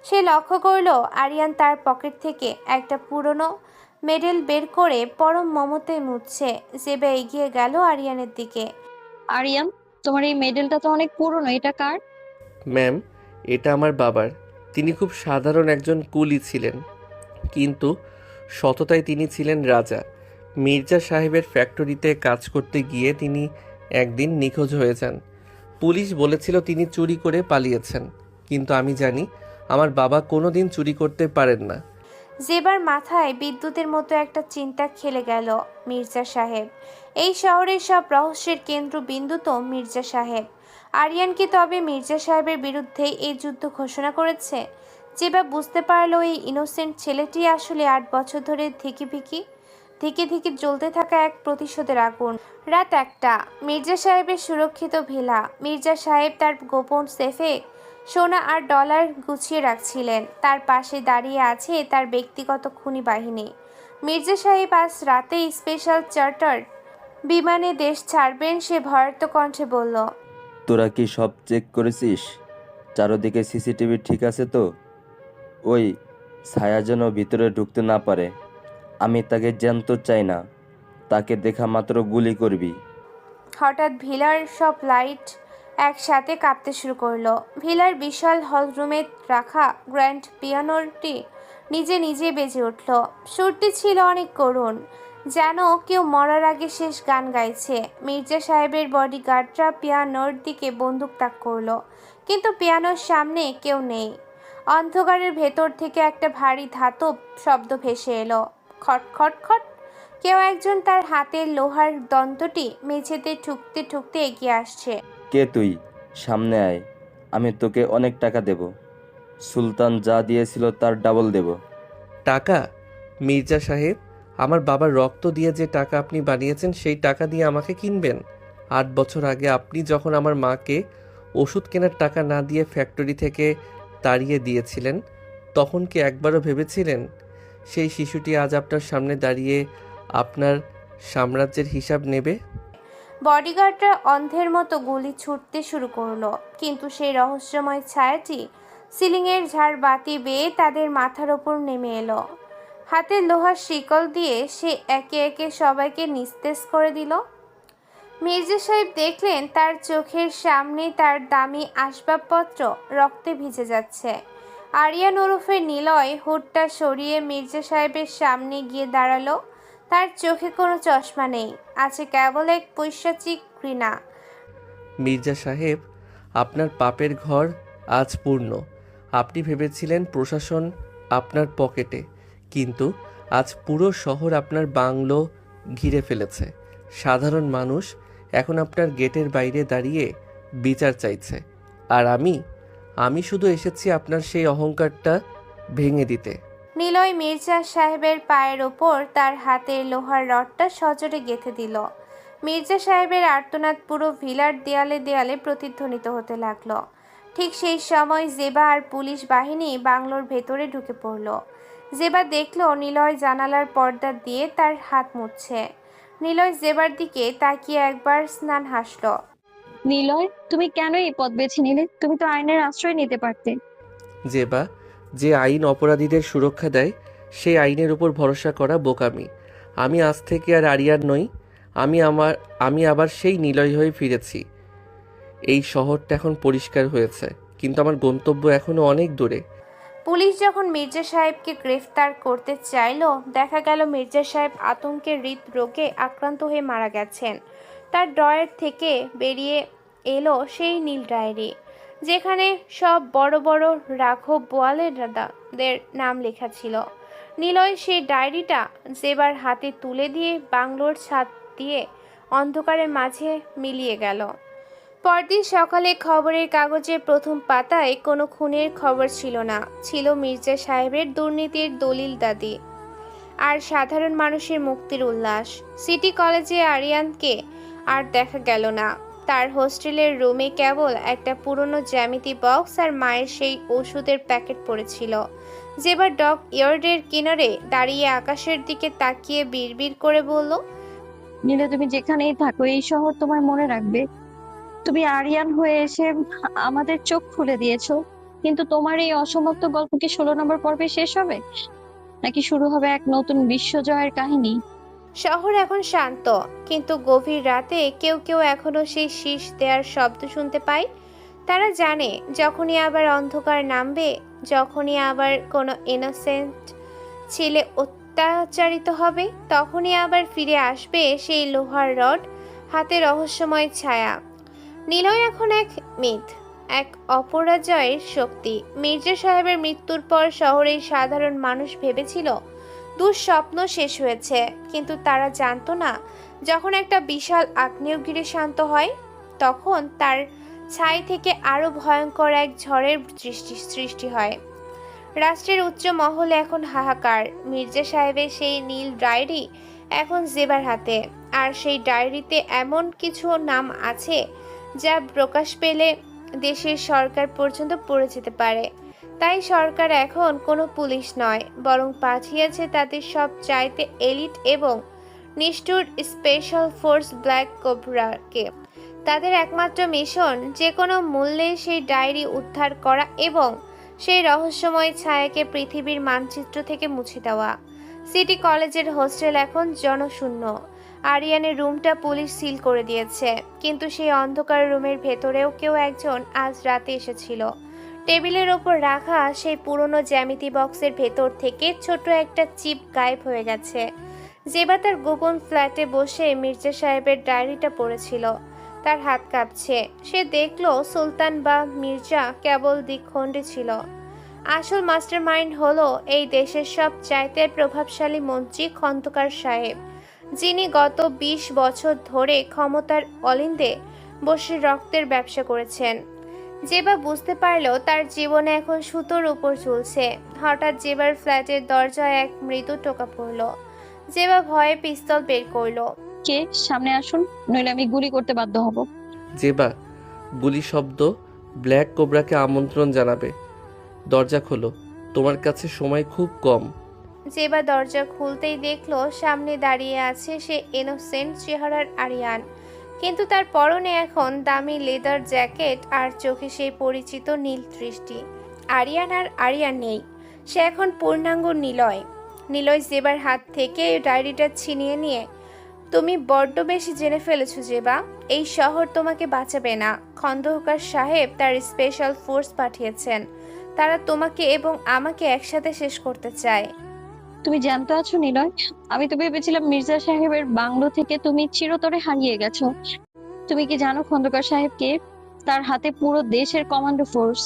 সে লক্ষ্য করল আরিয়ান তার পকেট থেকে একটা পুরনো মেডেল বের করে পরম মমতায় মুছছে। জেবা এগিয়ে গেল আরিয়ানের দিকে। আরিয়ান, তোমার এই মেডেলটা তো অনেক পুরনো, এটা কার? ম্যাম, এটা আমার বাবার। তিনি খুব সাধারণ একজন কুলি ছিলেন, কিন্তু সততায় তিনি ছিলেন রাজা। মির্জা সাহেবের ফ্যাক্টরিতে কাজ করতে গিয়ে তিনি একদিন নিখোঁজ হয়ে যান। পুলিশ বলেছিল তিনি চুরি করে পালিয়েছেন, কিন্তু আমি জানি আমার বাবা কোনো দিন চুরি করতে পারেন না। জেবার মাথায় বিদ্যুতের মতো একটা চিন্তা খেলে গেল। মির্জা সাহেব, এই শহরের সব রহস্যের কেন্দ্রবিন্দু তো মির্জা সাহেব। আরিয়ান কি তবে মির্জা সাহেবের বিরুদ্ধে এই যুদ্ধ ঘোষণা করেছে? জেবা বুঝতে পারলো এই ইনোসেন্ট ছেলেটি আসলে 8 বছর ধরে ধিকি ধিকি জ্বলতে থাকা এক প্রতিশোধের আগুন। রাত 1টা, মির্জা সাহেবের সুরক্ষিত ভিলা। মির্জা সাহেব তার গোপন সেফে সোনা আর ডলার গুছিয়ে রাখছিলেন। তার পাশে দাঁড়িয়ে আছে তার ব্যক্তিগত খুনি বাহিনী। মির্জা সাহেব আজ রাতেই স্পেশাল চার্টার বিমানে দেশ ছাড়বেন। সে ভয়ার্ত কণ্ঠে বলল, তোরা কি সব চেক করেছিস? চারদিকে সিসিটিভি ঠিক আছে তো? ওই ছায়া যেন ভিতরে ঢুকতে না পারে। আমি তাকে জ্যান্ত চাই না, তাকে দেখা মাত্র গুলি করবি। হঠাৎ ভিলার সব লাইট একসাথে কাঁপতে শুরু করলো। ভিলার বিশাল হলরুমে রাখা গ্র্যান্ড পিয়ানোটি নিজে নিজে বেজে উঠল। সুরটি ছিল অনেক করুণ, যেন কেউ মরার আগে শেষ গান গাইছে। মির্জা সাহেবের বডিগার্ডরা পিয়ানোর দিকে বন্দুক তাক করলো, কিন্তু পিয়ানোর সামনে কেউ নেই। অন্ধকারের ভেতর থেকে একটা ভারী ধাতব শব্দ ভেসে এলো, খট খট খট। কেউ একজন তার হাতের লোহার দন্তটি মেঝেতে ঠুকতে ঠুকতে এগিয়ে আসছে। কে তুই? সামনে আয়, আমি তোকে অনেক টাকা দেব। সুলতান যা দিয়েছিল তার ডাবল দেব। টাকা? মির্জা সাহেব, আমার বাবার রক্ত দিয়ে যে টাকা আপনি বানিয়েছেন সেই টাকা দিয়ে আমাকে কিনবেন? 8 বছর আগে আপনি যখন আমার মাকে ওষুধ কেনার টাকা না দিয়ে ফ্যাক্টরি থেকে তাড়িয়ে দিয়েছিলেন, তখন কি একবারও ভেবেছিলেন সেই শিশুটি আজ আপনার সামনে দাঁড়িয়ে আপনার সাম্রাজ্যের হিসাব নেবে? বডিগার্ডরা অন্ধের মতো গুলি ছুটতে শুরু করলো, কিন্তু সেই রহস্যময় ছায়াটি সিলিংয়ের ঝাড় বাতি বেয়ে তাদের মাথার ওপর নেমে এলো। হাতের লোহার শিকল দিয়ে সে একে একে সবাইকে নিস্তেজ করে দিল। মির্জা সাহেব দেখলেন তার চোখের সামনে তার দামি আসবাবপত্র রক্তে ভিজে যাচ্ছে। আরিয়ান ওরফে নিলয় হুডটা সরিয়ে মির্জা সাহেবের সামনে গিয়ে দাঁড়ালো। তার চোখে কোনো চশমা নেই, আছে কেবল এক পৈশাচিক ঘৃণা। মির্জা সাহেব, আপনার পাপের ঘর আজ পূর্ণ। আপনি ভেবেছিলেন প্রশাসন আপনার পকেটে, কিন্তু আজ পুরো শহর আপনার বাংলো ঘিরে ফেলেছে। সাধারণ মানুষ এখন আপনার গেটের বাইরে দাঁড়িয়ে বিচার চাইছে, আর আমি শুধু এসেছি আপনার সেই অহংকারটা ভেঙে দিতে। নিলয় মির্জা সাহেবের পায়ের ওপর তার হাতের লোহার রডটা সজোরে গেঁথে দিল। মির্জা সাহেবের আর্তনাদ পুরো ভিলার দেয়ালে দেয়ালে প্রতিধ্বনিত হতে লাগলো। ঠিক সেই সময় জেবা আর পুলিশ বাহিনী বাংলোর ভেতরে ঢুকে পড়ল। জেবা দেখল নিলয় জানালার পর্দা দিয়ে তার হাত মুছছে। নিলয় জেবার দিকে তাকিয়ে একবার স্নান হাসল। নিলয়, তুমি কেন এই পথ বেছে নিলে? তুমি তো আইনের আশ্রয় নিতে পারতে। জেবা, যে আইন অপরাধীদের সুরক্ষা দেয় সেই আইনের উপর ভরসা করা বোকামি। আমি আজ থেকে আর আরিয়ান নই, আমি আবার সেই নিলয় হয়ে ফিরেছি। এই শহরটা এখন পরিষ্কার হয়েছে, কিন্তু আমার গন্তব্য এখনো অনেক দূরে। পুলিশ যখন মির্জা সাহেবকে গ্রেফতার করতে চাইল, দেখা গেল মির্জা সাহেব আতঙ্কে হৃদরোগে আক্রান্ত হয়ে মারা গেছেন। তার ড্রয়ার থেকে বেরিয়ে এলো সেই নীল ডায়েরি, যেখানে সব বড় বড় রাঘব বোয়ালেদের নাম লেখা ছিল। নিলয় সেই ডায়েরিটা জেবার হাতে তুলে দিয়ে বাংলোর ছাদ দিয়ে অন্ধকারের মাঝে মিলিয়ে গেল। পরদিন সকালে খবরের কাগজের প্রথম পাতায় কোনো খুনের খবর ছিল না, ছিল মির্জা সাহেবের দুর্নীতির দলিল দাদি আর সাধারণ মানুষের মুক্তির উল্লাস। সিটি কলেজে আরিয়ানকে আর দেখা গেল না। তার হোস্টেলের রুমে কেবল একটা পুরনো জ্যামিতি বক্স আর মায়ের সেই ওষুধের প্যাকেট পড়েছিল। যেবার ডক ইয়ার্ডের কিনারে দাঁড়িয়ে আকাশের দিকে তাকিয়ে বিড়বিড় করে বলল, নীলা, তুমি যেখানেই থাকো এই শহর তোমার মনে রাখবে। তুমি আরিয়ান হয়ে এসে আমাদের চোখ খুলে দিয়েছো। কিন্তু তোমার এই অসমাপ্ত গল্প কি 16 নম্বর পর্বে শেষ হবে, নাকি শুরু হবে এক নতুন বিশ্বজয়ের কাহিনী? শহর এখন শান্ত, কিন্তু গভীর রাতে কেউ কেউ এখনো সেই শীষ দেওয়ার শব্দ শুনতে পায়। তারা জানে যখনই আবার অন্ধকার নামবে, যখনই আবার কোনো ইনোসেন্ট ছেলে অত্যাচারিত হবে, তখনই আবার ফিরে আসবে সেই লোহার রড হাতে রহস্যময় ছায়া। নিলয় এখন এক মিথ, এক অপরাজয়ের শক্তি। মির্জা সাহেবের মৃত্যুর পর শহরের সাধারণ মানুষ ভেবেছিল দুঃস্বপ্ন শেষ হয়েছে, কিন্তু তারা জানতো না যখন একটা বিশাল আগ্নেয়গিরি শান্ত হয়, তখন তার ছাই থেকে আরো ভয়ঙ্কর এক ঝড়ের সৃষ্টি হয়। রাষ্ট্রের উচ্চ মহলে এখন হাহাকার। মির্জা সাহেবের সেই নীল ডায়েরি এখন জেবার হাতে, আর সেই ডায়েরিতে এমন কিছু নাম আছে যা প্রকাশ পেলে দেশের সরকার পর্যন্ত পড়ে যেতে পারে। তাই সরকার এখন কোনো পুলিশ নয়, বরং পাঠিয়েছে তাদের সব চাইতে এলিট এবং নিষ্ঠুর স্পেশাল ফোর্স ব্ল্যাক কোবরাকে। তাদের একমাত্র মিশন যে কোনো মূল্যে সেই ডায়েরি উদ্ধার করা এবং সেই রহস্যময় ছায়াকে পৃথিবীর মানচিত্র থেকে মুছে দেওয়া। সিটি কলেজের হোস্টেল এখন জনশূন্য। আরিয়ানের রুমটা পুলিশ সিল করে দিয়েছে, কিন্তু সেই অন্ধকার রুমের ভেতরেও কেউ একজন আজ রাতে এসেছিল। টেবিলের ওপর রাখা সেই পুরনো জ্যামিতি বক্সের ভেতর থেকে ছোট একটা চিপ গায়েব হয়ে গেছে। জেবা তার গোপন ফ্ল্যাটে বসে মির্জা সাহেবের ডায়েরিটা পড়েছিল। তার হাত কাঁপছে। সে দেখলো সুলতান বা মির্জা কেবল দ্বিখণ্ডী ছিল। আসল মাস্টারমাইন্ড হলো এই দেশের সব চাইতে প্রভাবশালী মন্ত্রী খন্দকার সাহেব, যিনি গত 20 বছর ধরে ক্ষমতার অলিন্দে বসে রক্তের ব্যবসা করেছেন। জেবা বুঝতে পারল তার জীবনে এখন সুতোর উপর ঝুলছে। হঠাৎ জেবার ফ্ল্যাটের দরজায় এক মৃদু টোকা পড়ল। জেবা ভয়ে পিস্তল বের করলো। কে? সামনে আসুন, নইলে আমি গুলি করতে বাধ্য হব। জেবা, গুলি শব্দ ব্ল্যাক কোবরাকে আমন্ত্রণ জানাবে। দরজা খোলো, তোমার কাছে সময় খুব কম। জেবা দরজা খুলতেই দেখলো সামনে দাঁড়িয়ে আছে সে ইনোসেন্ট চেহারার আরিয়ান, কিন্তু তার পরনে এখন দামি লেদার জ্যাকেট আর চোখে সেই পরিচিত নীল দৃষ্টি। আরিয়ান আর আরিয়ান নেই, সে এখন পূর্ণাঙ্গ নিলয়। নিলয় জেবার হাত থেকে ডায়েরিটা ছিনিয়ে নিয়ে, তুমি বড্ড বেশি জেনে ফেলেছো জেবা, এই শহর তোমাকে বাঁচাবে না। খন্দকার সাহেব তার স্পেশাল ফোর্স পাঠিয়েছেন, তারা তোমাকে এবং আমাকে একসাথে শেষ করতে চায়। তুমি জানতে আছো নিলয়, আমি তো ভেবেছিলাম মির্জা সাহেবের বাংলো থেকে তুমি চিরতরে হারিয়ে গেছো। তুমি কি জানো খন্দকার সাহেবকে? তার হাতে পুরো দেশের কমান্ডো ফোর্স।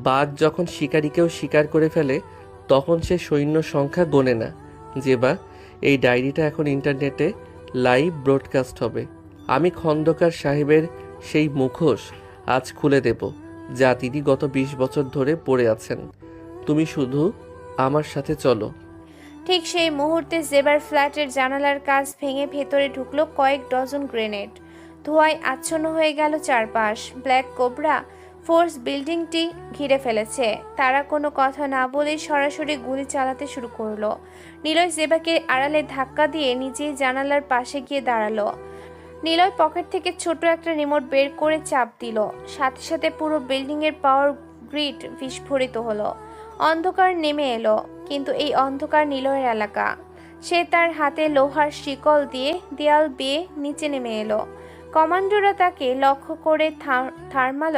বাঘ যখন শিকারীকেও শিকার করে ফেলে তখন সে সৈন্য সংখ্যা গোনে না। জেবা, এই ডায়েরিটা এখন ইন্টারনেটে লাইভ ব্রডকাস্ট হবে। আমি খন্দকার সাহেবের সেই মুখোশ আজ খুলে দেব, যা তিনি গত 20 বছর ধরে পড়ে আছেন। তুমি শুধু আমার সাথে চলো। ঠিক সেই মুহূর্তে জেবার ফ্ল্যাটের জানালার কাঁচ ভেঙে ভেতরে ঢুকলো কয়েক ডজন গ্রেনেড। ধোঁয়ায় আচ্ছন্ন হয়ে গেল চারপাশ। ব্ল্যাক কোবরা ফোর্স বিল্ডিংটি ঘিরে ফেলেছে। তারা কোনো কথা না বলে সরাসরি গুলি চালাতে শুরু করলো। নিলয় জেবাকে আড়ালে ধাক্কা দিয়ে নিজেই জানালার পাশে গিয়ে দাঁড়ালো। নিলয় পকেট থেকে ছোট একটা রিমোট বের করে চাপ দিল। সাথে সাথে পুরো বিল্ডিংয়ের পাওয়ার গ্রিড বিস্ফোরিত হলো। অন্ধকার নেমে এলো, কিন্তু এই অন্ধকার নিলয়ের এলাকা। সে তার হাতে লোহার শিকল দিয়ে দেয়াল বেয়ে নিচে নেমে এলো। কমান্ডোরা তাকে লক্ষ্য করে থার্মাল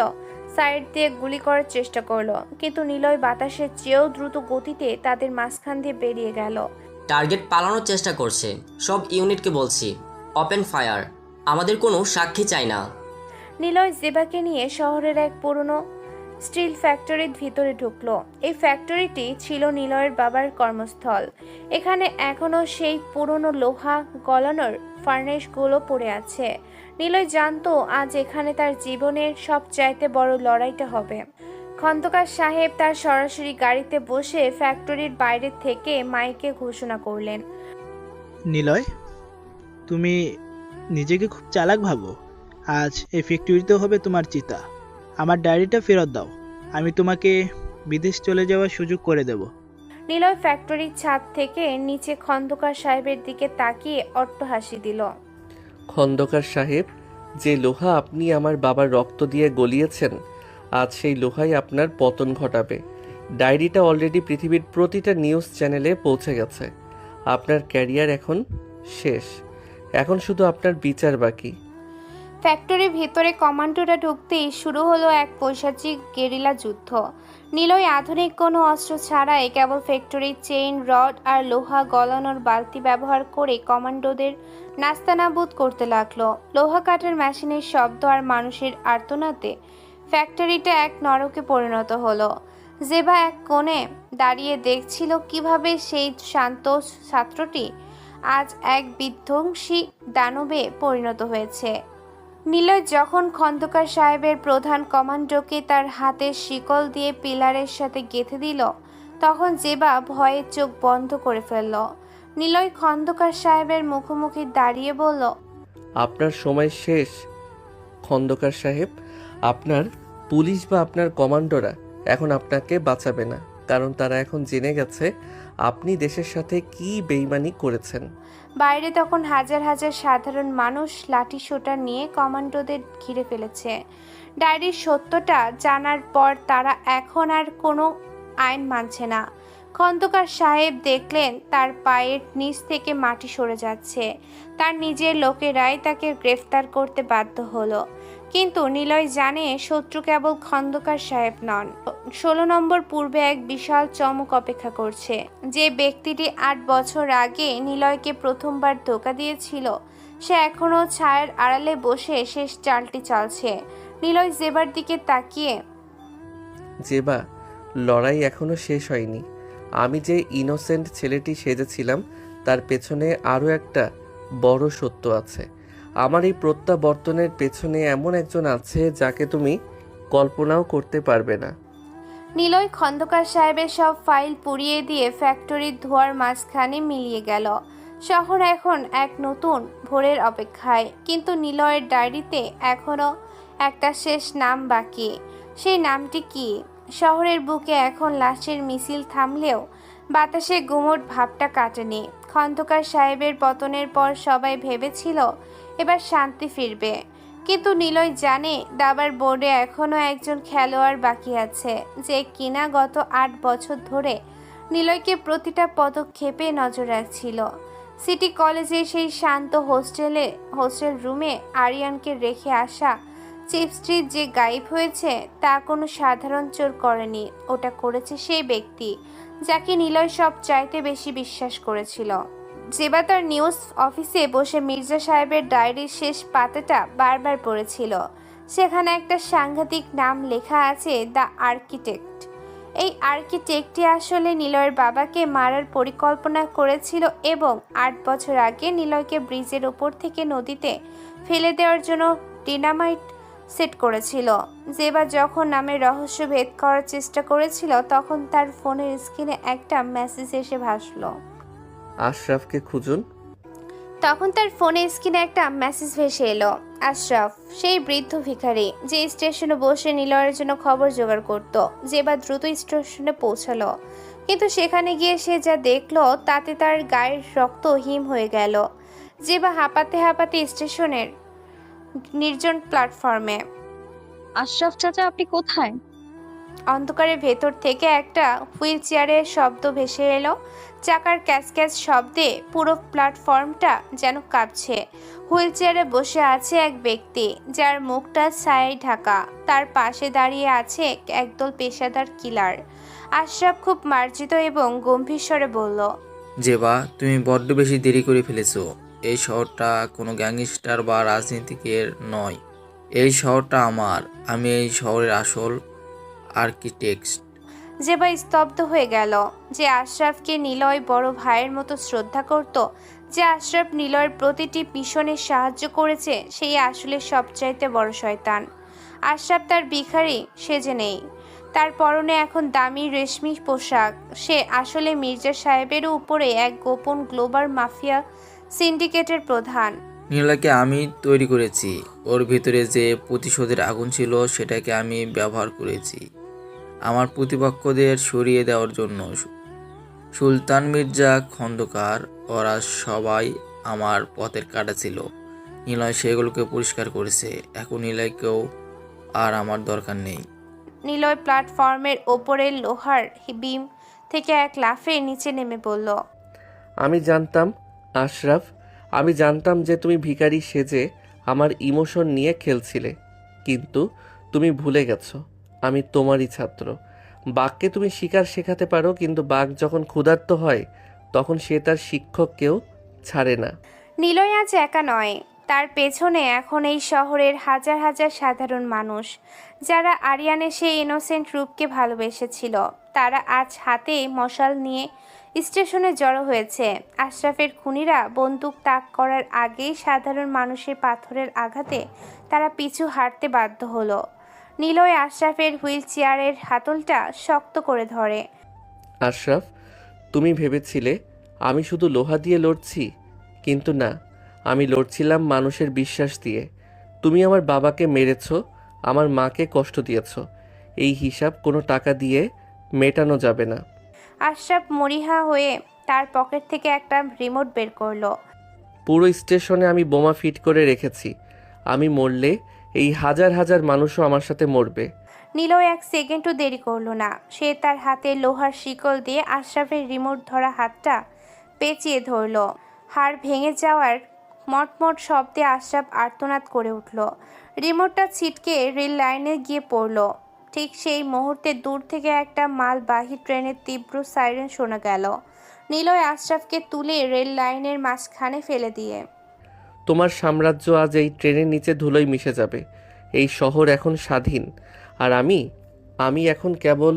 সাইড দিয়ে গুলি করার চেষ্টা করলো, কিন্তু নিলয় বাতাসের চেয়েও দ্রুত গতিতে তাদের মাঝখান দিয়ে বেরিয়ে গেল। টার্গেট পালানোর চেষ্টা করছে। সব ইউনিটকে বলছি, ওপেন ফায়ার, আমাদের কোনো সাক্ষী চাই না। নিলয় জেবাকে নিয়ে শহরের এক পুরনো স্টিল ফ্যাক্টরির ভিতরে ঢুকলো। এই ফ্যাক্টরিটি ছিল নিলয়ের বাবার কর্মস্থল। এখানে এখনো সেই পুরনো লোহা গলানোর ফার্নেসগুলো পড়ে আছে। নিলয় জানতো আজ এখানে তার জীবনের সবচাইতে বড় লড়াইটা হবে। খন্দকার সাহেব তার সরাসরি গাড়িতে বসে ফ্যাক্টরির বাইরে থেকে মাইকে ঘোষণা করলেন, নিলয়, তুমি নিজেকে খুব চালাক ভাবো। আজ এই ফ্যাক্টরিতে হবে তোমার চিতা। আমার ডায়েরিটা ফেরত দাও, আমি তোমাকে বিদেশ চলে যাওয়ার সুযোগ করে দেব। নিলয় ফ্যাক্টরির ছাদ থেকে নিচে খন্দকার সাহেবের দিকে তাকিয়ে অট্টহাসি দিল। খন্দকার সাহেব, যে লোহা আপনি আমার বাবার রক্ত দিয়ে গলিয়েছেন, আজ সেই লোহাই আপনার পতন ঘটাবে। ডায়েরিটা অলরেডি পৃথিবীর প্রতিটা নিউজ চ্যানেলে পৌঁছে গেছে। আপনার ক্যারিয়ার এখন শেষ। এখন শুধু আপনার বিচার বাকি। ফ্যাক্টরির ভেতরে কমান্ডোরা ঢুকতেই শুরু হলো এক পৈশাচিক গেরিলা যুদ্ধ। নিলয় আধুনিক কোনো অস্ত্র ছাড়াই কেবল ফ্যাক্টরির চেইন, রড আর লোহা গলানোর বালতি ব্যবহার করে কমান্ডোদের নাস্তানাবুদ করতে লাগলো। লোহা কাটার মেশিনের শব্দ আর মানুষের আর্তনাদে ফ্যাক্টরিটা এক নরকে পরিণত হলো। জেবা এক কোণে দাঁড়িয়ে দেখছিল কিভাবে সেই শান্ত ছাত্রটি আজ এক বিধ্বংসী দানবে পরিণত হয়েছে। নিলয় যখন খন্দকার সাহেবের প্রধান কমান্ডোকে তার হাতের শিকল দিয়ে পিলারের সাথে গেঁথে দিল, তখন জেবা ভয়ে চোখ বন্ধ করে ফেলল। নিলয় খন্দকার সাহেবের মুখোমুখি দাঁড়িয়ে বলল, আপনার সময় শেষ খন্দকার সাহেব। আপনার পুলিশ বা আপনার কমান্ডোরা এখন আপনাকে বাঁচাবে না, কারণ তারা এখন জেনে গেছে আপনি দেশের সাথে কি বেইমানি করেছেন। বাইরে তখন হাজার হাজার সাধারণ মানুষ লাঠি সোটা নিয়ে কমান্ডোদের ঘিরে ফেলেছে। ডায়েরির সত্যটা জানার পর তারা এখন আর কোনো আইন মানছে না। খন্দকার সাহেব দেখলেন তার পায়ের নিচ থেকে মাটি সরে যাচ্ছে। তার নিজের লোকেরাই তাকে গ্রেফতার করতে বাধ্য হলো। কিন্তু নিলয় জানে শত্রু কেবল খন্দকার সাহেব নন। 16 নম্বর পূর্বে এক বিশাল চমক অপেক্ষা করছে। যে ব্যক্তিটি 8 বছর আগে নিলয়কে প্রথমবার ধোঁকা দিয়েছিল, সে এখনও ছায়ের আড়ালে বসে শেষ চালটি চালছে। নিলয় জেবার দিকে তাকিয়ে, জেবা, লড়াই এখনো শেষ হয়নি। আমি যে ইনোসেন্ট ছেলেটি সেজেছিলাম তার পেছনে আরও একটা বড় সত্য আছে। আমার এই প্রত্যাবর্তনের পেছনে এমন একজন আছে যাকে তুমি কল্পনাও করতে পারবে না। নিলয় খন্দকার সাহেবের সব ফাইল পুড়িয়ে দিয়ে ফ্যাক্টরির ধোঁয়ার মাঝখানে মিলিয়ে গেল। শহর এখন এক নতুন ভোরের অপেক্ষায়। কিন্তু নিলয়ের ডায়েরিতে এখনও একটা শেষ নাম বাকি। সেই নামটি কি? শহরের বুকে এখন লাশের মিছিল থামলেও বাতাসে গুমোট ভাবটা কাটেনি। খন্দকার সাহেবের পতনের পর সবাই ভেবেছিল এবার শান্তি ফিরবে, কিন্তু নিলয় জানে দাবার বোর্ডে এখনও একজন খেলোয়াড় বাকি আছে, যে কিনা গত 8 বছর ধরে নিলয়কে প্রতিটা পদক্ষেপে নজর রাখছিল। সিটি কলেজের সেই শান্ত হোস্টেল রুমে আরিয়ানকে রেখে আসা চিপ স্ট্রিট যে গায়েব হয়েছে তা কোনো সাধারণ চোর করেনি। ওটা করেছে সেই ব্যক্তি যাকে নিলয় সব চাইতে বেশি বিশ্বাস করেছিল। জেবা তার নিউজ অফিসে বসে মির্জা সাহেবের ডায়েরির শেষ পাতাটা বারবার পড়েছিল। সেখানে একটা সাংঘাতিক নাম লেখা আছে, দ্য আর্কিটেক্ট। এই আর্কিটেক্টটি আসলে নিলয়ের বাবাকে মারার পরিকল্পনা করেছিল এবং 8 বছর আগে নিলয়কে ব্রিজের ওপর থেকে নদীতে ফেলে দেওয়ার জন্য ডিনামাইট সেট করেছিল। জেবা যখন নামের রহস্য ভেদ করার চেষ্টা করেছিল, তখন তার ফোনের স্ক্রিনে একটা মেসেজ এসে ভাসলো, আশরাফকে খুঁজুন। তখন তার ফোনে স্ক্রিনে একটা মেসেজ ভেসে এলো। আশরাফ, সেই বৃদ্ধ ভিখারি যে স্টেশনে বসে নিলয়ের জন্য খবর জোগাড় করত। জেবা দ্রুত স্টেশনে পৌঁছালো, কিন্তু সেখানে গিয়ে সে যা দেখলো তাতে তার গায়ের রক্ত হিম হয়ে গেল। জেবা হাঁপাতে হাঁপাতে স্টেশনের নির্জন প্ল্যাটফর্মে। আশরাফ চাচা, আপনি কোথায়? অন্ধকারের ভেতর থেকে একটা হুইল চেয়ারের শব্দ ভেসে এলো। চাকার ক্যাচ ক্যাচ শব্দে পুরো প্ল্যাটফর্মটা যেন কাঁপছে। হুইল চেয়ারে বসে আছে এক ব্যক্তি যার মুখটা ছায়ায় ঢাকা। তার পাশে দাঁড়িয়ে আছে একদল পেশাদার কিলার। আশরাফ খুব মার্জিত এবং গম্ভীর স্বরে বলল, জেবা, তুমি বড্ড বেশি দেরি করে ফেলেছো। এই শহরটা কোনো গ্যাংস্টার বা রাজনীতিকের নয়। এই শহরটা আমার। আমি এই শহরের আসল আর্কিটেক্ট। জেবা স্তব্ধ হয়ে গেল। যে আশরাফকে নিলয় বড় ভাইয়ের মতো শ্রদ্ধা করত, যে আশরাফ নিলয়ের প্রতিটি মিশনে সাহায্য করেছে, সেই আসলে সবচাইতে বড় শয়তান। আশরাফ তার ভিখারি সেজে নেই। তার পরনে এখন দামি রেশমি পোশাক। সে আসলে মির্জা সাহেবের উপরে এক গোপন গ্লোবাল মাফিয়া সিন্ডিকেটের প্রধান। নিলয়কে আমি তৈরি করেছি। ওর ভিতরে যে প্রতিশোধের আগুন ছিল সেটাকে আমি ব্যবহার করেছি আমার প্রতিপক্ষদের সরিয়ে দেওয়ার জন্য। সুলতান মির্জা, খন্দকার, ওরা সবাই আমার পথের কাঁটা ছিল। নিলয় সেগুলোকে পরিষ্কার করেছে। এখন নিলয়কেও আর আমার দরকার নেই। নিলয় প্ল্যাটফর্মের ওপরের লোহার বিম থেকে এক লাফে নিচে নেমে পড়ল। আমি জানতাম আশরাফ, আমি জানতাম যে তুমি ভিখারি সেজে আমার ইমোশন নিয়ে খেলছিলে, কিন্তু তুমি ভুলে গেছো আমি তোমারই ছাত্র। বাঘকে তুমি শিকার শেখাতে পারো, কিন্তু বাঘ যখন ক্ষুধার্ত হয় তখন সে তার শিক্ষককেও ছাড়ে না। নিলয় আজ একা নয়, তার পেছনে এখন এই শহরের হাজার হাজার সাধারণ মানুষ যারা আরিয়ানের সেই ইনোসেন্ট রূপকে ভালোবেসেছিল। তারা আজ হাতে মশাল নিয়ে স্টেশনে জড়ো হয়েছে। আশরাফের খুনিরা বন্দুক তাক করার আগেই সাধারণ মানুষের পাথরের আঘাতে তারা পিছু হাঁটতে বাধ্য হলো। নিলয় আশরাফের হুইল চেয়ারের হাতলটা শক্ত করে ধরে। আশরাফ, তুমি ভেবেছিলে আমি শুধু লোহা দিয়ে লড়ছি, কিন্তু না, আমি লড়ছিলাম মানুষের বিশ্বাস দিয়ে। তুমি আমার বাবাকে মেরেছ, আমার মাকে কষ্ট দিয়েছ, এই হিসাব কোনো টাকা দিয়ে মেটানো যাবে না। আশরাফ মরিহা হয়ে তার পকেট থেকে একটা রিমোট বের করলো। পুরো স্টেশনে আমি বোমা ফিট করে রেখেছি, আমি মরলে এই হাজার হাজার মানুষও আমার সাথে মরবে। নিলয় এক সেকেন্ডও দেরি করলো না। সে তার হাতে লোহার শিকল দিয়ে আশরাফের রিমোট ধরা হাতটা পেঁচিয়ে ধরল। হাড় ভেঙে যাওয়ার মটমট শব্দে আশরাফ আর্তনাদ করে উঠল। রিমোটটা ছিটকে রেল লাইনে গিয়ে পড়ল। ঠিক সেই মুহূর্তে দূর থেকে একটা মালবাহী ট্রেনের তীব্র সাইরেন শোনা গেল। নিলয় আশরাফকে তুলে রেল লাইনের মাঝখানে ফেলে দিয়ে, তোমার সাম্রাজ্য আজ এই ট্রেনের নিচে ধুলোয় মিশে যাবে। এই শহর এখন স্বাধীন, আর আমি এখন কেবল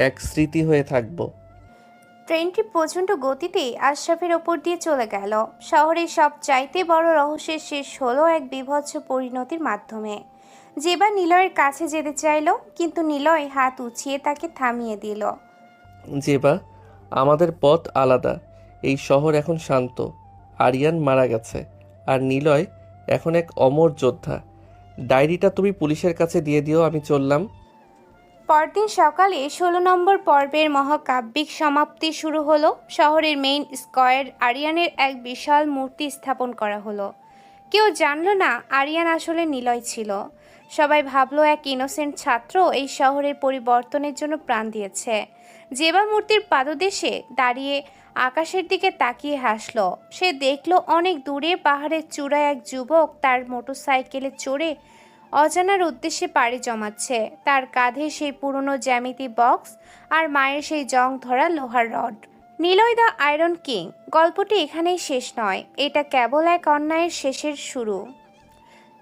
এক স্মৃতি হয়ে থাকব। ট্রেনটি প্রচণ্ড গতিতে আশরাফের ওপর দিয়ে চলে গেল। শহরের সব চাইতে বড় রহস্যের শেষ হলো এক বিভৎস পরিণতির মাধ্যমে। জেবা নিলয়ের কাছে যেতে চাইল, কিন্তু নিলয় হাত উঁচিয়ে তাকে থামিয়ে দিল। জেবা, আমাদের পথ আলাদা। এই শহর এখন শান্ত। আরিয়ান মারা গেছে, আর নিলয় এখন এক অমর যোদ্ধা। ডায়েরিটা তুমি পুলিশের কাছে দিয়ে দিও, আমি চললাম। পরদিন সকালে 16 নম্বর পর্বের মহাকাব্যিক সমাপ্তি শুরু হলো। শহরের মেইন স্কয়ার আরিয়ানের এক বিশাল মূর্তি স্থাপন করা হলো। কেউ জানলো না আরিয়ান আসলে নিলয় ছিল। সবাই ভাবলো এক ইনোসেন্ট ছাত্র এই শহরের পরিবর্তনের জন্য প্রাণ দিয়েছে। জেবা মূর্তির পাদদেশে দাঁড়িয়ে আকাশের দিকে তাকিয়ে হাসলো। সে দেখলো অনেক দূরে পাহাড়ের চূড়ায় এক যুবক তার মোটরসাইকেলে চড়ে অজানার উদ্দেশ্যে পাড়ি জমাচ্ছে। তার কাঁধে সেই পুরনো জ্যামিতি বক্স আর মায়ের সেই জং ধরা লোহার rod. Niloy the iron king গল্পটি এখানেই শেষ নয়, এটা কেবল এক অন্যায়ের শেষের শুরু।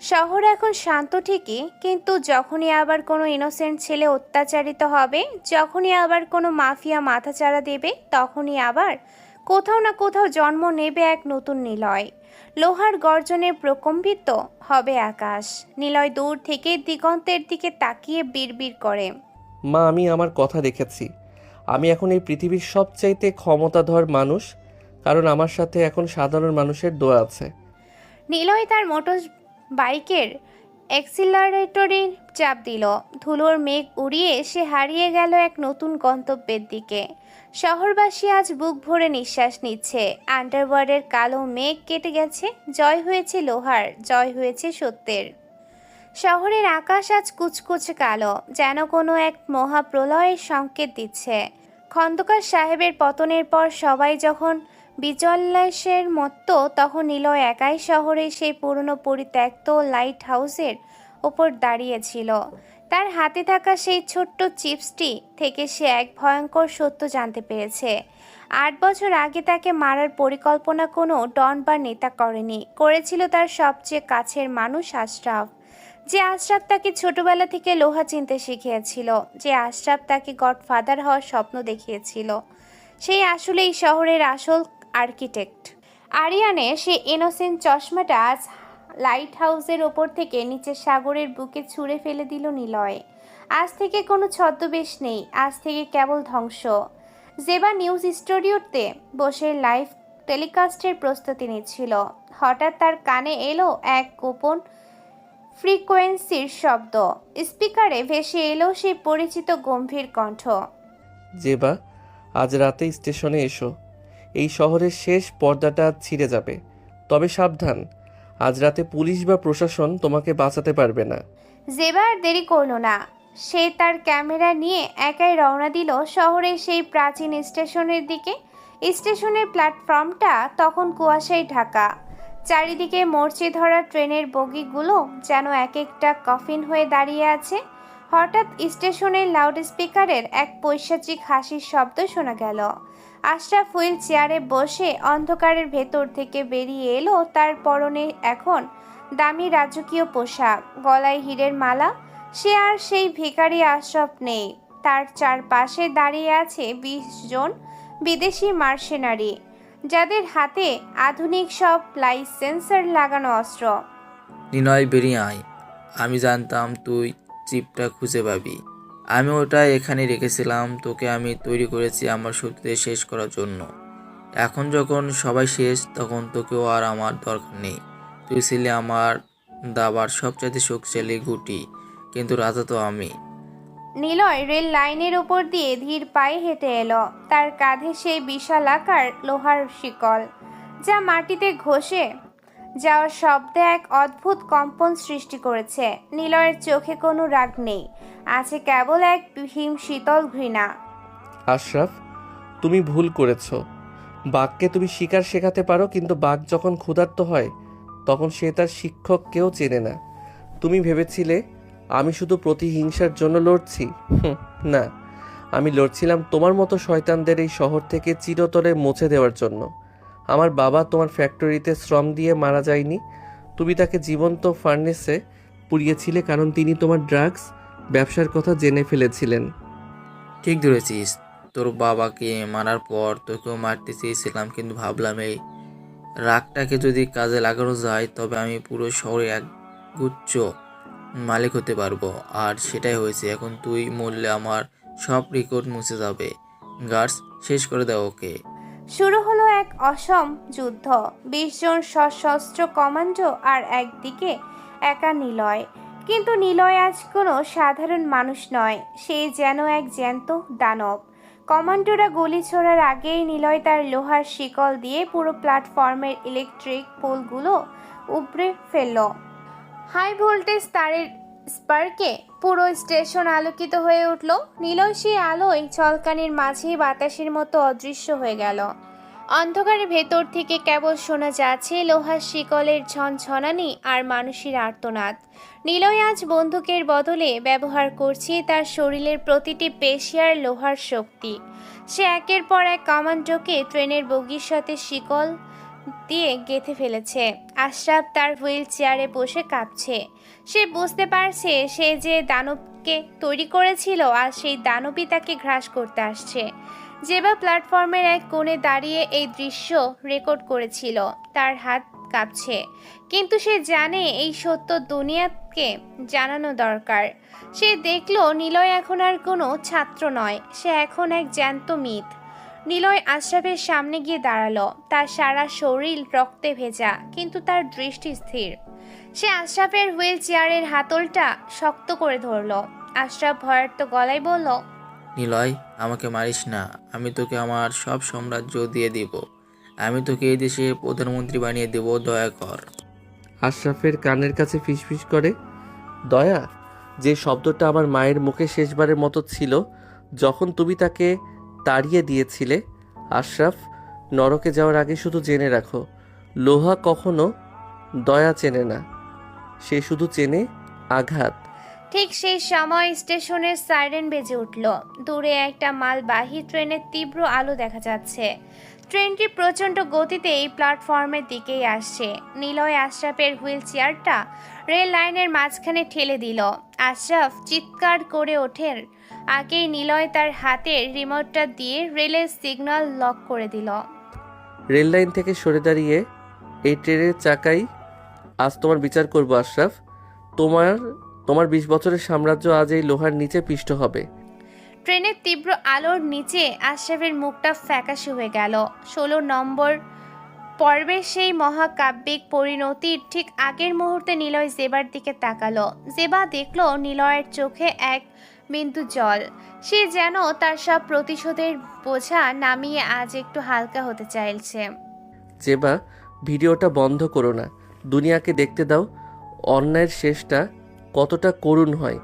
শহর এখন শান্ত ঠিকই, কিন্তু যখনই আবার কোনো ইনোসেন্ট ছেলে অত্যাচারিত হবে, যখনই আবার কোনো মাফিয়া মাথাচাড়া দেবে, তখনই আবার কোথাও না কোথাও জন্ম নেবে এক নতুন নিলয়। লোহার গর্জনে প্রকম্পিত হবে আকাশ। নিলয় দূর থেকে দিগন্তের দিকে তাকিয়ে বিড়বিড় করে, মা, আমি আমার কথা রেখেছি। আমি এখন এই পৃথিবীর সবচাইতে ক্ষমতাধর মানুষ, কারণ আমার সাথে এখন সাধারণ মানুষের দোয়া আছে। নিলয় তার মোটর বাইকের অ্যাক্সিলারেটরে চাপ দিল। ধুলোর মেঘ উড়িয়ে সে হারিয়ে গেল এক নতুন গন্তব্যের দিকে। শহরবাসী আজ বুক ভরে নিঃশ্বাস নিচ্ছে। আন্ডারওয়ার্ল্ডের কালো মেঘ কেটে গেছে। জয় হয়েছে লোহার, জয় হয়েছে সত্যের। শহরের আকাশ আজ কুচকুচে কালো, যেন কোনো এক মহাপ্রলয়ের সংকেত দিচ্ছে। খন্দকার সাহেবের পতনের পর সবাই যখন বিজল্লাসের মতো, তখন নিলয় একাই শহরের সেই পুরনো পরিত্যক্ত লাইট হাউসের ওপর দাঁড়িয়েছিল। তার হাতে থাকা সেই ছোট্ট চিপসটি থেকে সে এক ভয়ঙ্কর সত্য জানতে পেরেছে। 8 বছর আগে তাকে মারার পরিকল্পনা কোনো ডন বা নেতা করেনি, করেছিল তার সবচেয়ে কাছের মানুষ আশরাফ। যে আশরাফ তাকে ছোটবেলা থেকে লোহা চিনতে শিখিয়েছিল, যে আশরাফ তাকে গডফাদার হওয়ার স্বপ্ন দেখিয়েছিল, সেই আসলে এই শহরের আসল আর্কিটেক্ট। আরিয়ানের সেই ইনোসেন্ট চশমাটা আজ লাইট হাউসের ওপর থেকে নিচে সাগরের বুকে ছুঁড়ে ফেলে দিল নিলয়। আজ থেকে কোনো ছদ্মবেশ নেই, আজ থেকে কেবল ধ্বংস। জেবা নিউজ স্টুডিওতে বসে লাইভ টেলিকাস্টের প্রস্তুতি নিচ্ছিল। হঠাৎ তার কানে এলো এক গোপন ফ্রিকোয়েন্সির শব্দ। স্পিকারে ভেসে এলো সেই পরিচিত গম্ভীর কণ্ঠ, জেবা, আজ রাতে স্টেশনে এসো। এই শহরের শেষ পর্দাটা ছিঁড়ে যাবে, তবে সাবধান, আজ রাতে পুলিশ বা প্রশাসন তোমাকে বাঁচাতে পারবে না। জেবা আর দেরি করল না। সে তার ক্যামেরা নিয়ে একাই রওনা দিল শহরের সেই প্রাচীন স্টেশনের দিকে। স্টেশনের প্ল্যাটফর্মটা তখন কুয়াশায় ঢাকা। চারিদিকে মরচে ধরা ট্রেনের বগিগুলো যেন এক একটা কফিন হয়ে দাঁড়িয়ে আছে। হঠাৎ স্টেশনের লাউডস্পিকারের এক পৈশাচিক হাসির শব্দ শোনা গেল। আশরাফ হুইল চেয়ারে বসে অন্ধকারের ভেতর থেকে বেরিয়ে এলো। তার পরনে এখন দামি রাজকীয় পোশাক, গলায় হীরের মালা। সে আর সেই ভিখারি আশরাফ নেই। তার চারপাশে দাঁড়িয়ে আছে 20 জন বিদেশি মার্সেনারি, যাদের হাতে আধুনিক সব লাইসেন্সার লাগানো অস্ত্র। নিলয়, বেরিয়ে আয়। আমি জানতাম তুই চিপটা খুঁজে পাবি। আমি ওটা এখানে রেখেছিলাম। তোকে আমি তৈরি করেছি আমার শত্রুদের শেষ করার জন্য। এখন যখন সবাই শেষ, তখন তোকেও আর আমার দরকার নেই। তুই ছিলি আমার দাবার সবচেয়ে শক্তিশালী গুটি, কিন্তু রাজা তো আমি। নিলয় রেল লাইনের উপর দিয়ে ধীর পায়ে হেঁটে এলো। তার কাঁধে সেই বিশাল আকার লোহার শিকল, যা মাটিতে ঘষে যাওয়ার শব্দে এক অদ্ভুত কম্পন সৃষ্টি করেছে। নিলয়ের চোখে কোনো রাগ নেই, আছে কেবল এক হিম শীতল ঘৃণা। আশরাফ, তুমি ভুল করেছ। বাঘকে তুমি শিকার শেখাতে পারো, কিন্তু বাঘ যখন ক্ষুধার্ত হয় তখন সে তার শিক্ষককেও চেনে না। তুমি ভেবেছিলে আমি শুধু প্রতিহিংসার জন্য লড়ছি? না, আমি লড়ছিলাম তোমার মতো শয়তানদের এই শহর থেকে চিরতরে মুছে দেওয়ার জন্য। আমার বাবা তোমার ফ্যাক্টরিতে শ্রম দিয়ে মারা যায়নি। তুমি তাকে জীবন্ত ফার্নেসে পুড়িয়েছিলে কারণ তিনি তোমার ড্রাগস ব্যবসার কথা জেনে ফেলেছিলেন। ঠিক ধরেছিস। তোর বাবাকে মারার পর তোকেও মারতে চেয়েছিলাম, কিন্তু ভাবলাম এই রাগটাকে যদি কাজে লাগানো যায় তবে আমি পুরো শহরে এক গুচ্ছ মালিক হতে পারবো। আর সেটাই হয়েছে। এখন তুই মরলে আমার সব রেকর্ড মুছে যাবে। গার্ডস, শেষ করে দাও ওকে। শুরু হলো এক অসম যুদ্ধ। 20 জন সশস্ত্র কমান্ডো আর একদিকে একা নিলয়। কিন্তু নিলয় আজ কোনো সাধারণ মানুষ নয়, সে যেন এক জ্যান্ত দানব। কমান্ডোরা গুলি ছোড়ার আগেই নিলয় তার লোহার শিকল দিয়ে পুরো প্ল্যাটফর্মের ইলেকট্রিক পোলগুলো উপড়ে ফেলল। হাই ভোল্টেজ তারের স্পার্কে পুরো স্টেশন আলোকিত হয়ে উঠল। নিলয় সেই আলোয় ঝলকানির মাঝেই বাতাসের মতো অদৃশ্য হয়ে গেল। অন্ধকারের ভেতর থেকে কেবল শোনা যাচ্ছে লোহার শিকলের ঝনঝনানি আর মানুষের আর্তনাদ। নিলয় আজ বন্দুকের বদলে ব্যবহার করছে তার শরীরের প্রতিটি পেশি আর লোহার শক্তি। সে একের পর এক কমান্ডোকে ট্রেনের বগির সাথে শিকল দিয়ে গেঁথে ফেলেছে। আশরাফ তার হুইল চেয়ারে বসে কাঁপছে। সে বুঝতে পারছে সে যে দানবকে তৈরি করেছিল আর সেই দানবই তাকে গ্রাস করতে আসছে। জেবা প্ল্যাটফর্মের এক কোণে দাঁড়িয়ে এই দৃশ্য রেকর্ড করেছিল। তার হাত কাঁপছে, কিন্তু সে জানে এই সত্য দুনিয়াকে জানানো দরকার। সে দেখলো নিলয় এখন আর কোনো ছাত্র নয়, সে এখন এক জ্যান্ত মিথ। নিলয় আশরাফের সামনে গিয়ে দাঁড়ালো। তার সারা শরীর রক্তে ভেজা, কিন্তু তার দৃষ্টি স্থির। সে আশরাফের হুইল চেয়ারের হাতলটা শক্ত করে ধরলো। আশরাফ ভয়ার্ত গলায় বলল, নিলয়, আমাকে মারিস না। আমি তোকে আমার সব সাম্রাজ্য দিয়ে দিব। আমি তোকে এই দেশের প্রধানমন্ত্রী বানিয়ে দেব। দয়া কর। আশরাফের কানের কাছে ফিসফিস করে, দয়া? যে শব্দটা আমার মায়ের মুখে শেষবারের মতো ছিল যখন তুমি তাকে তাড়িয়ে দিয়েছিলে। আশরাফ, নরকে যাওয়ার আগে শুধু জেনে রাখো, লোহা কখনো দয়া চেনে না, সে শুধু চেনে আঘাত। ঠিক সেই সময় স্টেশনের সাইরেন বেজে উঠল। দূরে একটা মালবাহী ট্রেনের তীব্র আলো দেখা যাচ্ছে। ট্রেনটি প্রচণ্ড গতিতে এই প্ল্যাটফর্মের দিকেই আসছে। নিলয় আশরাফের হুইল চেয়ারটা রেল লাইনের মাঝখানে ঠেলে দিল। আশরাফ চিৎকার করে ওঠে আগেই নিলয় তার হাতের রিমোটটা দিয়ে রেলের সিগন্যাল লক করে দিল। রেল লাইন থেকে সরে দাঁড়িয়ে এই ট্রেনের চাকাই আজ তোমার বিচার করব আশরাফ। তোমার 20 বছরের সাম্রাজ্য আজ এই লোহার নিচে পিষ্ট হবে। ট্রেনের তীব্র আলোর নিচে আশরাফের মুখটা ফ্যাকাশে হয়ে গেল। 16 নম্বর পর্বের সেই মহাকাব্যিক পরিণতির ঠিক আগের মুহূর্তে নিলয় জেবার দিকে তাকালো। জেবা দেখলো নিলয়ের চোখে এক বিন্দু জল। সে যেন তার সব প্রতিশোধের বোঝা নামিয়ে আজ একটু হালকা হতে চাইছে। জেবা, ভিডিওটা বন্ধ করো না, দুনিয়াকে দেখতে দাও অন্যায়ের শেষটা কতটা করুণ হয়।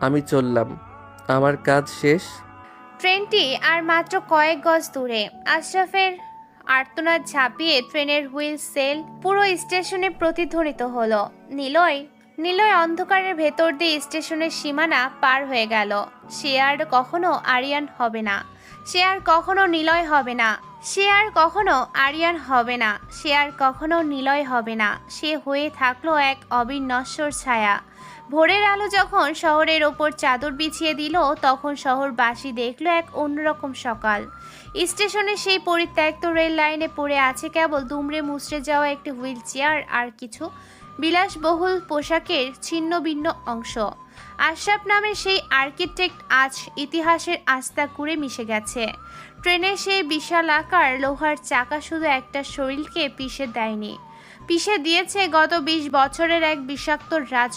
আমি চললাম, আমার কাজ শেষ। ট্রেনটি আর মাত্র কয়েক গজ দূরে। আশরাফের আর্তনাদ ঝাঁপিয়ে ট্রেনের হুইল সেল পুরো স্টেশনে প্রতিধ্বনিত হলো। নিলয় অন্ধকারের ভেতর দিয়ে স্টেশনের সীমানা পার হয়ে গেল। সে আর কখনো আরিয়ান হবে না, সে আর কখনো নিলয় হবে না, সে আর কখনো আরিয়ান হবে না, সে আর কখনো নিলয় হবে না। সে হয়ে থাকলো এক অবিনশ্বর ছায়া। ভোরের আলো যখন শহরের ওপর চাদর বিছিয়ে দিল, তখন শহরবাসী দেখলো এক অন্যরকম সকাল। স্টেশনে সেই পরিত্যক্ত রেল লাইনে পড়ে আছে কেবল দুমড়ে মুচড়ে যাওয়া একটি হুইল চেয়ার আর কিছু বিলাসবহুল পোশাকের ছিন্ন ভিন্ন অংশ। আশরাফ নামের সেই আর্কিটেক্ট আজ ইতিহাসের আস্থা কুড়ে মিশে গেছে। ট্রেনের সেই বিশাল আকার লোহার চাকা শুধু একটা শরীরকে পিষে দেয়নি, পিষে দিয়েছে গত 20 বছরের এক বিষাক্ত রাজ।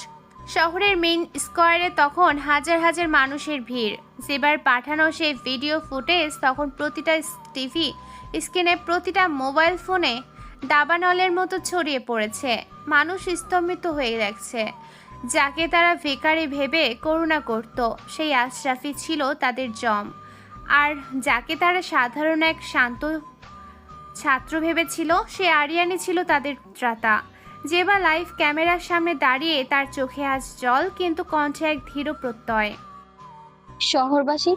শহরের মেইন স্কোয়ারে তখন হাজার হাজার মানুষের ভিড়। সেবার পাঠানো সেই ভিডিও ফুটেজ তখন প্রতিটা টিভি স্ক্রিনে, প্রতিটা মোবাইল ফোনে দাবানলের মতো ছড়িয়ে পড়েছে। মানুষ স্তম্ভিত হয়ে দেখছে। যাকে তারা ভিখারি ভেবে করুণা করত, সেই আশরাফি ছিল তাদের জম। আর যাকে তারা সাধারণ এক শান্ত ছাত্র ভেবেছিল, সে আরিয়ানি ছিল তাদের ত্রাতা। যে বা লাইভ ক্যামেরার সামনে দাঁড়িয়ে তার চোখে আজ জল, কিন্তু কণ্ঠে এক ধীর প্রত্যয়। শহরবাসী,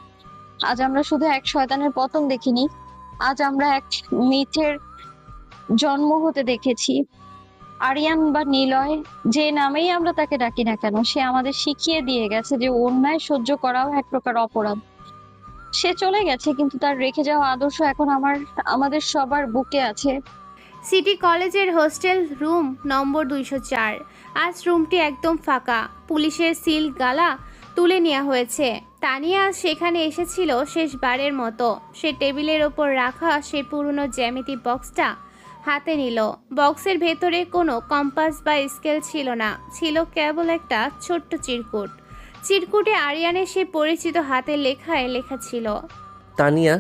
আজ আমরা শুধু এক শয়তানের পতন দেখিনি, আজ আমরা এক মিথের জন্ম হতে দেখেছি। আরিয়ান বা নিলয়, যে নামেই আমরা তাকে ডাকি না কেন, সে আমাদের শিখিয়ে দিয়ে গেছে যে অন্যায় সহ্য করাও এক প্রকার অপরাধ। সে চলে গেছে, কিন্তু তার রেখে যাওয়া আদর্শ এখন আমাদের সবার বুকে আছে। সিটি কলেজের হোস্টেল রুম নম্বর 204। আজ রুমটি একদম ফাঁকা। পুলিশের সিল গালা তুলে নেওয়া হয়েছে। তানিয়া সেখানে এসেছিল শেষবারের মতো। সে টেবিলের ওপর রাখা সে পুরনো জ্যামিতি বক্সটা হাতে নিল। বক্সের ভেতরে কোনো কম্পাস বা স্কেল ছিল না, ছিল কেবল একটা ছোট্ট চিরকুটে আরিয়ানের সে পরিচিত হাতের লেখায় লেখা ছিল, তানিয়া,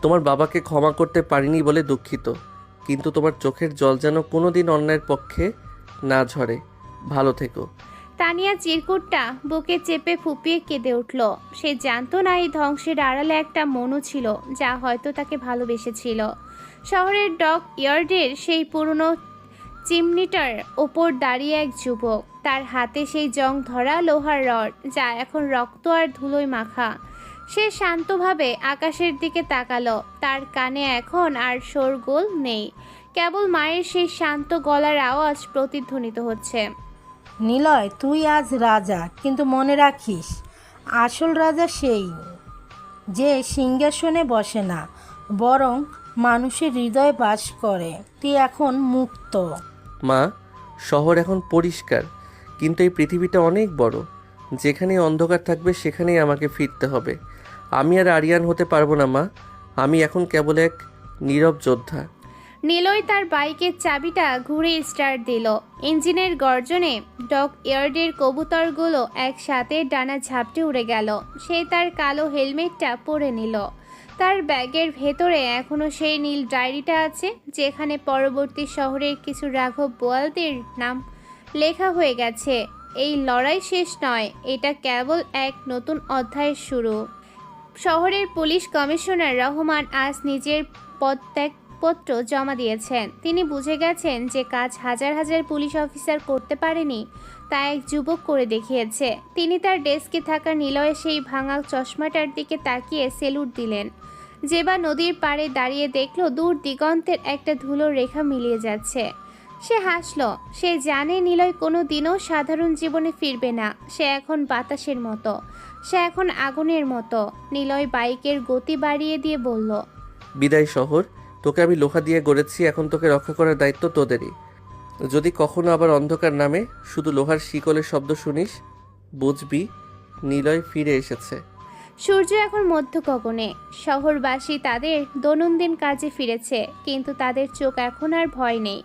তোমার বাবাকে ক্ষমা করতে পারিনি বলে দুঃখিত, কিন্তু তোমার চোখের জল যেন কোনোদিন অন্যায়ের পক্ষে না ঝরে। ভালো থেকো। তানিয়া চিরকুটটা বুকে চেপে ফুপিয়ে কেঁদে উঠল। সে জানতো না এই ধ্বংসের আড়ালে একটা মনও ছিল, যা হয়তো তাকে ভালোবেসেছিল। শহরের ডক ইয়ার্ডের সেই পুরনো চিমনিটার ওপর দাঁড়িয়ে এক যুবক, তার হাতে সেই জং ধরা লোহার রড, যা এখন রক্ত আর ধুলোয় মাখা। সে শান্তভাবে আকাশের দিকে তাকালো। তার কানে এখন আর শোরগোল নেই, কেবল মায়ের সেই শান্ত গলার আওয়াজ প্রতিধ্বনিত হচ্ছে। নিলয়, তুই আজ রাজা, কিন্তু মনে রাখিস, আসল রাজা সেই যে সিংহাসনে বসে না, বরং মানুষের হৃদয়ে বাস করে। তুই এখন মুক্ত। মা, শহর এখন পরিষ্কার, কিন্তু এই পৃথিবীটা অনেক বড়। যেখানে অন্ধকার থাকবে সেখানেই আমাকে ফিরতে হবে। আমি আর আরিয়ান হতে পারবো না মা। আমি এখন কেবল এক নীরব যোদ্ধা। নিলয় তার বাইকের চাবিটা ঘুরে স্টার্ট দিল। ইঞ্জিনের গর্জনে ডক ইয়ার্ডের কবুতরগুলো একসাথে ডানা ঝাপটে উড়ে গেল। সে তার কালো হেলমেটটা পরে নিল। তার ব্যাগের ভেতরে এখনও সেই নীল ডায়েরিটা আছে, যেখানে পরবর্তী শহরের কিছু রাঘব বোয়ালদের নাম লেখা হয়ে গেছে। এই লড়াই শেষ নয়, এটা কেবল এক নতুন অধ্যায়ের শুরু। শহরের পুলিশ কমিশনার রহমান আজ নিজের পদত্যাগপত্র জমা দিয়েছেন। তিনি বুঝে গেছেন যে কাজ হাজার হাজার পুলিশ অফিসার করতে পারেনি, তা এক যুবক করে দেখিয়েছে। তিনি তার ডেস্কে থাকা নিলয়ের সেই ভাঙা চশমাটার দিকে তাকিয়ে সেলুট দিলেন। জেবা নদীর পাড়ে দাঁড়িয়ে দেখল দূর দিগন্তের একটা ধুলোর রেখা মিলিয়ে যাচ্ছে। সে হাসল। সে জানে নিলয় কোনো দিনও সাধারণ জীবনে ফিরবে না। সে এখন বাতাসের মতো, সে এখন আগুনের মতো। নিলয় বাইকের গতি বাড়িয়ে দিয়ে বলল, বিদায় শহর, তোকে আমি লোহা দিয়ে গড়েছি, এখন তোকে রক্ষা করার দায়িত্ব তোদেরই। যদি কখনো আবার অন্ধকার নামে শুধু লোহার শিকলের শব্দ শুনিস, বুঝবি নিলয় ফিরে এসেছে। সূর্য এখন মধ্য গগনে। শহরবাসী তাদের দৈনন্দিন কাজে ফিরেছে, কিন্তু তাদের চোখ এখন আর ভয় নেই।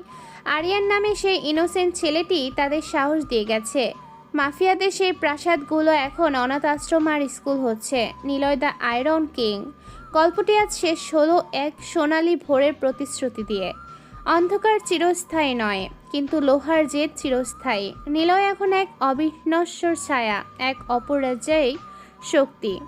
আরিয়ান নামে সেই ইনোসেন্ট ছেলেটি তাদের সাহস দিয়ে গেছে। মাফিয়াদের সেই প্রাসাদগুলো এখন অনাথ আশ্রম আর স্কুল হচ্ছে। নিলয় দ্য আয়রন কিং গল্পটি আজ শেষ হলো এক সোনালি ভোরের প্রতিশ্রুতি দিয়ে। অন্ধকার চিরস্থায়ী নয়, কিন্তু লোহার জেদ চিরস্থায়ী। নিলয় এখন এক অবিনশ্বর ছায়া, এক অপরাজয়ী শক্তি।